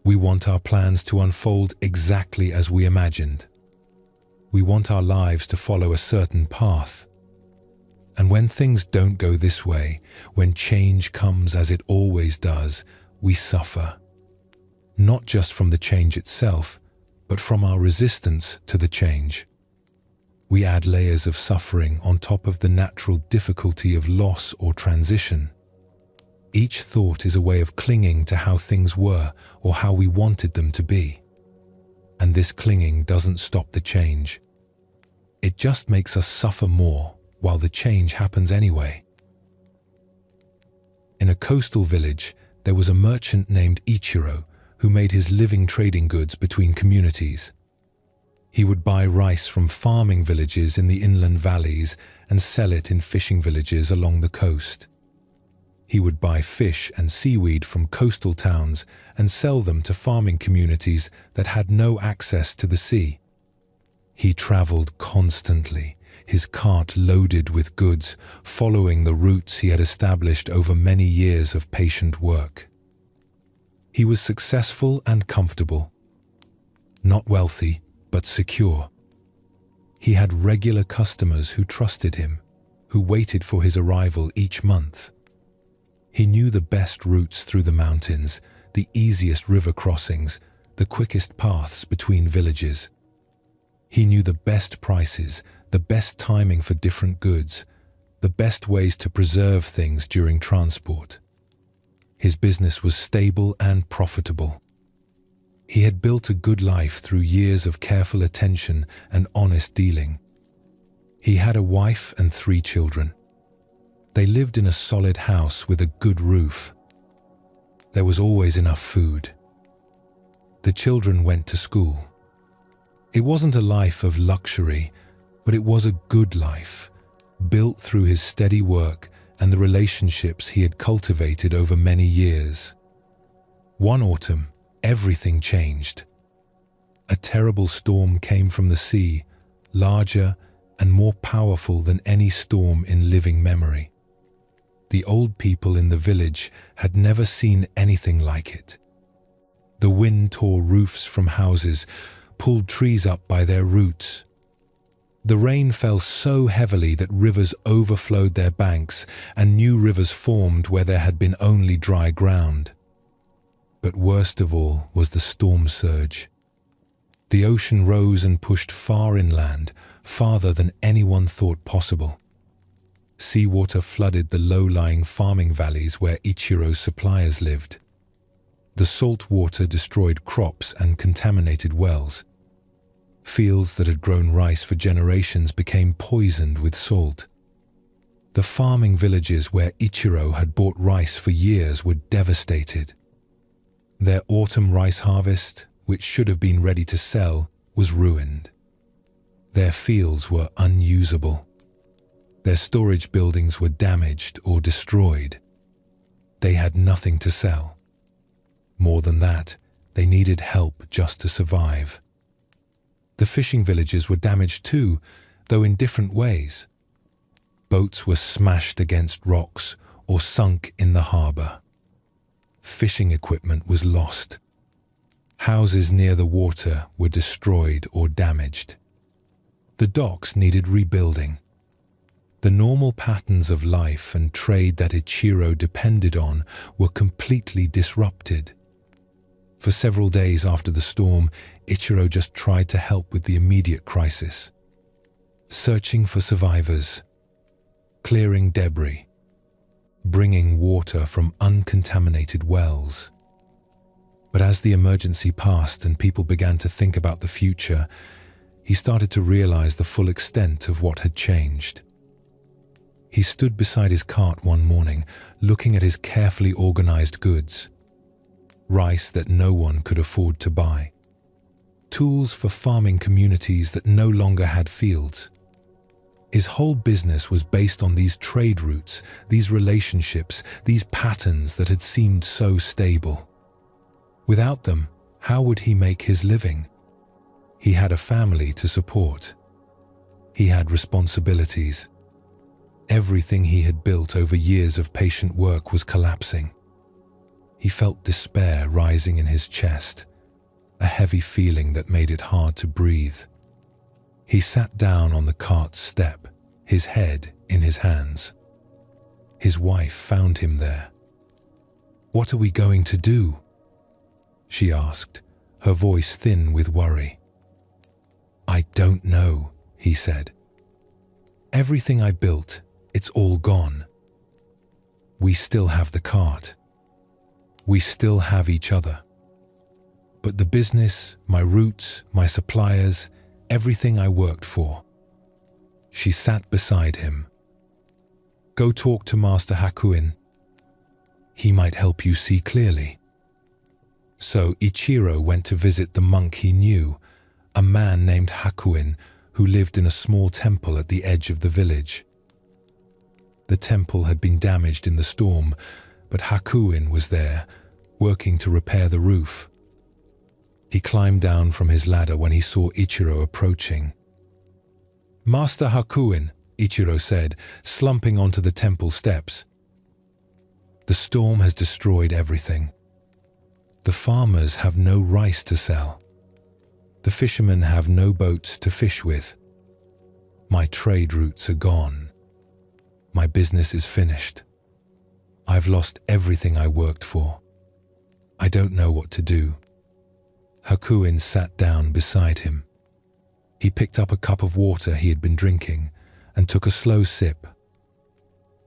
We want our plans to unfold exactly as we imagined. We want our lives to follow a certain path. And when things don't go this way, when change comes as it always does, we suffer. Not just from the change itself, but from our resistance to the change. We add layers of suffering on top of the natural difficulty of loss or transition. Each thought is a way of clinging to how things were or how we wanted them to be. And this clinging doesn't stop the change. It just makes us suffer more while the change happens anyway. In a coastal village, there was a merchant named Ichiro who made his living trading goods between communities. He would buy rice from farming villages in the inland valleys and sell it in fishing villages along the coast. He would buy fish and seaweed from coastal towns and sell them to farming communities that had no access to the sea. He traveled constantly, his cart loaded with goods, following the routes he had established over many years of patient work. He was successful and comfortable. Not wealthy, but secure. He had regular customers who trusted him, who waited for his arrival each month. He knew the best routes through the mountains, the easiest river crossings, the quickest paths between villages. He knew the best prices, the best timing for different goods, the best ways to preserve things during transport. His business was stable and profitable. He had built a good life through years of careful attention and honest dealing. He had a wife and 3 children. They lived in a solid house with a good roof. There was always enough food. The children went to school. It wasn't a life of luxury, but it was a good life, built through his steady work and the relationships he had cultivated over many years. One autumn, everything changed. A terrible storm came from the sea, larger and more powerful than any storm in living memory. The old people in the village had never seen anything like it. The wind tore roofs from houses, pulled trees up by their roots. The rain fell so heavily that rivers overflowed their banks and new rivers formed where there had been only dry ground. But worst of all was the storm surge. The ocean rose and pushed far inland, farther than anyone thought possible. Seawater flooded the low-lying farming valleys where Ichiro's suppliers lived. The salt water destroyed crops and contaminated wells. Fields that had grown rice for generations became poisoned with salt. The farming villages where Ichiro had bought rice for years were devastated. Their autumn rice harvest, which should have been ready to sell, was ruined. Their fields were unusable. Their storage buildings were damaged or destroyed. They had nothing to sell. More than that, they needed help just to survive. The fishing villages were damaged too, though in different ways. Boats were smashed against rocks or sunk in the harbor. Fishing equipment was lost. Houses near the water were destroyed or damaged. The docks needed rebuilding. The normal patterns of life and trade that Ichiro depended on were completely disrupted. For several days after the storm, Ichiro just tried to help with the immediate crisis. Searching for survivors, clearing debris, bringing water from uncontaminated wells. But as the emergency passed and people began to think about the future, he started to realize the full extent of what had changed. He stood beside his cart one morning, looking at his carefully organized goods. Rice that no one could afford to buy. Tools for farming communities that no longer had fields. His whole business was based on these trade routes, these relationships, these patterns that had seemed so stable. Without them, how would he make his living? He had a family to support. He had responsibilities. Everything he had built over years of patient work was collapsing. He felt despair rising in his chest, a heavy feeling that made it hard to breathe. He sat down on the cart's step, his head in his hands. His wife found him there. "What are we going to do?" she asked, her voice thin with worry. "I don't know," he said. "Everything I built, it's all gone. We still have the cart. We still have each other. But the business, my roots, my suppliers, everything I worked for." She sat beside him. "Go talk to Master Hakuin. He might help you see clearly." So Ichiro went to visit the monk he knew, a man named Hakuin who lived in a small temple at the edge of the village. The temple had been damaged in the storm, but Hakuin was there, working to repair the roof. He climbed down from his ladder when he saw Ichiro approaching. "Master Hakuin," Ichiro said, slumping onto the temple steps. "The storm has destroyed everything. The farmers have no rice to sell. The fishermen have no boats to fish with. My trade routes are gone. My business is finished. I've lost everything I worked for. I don't know what to do." Hakuin sat down beside him. He picked up a cup of water he had been drinking and took a slow sip.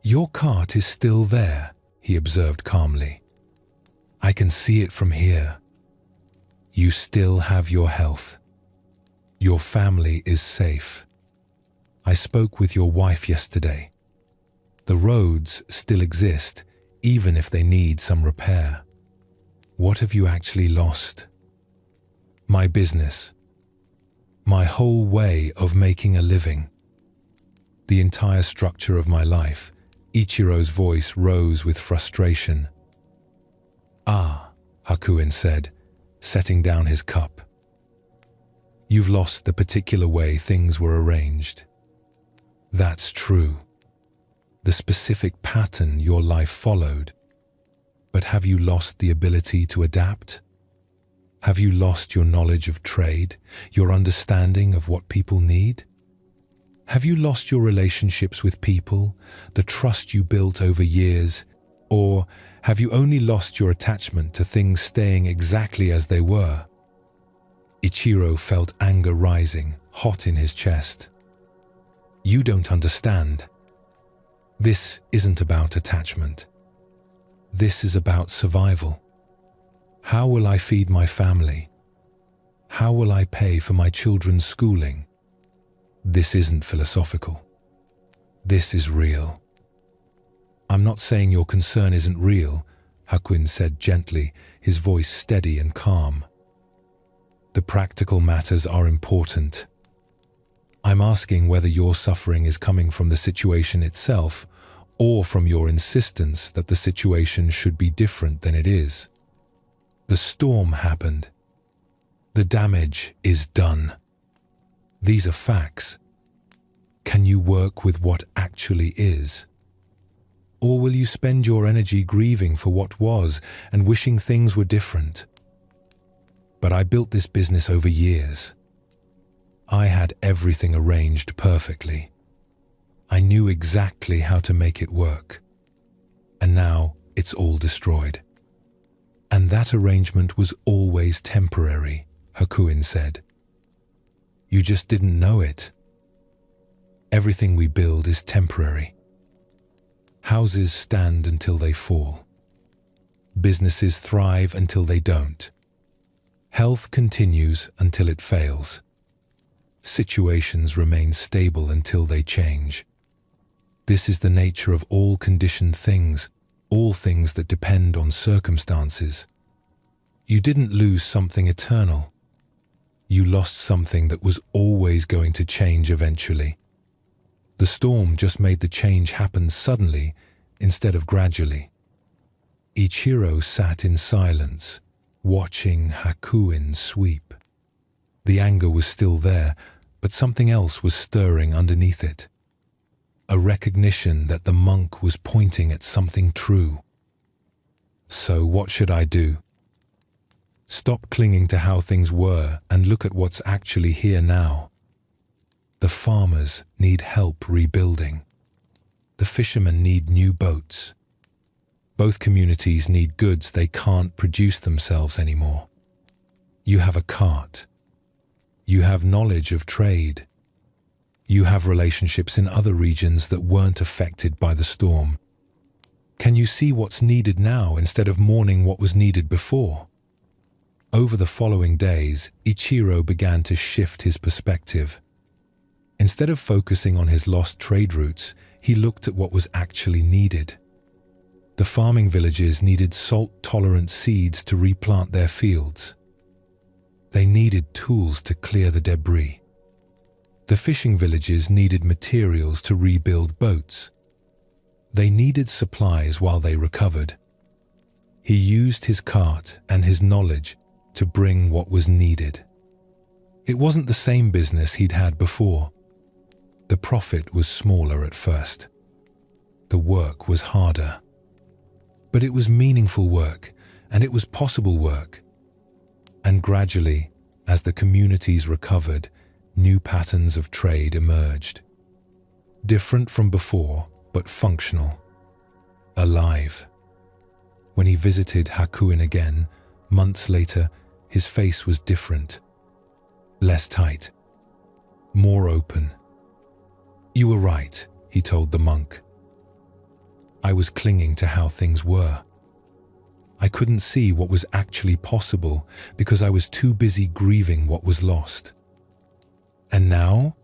"Your cart is still there," he observed calmly. "I can see it from here. You still have your health. Your family is safe. I spoke with your wife yesterday. The roads still exist, even if they need some repair. What have you actually lost?" "My business. My whole way of making a living. The entire structure of my life." Ichiro's voice rose with frustration. "Ah," Hakuin said, setting down his cup. "You've lost the particular way things were arranged. That's true. The specific pattern your life followed. But have you lost the ability to adapt? Have you lost your knowledge of trade, your understanding of what people need? Have you lost your relationships with people, the trust you built over years? Or have you only lost your attachment to things staying exactly as they were?" Ichiro felt anger rising, hot in his chest. "You don't understand. This isn't about attachment. This is about survival. How will I feed my family? How will I pay for my children's schooling? This isn't philosophical. This is real." "I'm not saying your concern isn't real," Hakuin said gently, his voice steady and calm. "The practical matters are important. I'm asking whether your suffering is coming from the situation itself or from your insistence that the situation should be different than it is. The storm happened. The damage is done. These are facts. Can you work with what actually is? Or will you spend your energy grieving for what was and wishing things were different? But I built this business over years. I had everything arranged perfectly. I knew exactly how to make it work. And now it's all destroyed. And that arrangement was always temporary," Hakuin said. "You just didn't know it. Everything we build is temporary. Houses stand until they fall. Businesses thrive until they don't. Health continues until it fails. Situations remain stable until they change. This is the nature of all conditioned things, all things that depend on circumstances. You didn't lose something eternal. You lost something that was always going to change eventually. The storm just made the change happen suddenly instead of gradually. Ichiro sat in silence, watching Hakuin sweep. The anger was still there, but something else was stirring underneath it. A recognition that the monk was pointing at something true. So what should I do? Stop clinging to how things were and look at what's actually here now. The farmers need help rebuilding. The fishermen need new boats. Both communities need goods they can't produce themselves anymore. You have a cart. You have knowledge of trade. You have relationships in other regions that weren't affected by the storm. Can you see what's needed now instead of mourning what was needed before? Over the following days, Ichiro began to shift his perspective. Instead of focusing on his lost trade routes, he looked at what was actually needed. The farming villages needed salt-tolerant seeds to replant their fields. They needed tools to clear the debris. The fishing villages needed materials to rebuild boats. They needed supplies while they recovered. He used his cart and his knowledge to bring what was needed. It wasn't the same business he'd had before. The profit was smaller at first. The work was harder. But it was meaningful work, and it was possible work. And gradually, as the communities recovered, new patterns of trade emerged. Different from before, but functional. Alive. When he visited Hakuin again, months later, his face was different. Less tight. More open. "You were right," he told the monk. "I was clinging to how things were. I couldn't see what was actually possible because I was too busy grieving what was lost. And now?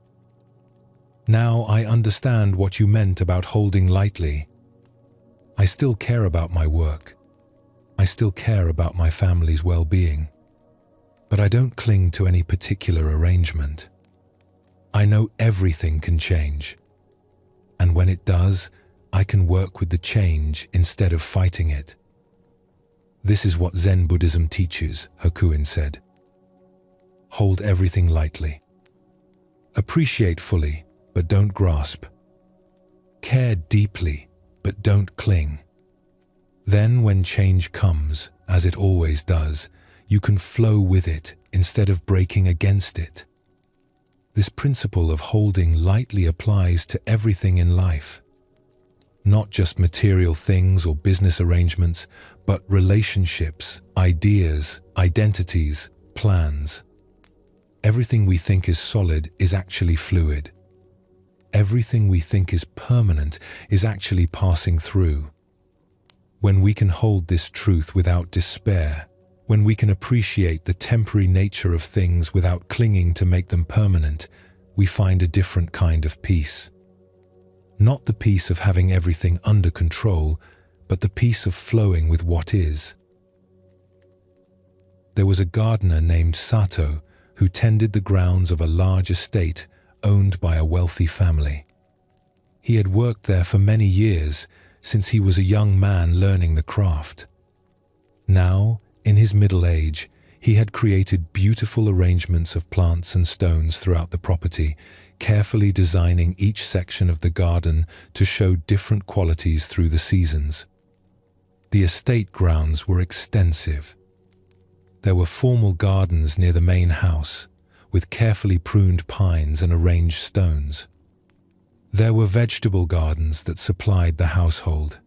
Now I understand what you meant about holding lightly. I still care about my work. I still care about my family's well-being. But I don't cling to any particular arrangement. I know everything can change. And when it does, I can work with the change instead of fighting it." "This is what Zen Buddhism teaches," Hakuin said. "Hold everything lightly. Appreciate fully, but don't grasp. Care deeply, but don't cling. Then when change comes, as it always does, you can flow with it instead of breaking against it." This principle of holding lightly applies to everything in life. Not just material things or business arrangements, but relationships, ideas, identities, plans. Everything we think is solid is actually fluid. Everything we think is permanent is actually passing through. When we can hold this truth without despair, when we can appreciate the temporary nature of things without clinging to make them permanent, we find a different kind of peace. Not the peace of having everything under control, but the peace of flowing with what is. There was a gardener named Sato who tended the grounds of a large estate owned by a wealthy family. He had worked there for many years, since he was a young man learning the craft. Now, in his middle age, he had created beautiful arrangements of plants and stones throughout the property, carefully designing each section of the garden to show different qualities through the seasons. The estate grounds were extensive. There were formal gardens near the main house, with carefully pruned pines and arranged stones. There were vegetable gardens that supplied the household.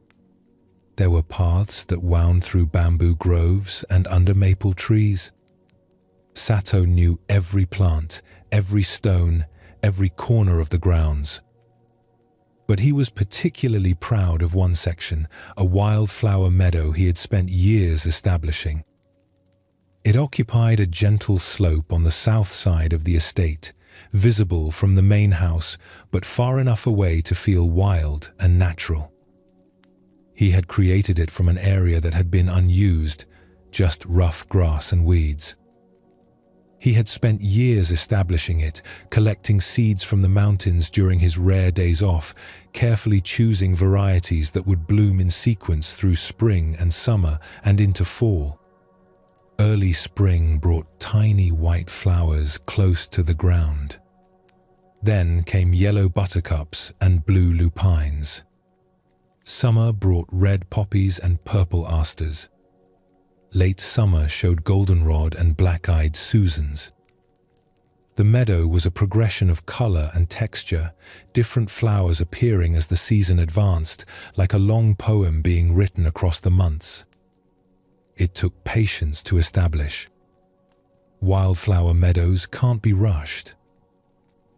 There were paths that wound through bamboo groves and under maple trees. Sato knew every plant, every stone, every corner of the grounds. But he was particularly proud of one section, a wildflower meadow he had spent years establishing. It occupied a gentle slope on the south side of the estate, visible from the main house, but far enough away to feel wild and natural. He had created it from an area that had been unused, just rough grass and weeds. He had spent years establishing it, collecting seeds from the mountains during his rare days off, carefully choosing varieties that would bloom in sequence through spring and summer and into fall. Early spring brought tiny white flowers close to the ground. Then came yellow buttercups and blue lupines. Summer brought red poppies and purple asters. Late summer showed goldenrod and black-eyed Susans. The meadow was a progression of color and texture, different flowers appearing as the season advanced, like a long poem being written across the months. It took patience to establish. Wildflower meadows can't be rushed.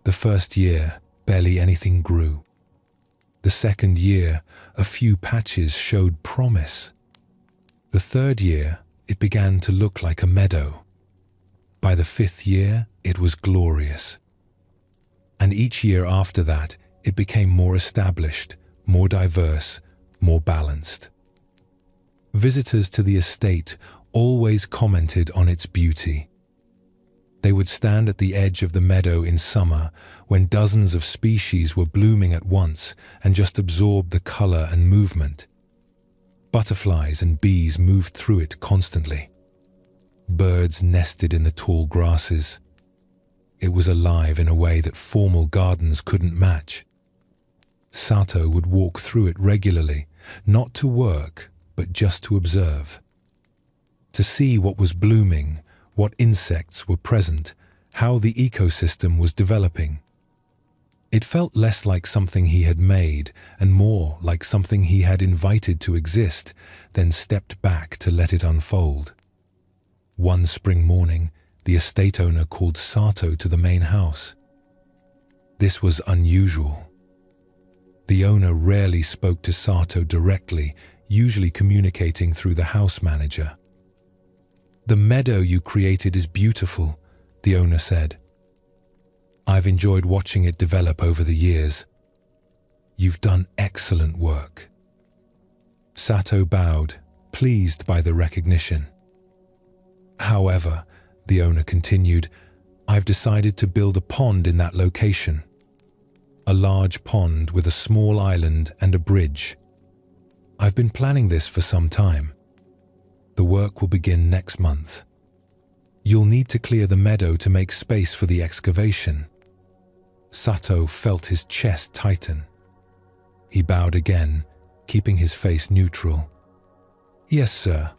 The first year, barely anything grew. The second year, a few patches showed promise. The third year, it began to look like a meadow. By the fifth year, it was glorious. And each year after that, it became more established, more diverse, more balanced. Visitors to the estate always commented on its beauty. They would stand at the edge of the meadow in summer when dozens of species were blooming at once and just absorb the color and movement. Butterflies and bees moved through it constantly. Birds nested in the tall grasses. It was alive in a way that formal gardens couldn't match. Sato would walk through it regularly, not to work, but just to observe. To see what was blooming, what insects were present, how the ecosystem was developing. It felt less like something he had made and more like something he had invited to exist, then stepped back to let it unfold. One spring morning, the estate owner called Sato to the main house. This was unusual. The owner rarely spoke to Sato directly, usually communicating through the house manager. "The meadow you created is beautiful," the owner said. "I've enjoyed watching it develop over the years. You've done excellent work." Sato bowed, pleased by the recognition. "However," the owner continued, "I've decided to build a pond in that location. A large pond with a small island and a bridge. I've been planning this for some time. The work will begin next month. You'll need to clear the meadow to make space for the excavation." Sato felt his chest tighten. He bowed again, keeping his face neutral. "Yes, sir.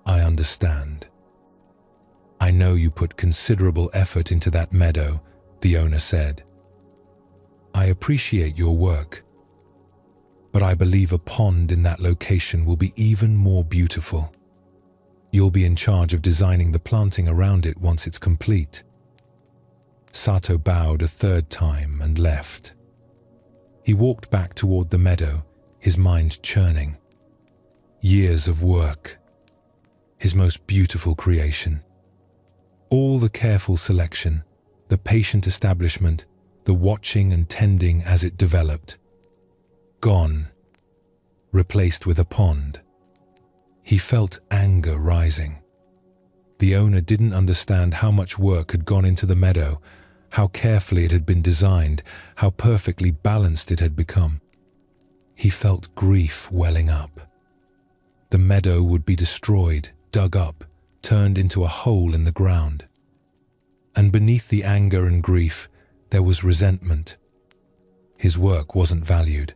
I understand. I know you put considerable effort into that meadow," the owner said. "I appreciate your work. But I believe a pond in that location will be even more beautiful. You'll be in charge of designing the planting around it once it's complete." Sato bowed a third time and left. He walked back toward the meadow, his mind churning. Years of work. His most beautiful creation. All the careful selection, the patient establishment, the watching and tending as it developed. Gone. Replaced with a pond. He felt anger rising. The owner didn't understand how much work had gone into the meadow, how carefully it had been designed, how perfectly balanced it had become. He felt grief welling up. The meadow would be destroyed, dug up, turned into a hole in the ground. And beneath the anger and grief, there was resentment. His work wasn't valued.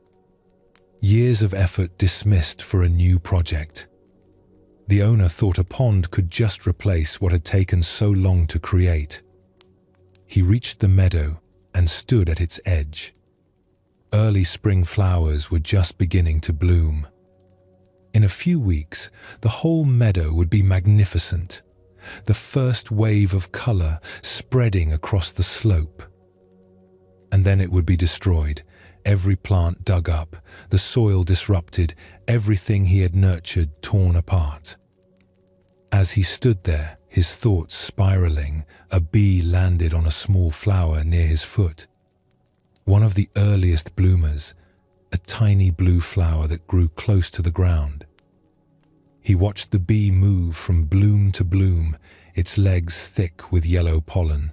Years of effort dismissed for a new project. The owner thought a pond could just replace what had taken so long to create. He reached the meadow and stood at its edge. Early spring flowers were just beginning to bloom. In a few weeks, the whole meadow would be magnificent, the first wave of color spreading across the slope. And then it would be destroyed, every plant dug up, the soil disrupted, everything he had nurtured torn apart. As he stood there, his thoughts spiraling, a bee landed on a small flower near his foot. One of the earliest bloomers, a tiny blue flower that grew close to the ground. He watched the bee move from bloom to bloom, its legs thick with yellow pollen.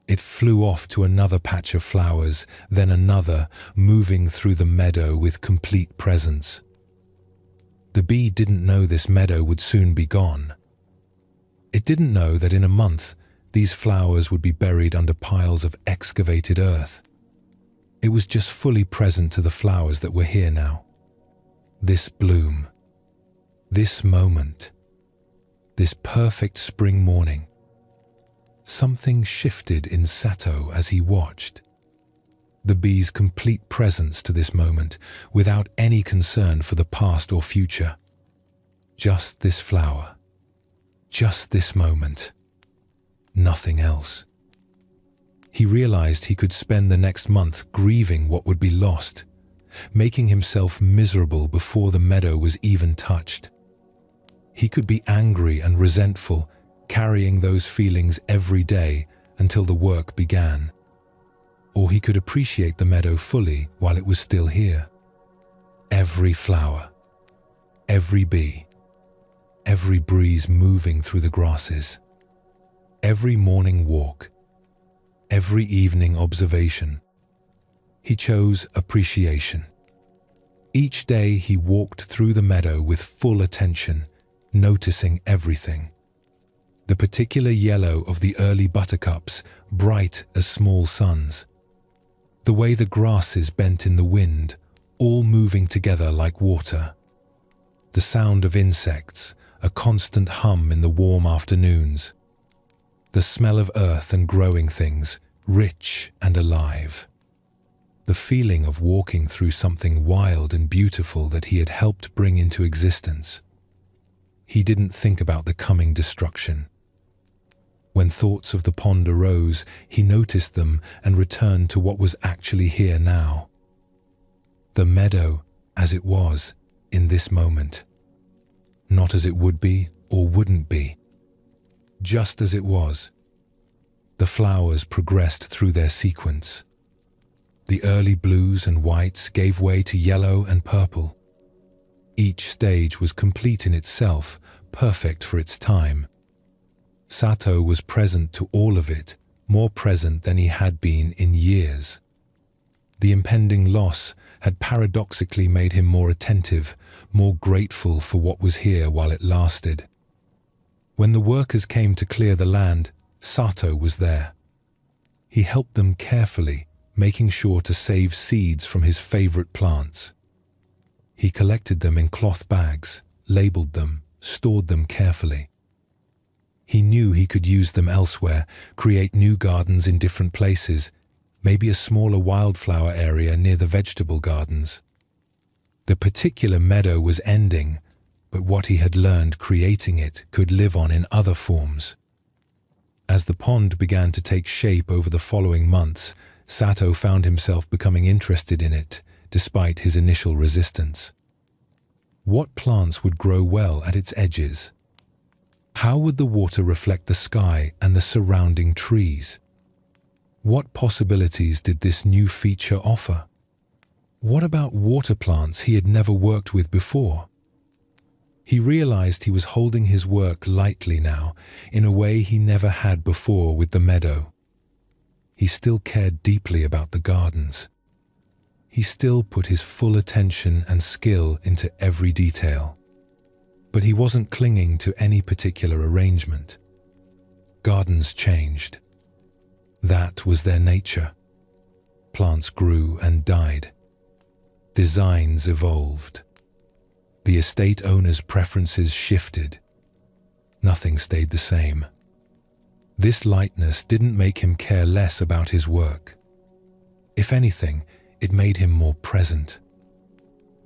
It flew off to another patch of flowers, then another, moving through the meadow with complete presence. The bee didn't know this meadow would soon be gone. It didn't know that in a month, these flowers would be buried under piles of excavated earth. It was just fully present to the flowers that were here now. This bloom, this moment, this perfect spring morning. Something shifted in Sato as he watched. The bee's complete presence to this moment, without any concern for the past or future. Just this flower. Just this moment. Nothing else. He realized he could spend the next month grieving what would be lost, making himself miserable before the meadow was even touched. He could be angry and resentful, carrying those feelings every day until the work began. Or he could appreciate the meadow fully while it was still here. Every flower, every bee, every breeze moving through the grasses, every morning walk, every evening observation. He chose appreciation. Each day he walked through the meadow with full attention, noticing everything. The particular yellow of the early buttercups, bright as small suns. The way the grasses bent in the wind, all moving together like water. The sound of insects, a constant hum in the warm afternoons. The smell of earth and growing things, rich and alive. The feeling of walking through something wild and beautiful that he had helped bring into existence. He didn't think about the coming destruction. When thoughts of the pond arose, he noticed them and returned to what was actually here now. The meadow as it was in this moment. Not as it would be or wouldn't be. Just as it was. The flowers progressed through their sequence. The early blues and whites gave way to yellow and purple. Each stage was complete in itself, perfect for its time. Sato was present to all of it, more present than he had been in years. The impending loss had paradoxically made him more attentive, more grateful for what was here while it lasted. When the workers came to clear the land, Sato was there. He helped them carefully, making sure to save seeds from his favorite plants. He collected them in cloth bags, labeled them, stored them carefully. He knew he could use them elsewhere, create new gardens in different places, maybe a smaller wildflower area near the vegetable gardens. The particular meadow was ending, but what he had learned creating it could live on in other forms. As the pond began to take shape over the following months, Sato found himself becoming interested in it, despite his initial resistance. What plants would grow well at its edges? How would the water reflect the sky and the surrounding trees? What possibilities did this new feature offer? What about water plants he had never worked with before? He realized he was holding his work lightly now, in a way he never had before with the meadow. He still cared deeply about the gardens. He still put his full attention and skill into every detail. But he wasn't clinging to any particular arrangement. Gardens changed. That was their nature. Plants grew and died. Designs evolved. The estate owner's preferences shifted. Nothing stayed the same. This lightness didn't make him care less about his work. If anything, it made him more present.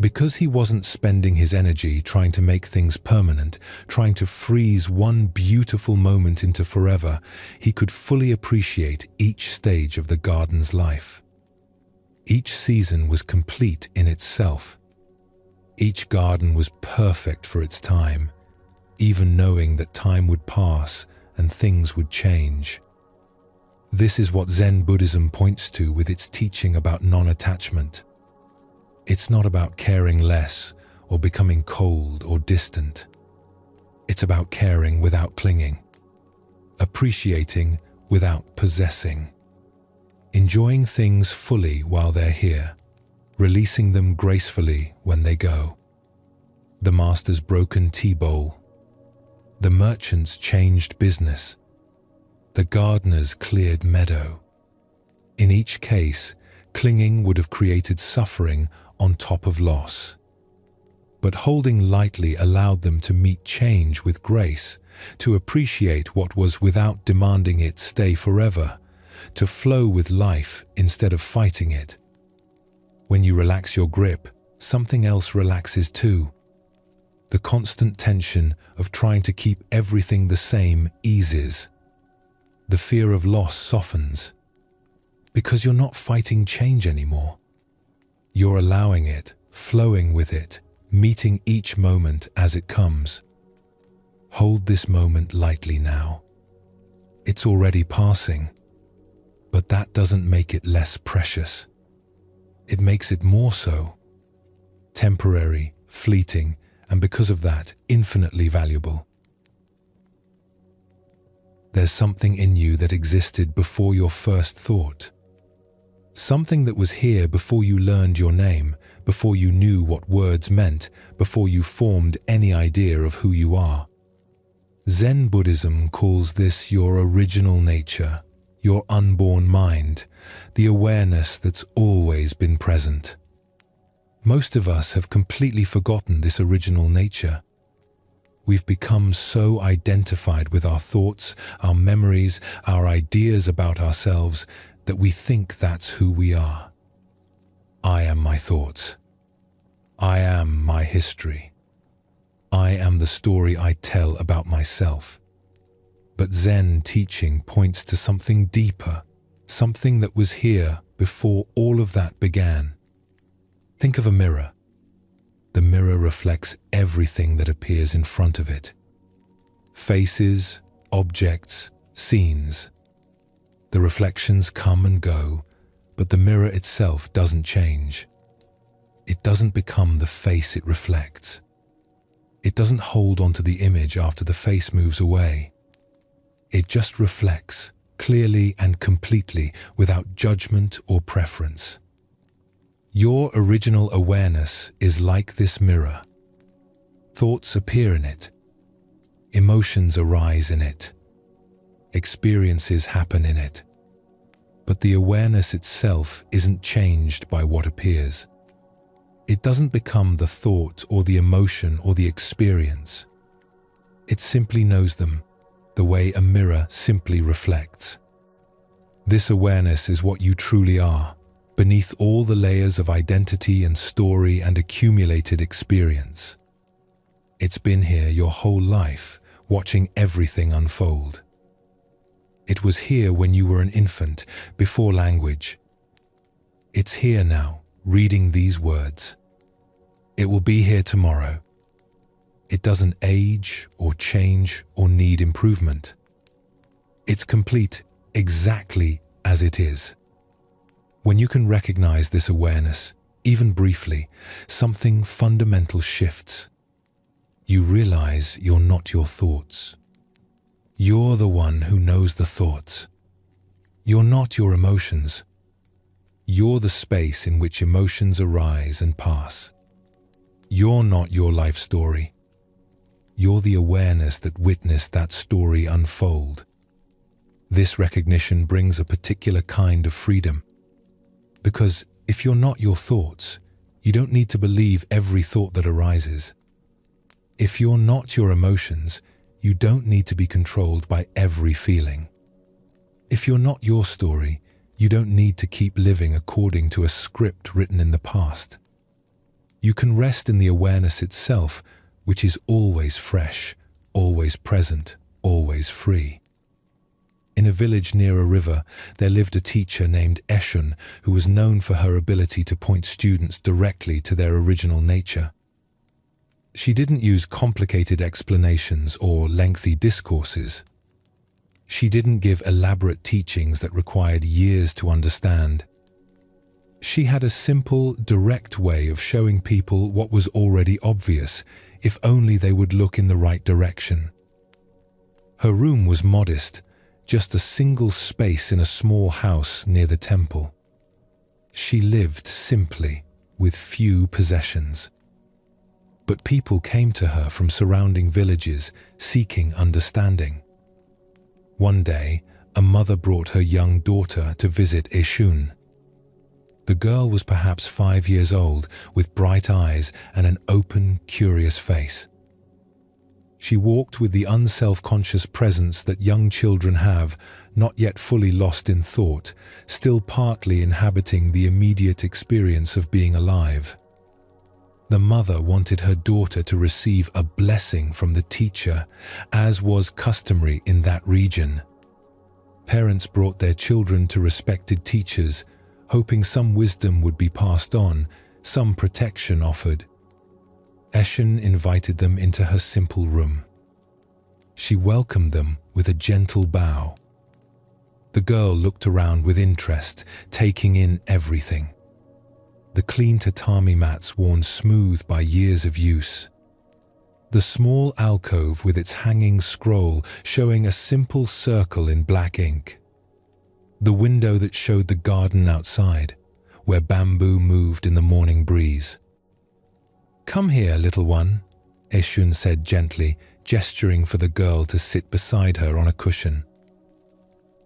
Because he wasn't spending his energy trying to make things permanent, trying to freeze one beautiful moment into forever, he could fully appreciate each stage of the garden's life. Each season was complete in itself. Each garden was perfect for its time. even knowing that time would pass and things would change. This is what Zen Buddhism points to with its teaching about non-attachment. It's not about caring less or becoming cold or distant. It's about caring without clinging, appreciating without possessing, enjoying things fully while they're here, releasing them gracefully when they go. The master's broken tea bowl, the merchant's changed business, the gardener's cleared meadow. In each case, clinging would have created suffering on top of loss. But holding lightly allowed them to meet change with grace, to appreciate what was without demanding it stay forever, to flow with life instead of fighting it. When you relax your grip, something else relaxes too. The constant tension of trying to keep everything the same eases. The fear of loss softens, because you're not fighting change anymore. You're allowing it, flowing with it, meeting each moment as it comes. Hold this moment lightly now. It's already passing, but that doesn't make it less precious. It makes it more so. Temporary, fleeting, and because of that, infinitely valuable. There's something in you that existed before your first thought. Something that was here before you learned your name, before you knew what words meant, before you formed any idea of who you are. Zen Buddhism calls this your original nature, your unborn mind, the awareness that's always been present. Most of us have completely forgotten this original nature. We've become so identified with our thoughts, our memories, our ideas about ourselves that we think that's who we are. I am my thoughts. I am my history. I am the story I tell about myself. But Zen teaching points to something deeper, something that was here before all of that began. Think of a mirror. The mirror reflects everything that appears in front of it. Faces, objects, scenes. The reflections come and go, but the mirror itself doesn't change. It doesn't become the face it reflects. It doesn't hold onto the image after the face moves away. It just reflects, clearly and completely, without judgment or preference. Your original awareness is like this mirror. Thoughts appear in it. Emotions arise in it. Experiences happen in it. But the awareness itself isn't changed by what appears. It doesn't become the thought or the emotion or the experience. It simply knows them, the way a mirror simply reflects. This awareness is what you truly are, beneath all the layers of identity and story and accumulated experience. It's been here your whole life, watching everything unfold. It was here when you were an infant, before language. It's here now, reading these words. It will be here tomorrow. It doesn't age or change or need improvement. It's complete exactly as it is. When you can recognize this awareness, even briefly, something fundamental shifts. You realize you're not your thoughts. You're the one who knows the thoughts. You're not your emotions. You're the space in which emotions arise and pass. You're not your life story. You're the awareness that witnessed that story unfold. This recognition brings a particular kind of freedom. Because if you're not your thoughts, you don't need to believe every thought that arises. If you're not your emotions, you don't need to be controlled by every feeling. If you're not your story, you don't need to keep living according to a script written in the past. You can rest in the awareness itself, which is always fresh, always present, always free. In a village near a river, there lived a teacher named Eshun who was known for her ability to point students directly to their original nature. She didn't use complicated explanations or lengthy discourses. She didn't give elaborate teachings that required years to understand. She had a simple, direct way of showing people what was already obvious, if only they would look in the right direction. Her room was modest, just a single space in a small house near the temple. She lived simply, with few possessions. But people came to her from surrounding villages, seeking understanding. One day, a mother brought her young daughter to visit Eshun. The girl was perhaps 5 years old, with bright eyes and an open, curious face. She walked with the unself-conscious presence that young children have, not yet fully lost in thought, still partly inhabiting the immediate experience of being alive. The mother wanted her daughter to receive a blessing from the teacher, as was customary in that region. Parents brought their children to respected teachers, hoping some wisdom would be passed on, some protection offered. Eshun invited them into her simple room. She welcomed them with a gentle bow. The girl looked around with interest, taking in everything. The clean tatami mats worn smooth by years of use. The small alcove with its hanging scroll showing a simple circle in black ink. The window that showed the garden outside, where bamboo moved in the morning breeze. "Come here, little one," Eshun said gently, gesturing for the girl to sit beside her on a cushion.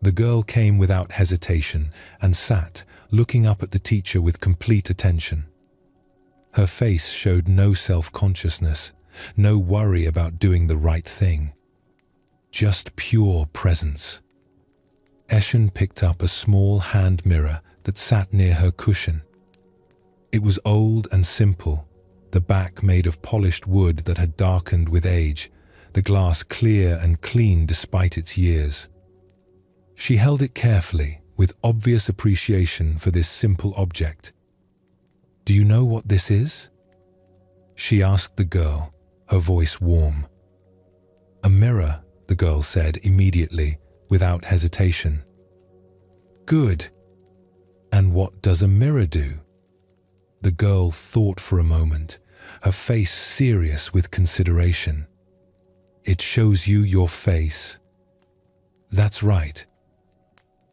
The girl came without hesitation and sat, looking up at the teacher with complete attention. Her face showed no self-consciousness, no worry about doing the right thing. Just pure presence. Eshun picked up a small hand mirror that sat near her cushion. It was old and simple, the back made of polished wood that had darkened with age, the glass clear and clean despite its years. She held it carefully, with obvious appreciation for this simple object. "Do you know what this is?" she asked the girl, her voice warm. "A mirror," the girl said immediately, without hesitation. "Good. And what does a mirror do?" The girl thought for a moment, her face serious with consideration. "It shows you your face." "That's right.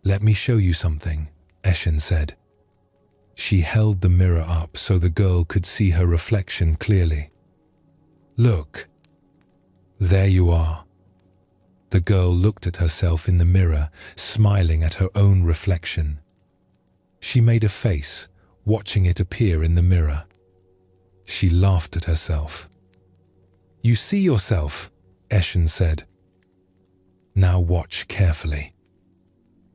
Let me show you something," Eshun said. She held the mirror up so the girl could see her reflection clearly. "Look. There you are." The girl looked at herself in the mirror, smiling at her own reflection. She made a face, watching it appear in the mirror. She laughed at herself. "You see yourself," Eshun said. "Now watch carefully."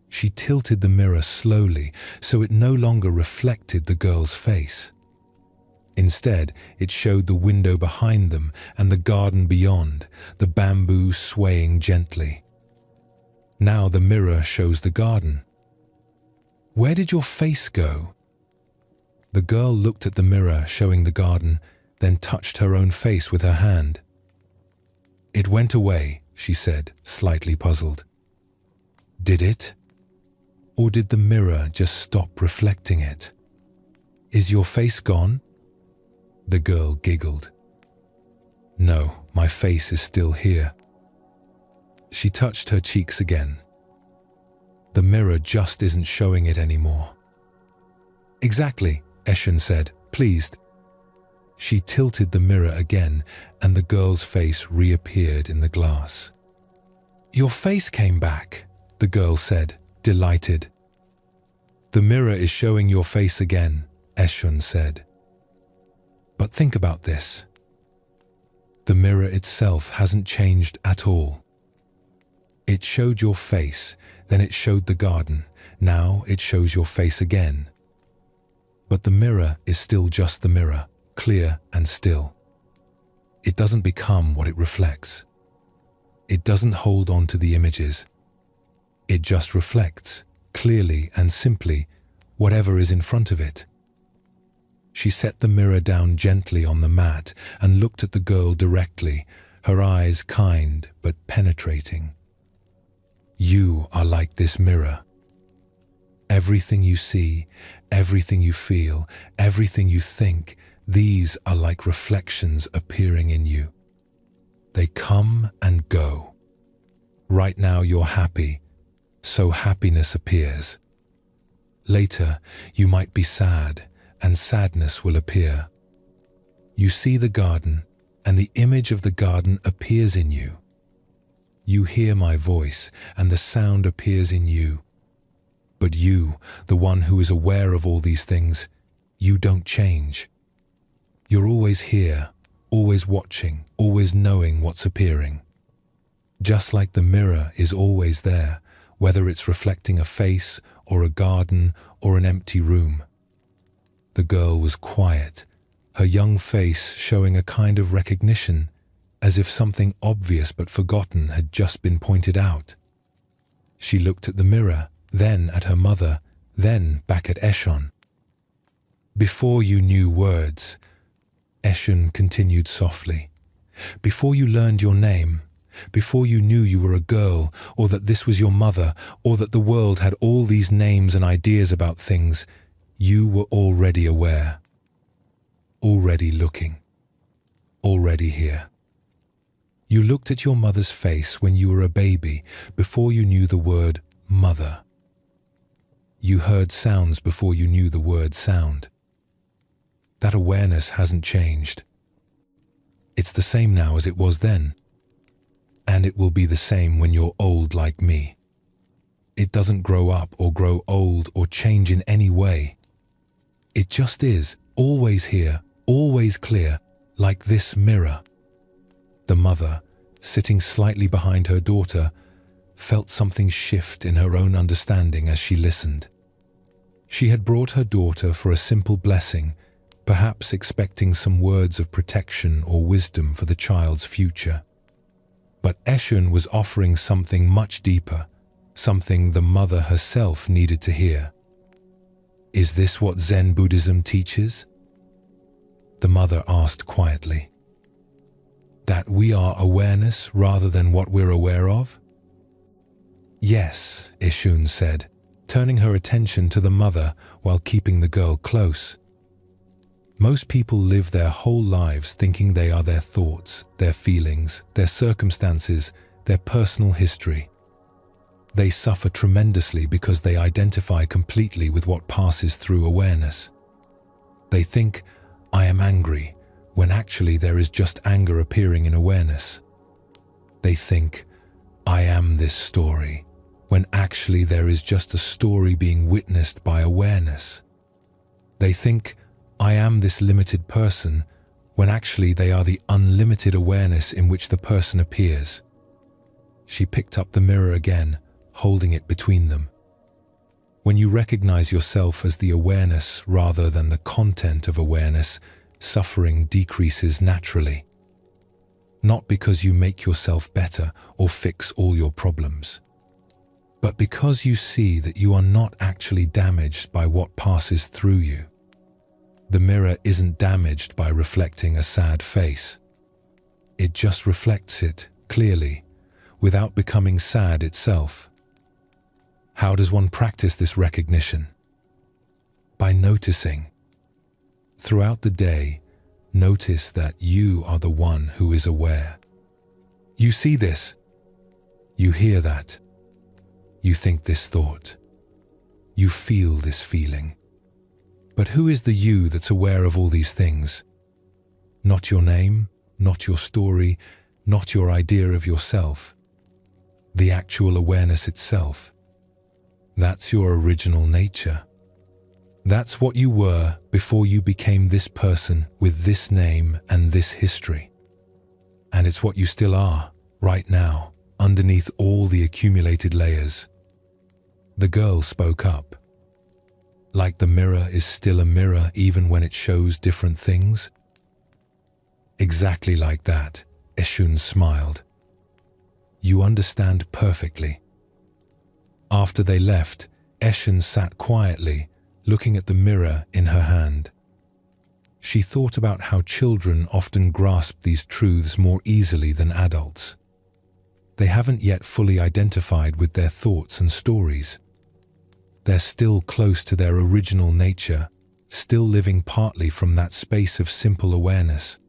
She tilted the mirror slowly so it no longer reflected the girl's face. Instead, it showed the window behind them and the garden beyond, the bamboo swaying gently. Now the mirror shows the garden. "Where did your face go?" The girl looked at the mirror showing the garden, then touched her own face with her hand. "It went away," she said, slightly puzzled. "Did it? Or did the mirror just stop reflecting it? Is your face gone?" The girl giggled. "No, my face is still here." She touched her cheeks again. "The mirror just isn't showing it anymore." "Exactly," Eshun said, pleased. She tilted the mirror again, and the girl's face reappeared in the glass. "Your face came back," the girl said, delighted. "The mirror is showing your face again," Eshun said. "But think about this. The mirror itself hasn't changed at all. It showed your face, then it showed the garden, now it shows your face again. But the mirror is still just the mirror, clear and still. It doesn't become what it reflects. It doesn't hold on to the images. It just reflects, clearly and simply, whatever is in front of it." She set the mirror down gently on the mat and looked at the girl directly, her eyes kind but penetrating. You are like this mirror. Everything you see, everything you feel, everything you think, these are like reflections appearing in you. They come and go. Right now you're happy, so happiness appears. Later, you might be sad, and sadness will appear. You see the garden, and the image of the garden appears in you. You hear my voice, and the sound appears in you. But you, the one who is aware of all these things, you don't change. You're always here, always watching, always knowing what's appearing. Just like the mirror is always there, whether it's reflecting a face or a garden or an empty room. The girl was quiet, her young face showing a kind of recognition, as if something obvious but forgotten had just been pointed out. She looked at the mirror, then at her mother, then back at Eshon. Before you knew words, Eshon continued softly, before you learned your name, before you knew you were a girl, or that this was your mother, or that the world had all these names and ideas about things, you were already aware, already looking, already here. You looked at your mother's face when you were a baby, before you knew the word mother. You heard sounds before you knew the word sound. That awareness hasn't changed. It's the same now as it was then. And it will be the same when you're old like me. It doesn't grow up or grow old or change in any way. It just is, always here, always clear, like this mirror. The mother, sitting slightly behind her daughter, felt something shift in her own understanding as she listened. She had brought her daughter for a simple blessing, perhaps expecting some words of protection or wisdom for the child's future. But Eshon was offering something much deeper, something the mother herself needed to hear. Is this what Zen Buddhism teaches? The mother asked quietly. That we are awareness rather than what we're aware of? Yes, Eshon said, turning her attention to the mother while keeping the girl close. Most people live their whole lives thinking they are their thoughts, their feelings, their circumstances, their personal history. They suffer tremendously because they identify completely with what passes through awareness. They think, I am angry, when actually there is just anger appearing in awareness. They think, I am this story, when actually there is just a story being witnessed by awareness. They think, I am this limited person, when actually they are the unlimited awareness in which the person appears. She picked up the mirror again, holding it between them. When you recognize yourself as the awareness rather than the content of awareness, suffering decreases naturally. Not because you make yourself better or fix all your problems, but because you see that you are not actually damaged by what passes through you. The mirror isn't damaged by reflecting a sad face. It just reflects it clearly, without becoming sad itself. How does one practice this recognition? By noticing. Throughout the day, notice that you are the one who is aware. You see this. You hear that. You think this thought. You feel this feeling. But who is the you that's aware of all these things? Not your name, not your story, not your idea of yourself. The actual awareness itself. That's your original nature. That's what you were before you became this person with this name and this history. And it's what you still are, right now, underneath all the accumulated layers. The girl spoke up. Like the mirror is still a mirror even when it shows different things? Exactly like that, Eshon smiled. You understand perfectly. After they left, Eshon sat quietly, looking at the mirror in her hand. she thought about how children often grasp these truths more easily than adults. They haven't yet fully identified with their thoughts and stories. They're still close to their original nature, still living partly from that space of simple awareness.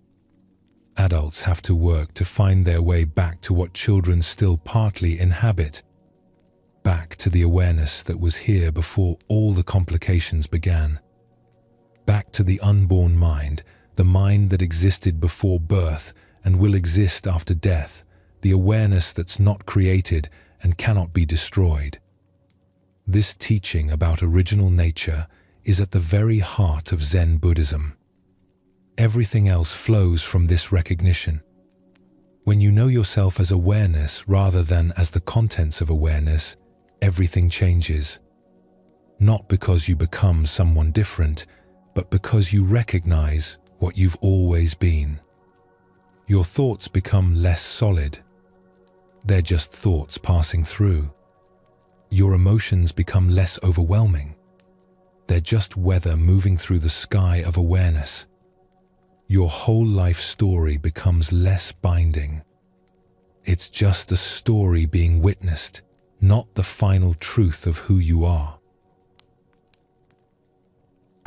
Adults have to work to find their way back to what children still partly inhabit, back to the awareness that was here before all the complications began. Back to the unborn mind, the mind that existed before birth and will exist after death, the awareness that's not created and cannot be destroyed. This teaching about original nature is at the very heart of Zen Buddhism. Everything else flows from this recognition. When you know yourself as awareness rather than as the contents of awareness, everything changes. Not because you become someone different, but because you recognize what you've always been. Your thoughts become less solid. They're just thoughts passing through. Your emotions become less overwhelming. They're just weather moving through the sky of awareness. Your whole life story becomes less binding. It's just a story being witnessed, not the final truth of who you are.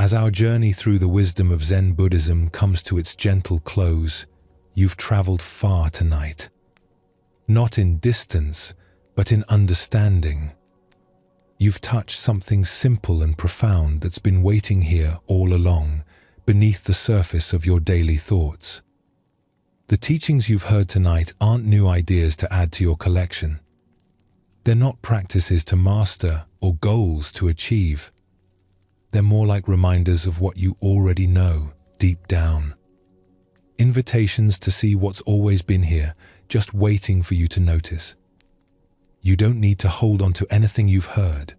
As our journey through the wisdom of Zen Buddhism comes to its gentle close, you've traveled far tonight. Not in distance, but in understanding. You've touched something simple and profound that's been waiting here all along, beneath the surface of your daily thoughts. The teachings you've heard tonight aren't new ideas to add to your collection. They're not practices to master or goals to achieve. They're more like reminders of what you already know deep down. Invitations to see what's always been here, just waiting for you to notice. You don't need to hold on to anything you've heard.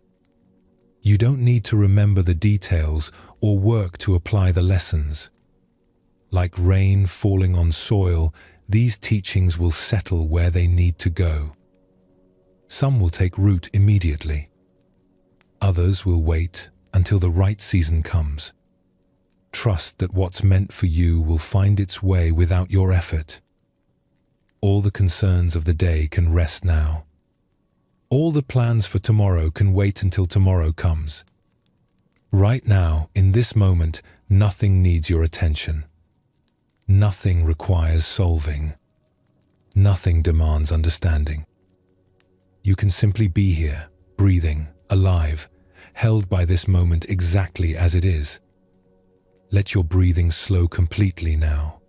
You don't need to remember the details or work to apply the lessons. Like rain falling on soil, these teachings will settle where they need to go. Some will take root immediately. Others will wait until the right season comes. Trust that what's meant for you will find its way without your effort. All the concerns of the day can rest now. All the plans for tomorrow can wait until tomorrow comes. Right now, in this moment, nothing needs your attention. Nothing requires solving. Nothing demands understanding. You can simply be here, breathing, alive, held by this moment exactly as it is. Let your breathing slow completely now.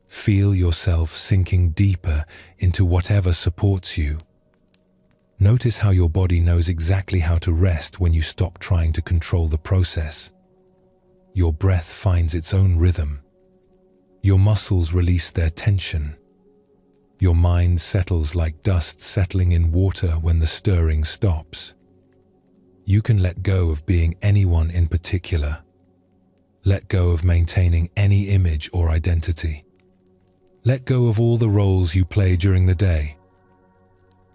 Feel yourself sinking deeper into whatever supports you. Notice how your body knows exactly how to rest when you stop trying to control the process. Your breath finds its own rhythm. Your muscles release their tension. Your mind settles like dust settling in water when the stirring stops. You can let go of being anyone in particular. Let go of maintaining any image or identity. Let go of all the roles you play during the day.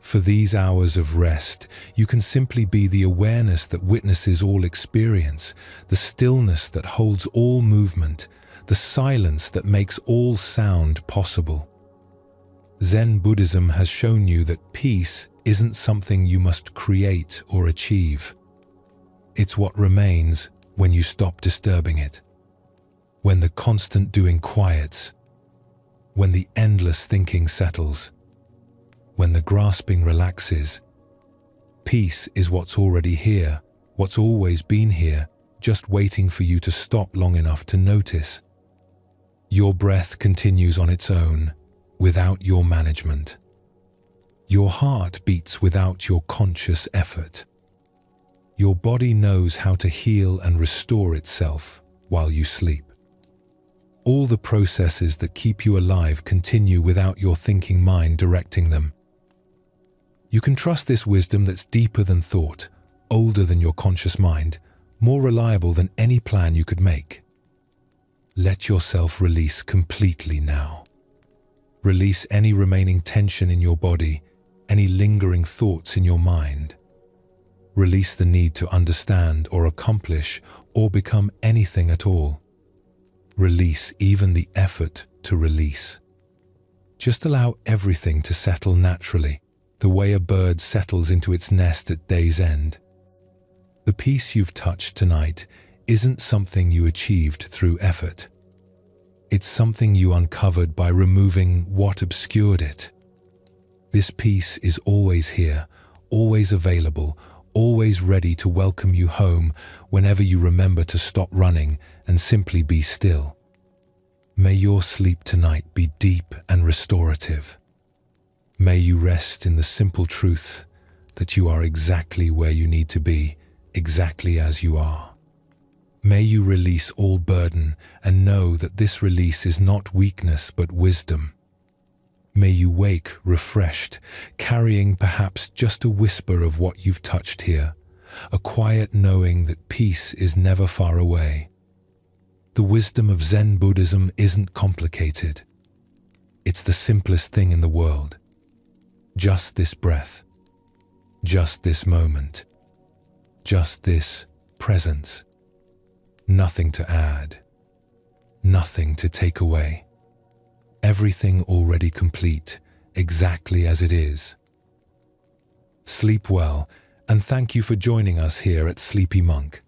For these hours of rest, you can simply be the awareness that witnesses all experience, the stillness that holds all movement, the silence that makes all sound possible. Zen Buddhism has shown you that peace isn't something you must create or achieve. It's what remains when you stop disturbing it. When the constant doing quiets. When the endless thinking settles. When the grasping relaxes. Peace is what's already here, what's always been here, just waiting for you to stop long enough to notice. Your breath continues on its own, without your management. Your heart beats without your conscious effort. Your body knows how to heal and restore itself while you sleep. All the processes that keep you alive continue without your thinking mind directing them. You can trust this wisdom that's deeper than thought, older than your conscious mind, more reliable than any plan you could make. Let yourself release completely now. Release any remaining tension in your body, any lingering thoughts in your mind. Release the need to understand or accomplish or become anything at all. Release even the effort to release. Just allow everything to settle naturally, the way a bird settles into its nest at day's end. The peace you've touched tonight isn't something you achieved through effort. It's something you uncovered by removing what obscured it. This peace is always here, always available, always ready to welcome you home whenever you remember to stop running and simply be still. May your sleep tonight be deep and restorative. May you rest in the simple truth that you are exactly where you need to be, exactly as you are. May you release all burden and know that this release is not weakness but wisdom. May you wake refreshed, carrying perhaps just a whisper of what you've touched here, a quiet knowing that peace is never far away. The wisdom of Zen Buddhism isn't complicated. It's the simplest thing in the world. Just this breath, just this moment, just this presence. Nothing to add, nothing to take away. Everything already complete, exactly as it is. Sleep well, and thank you for joining us here at Sleepy Monk.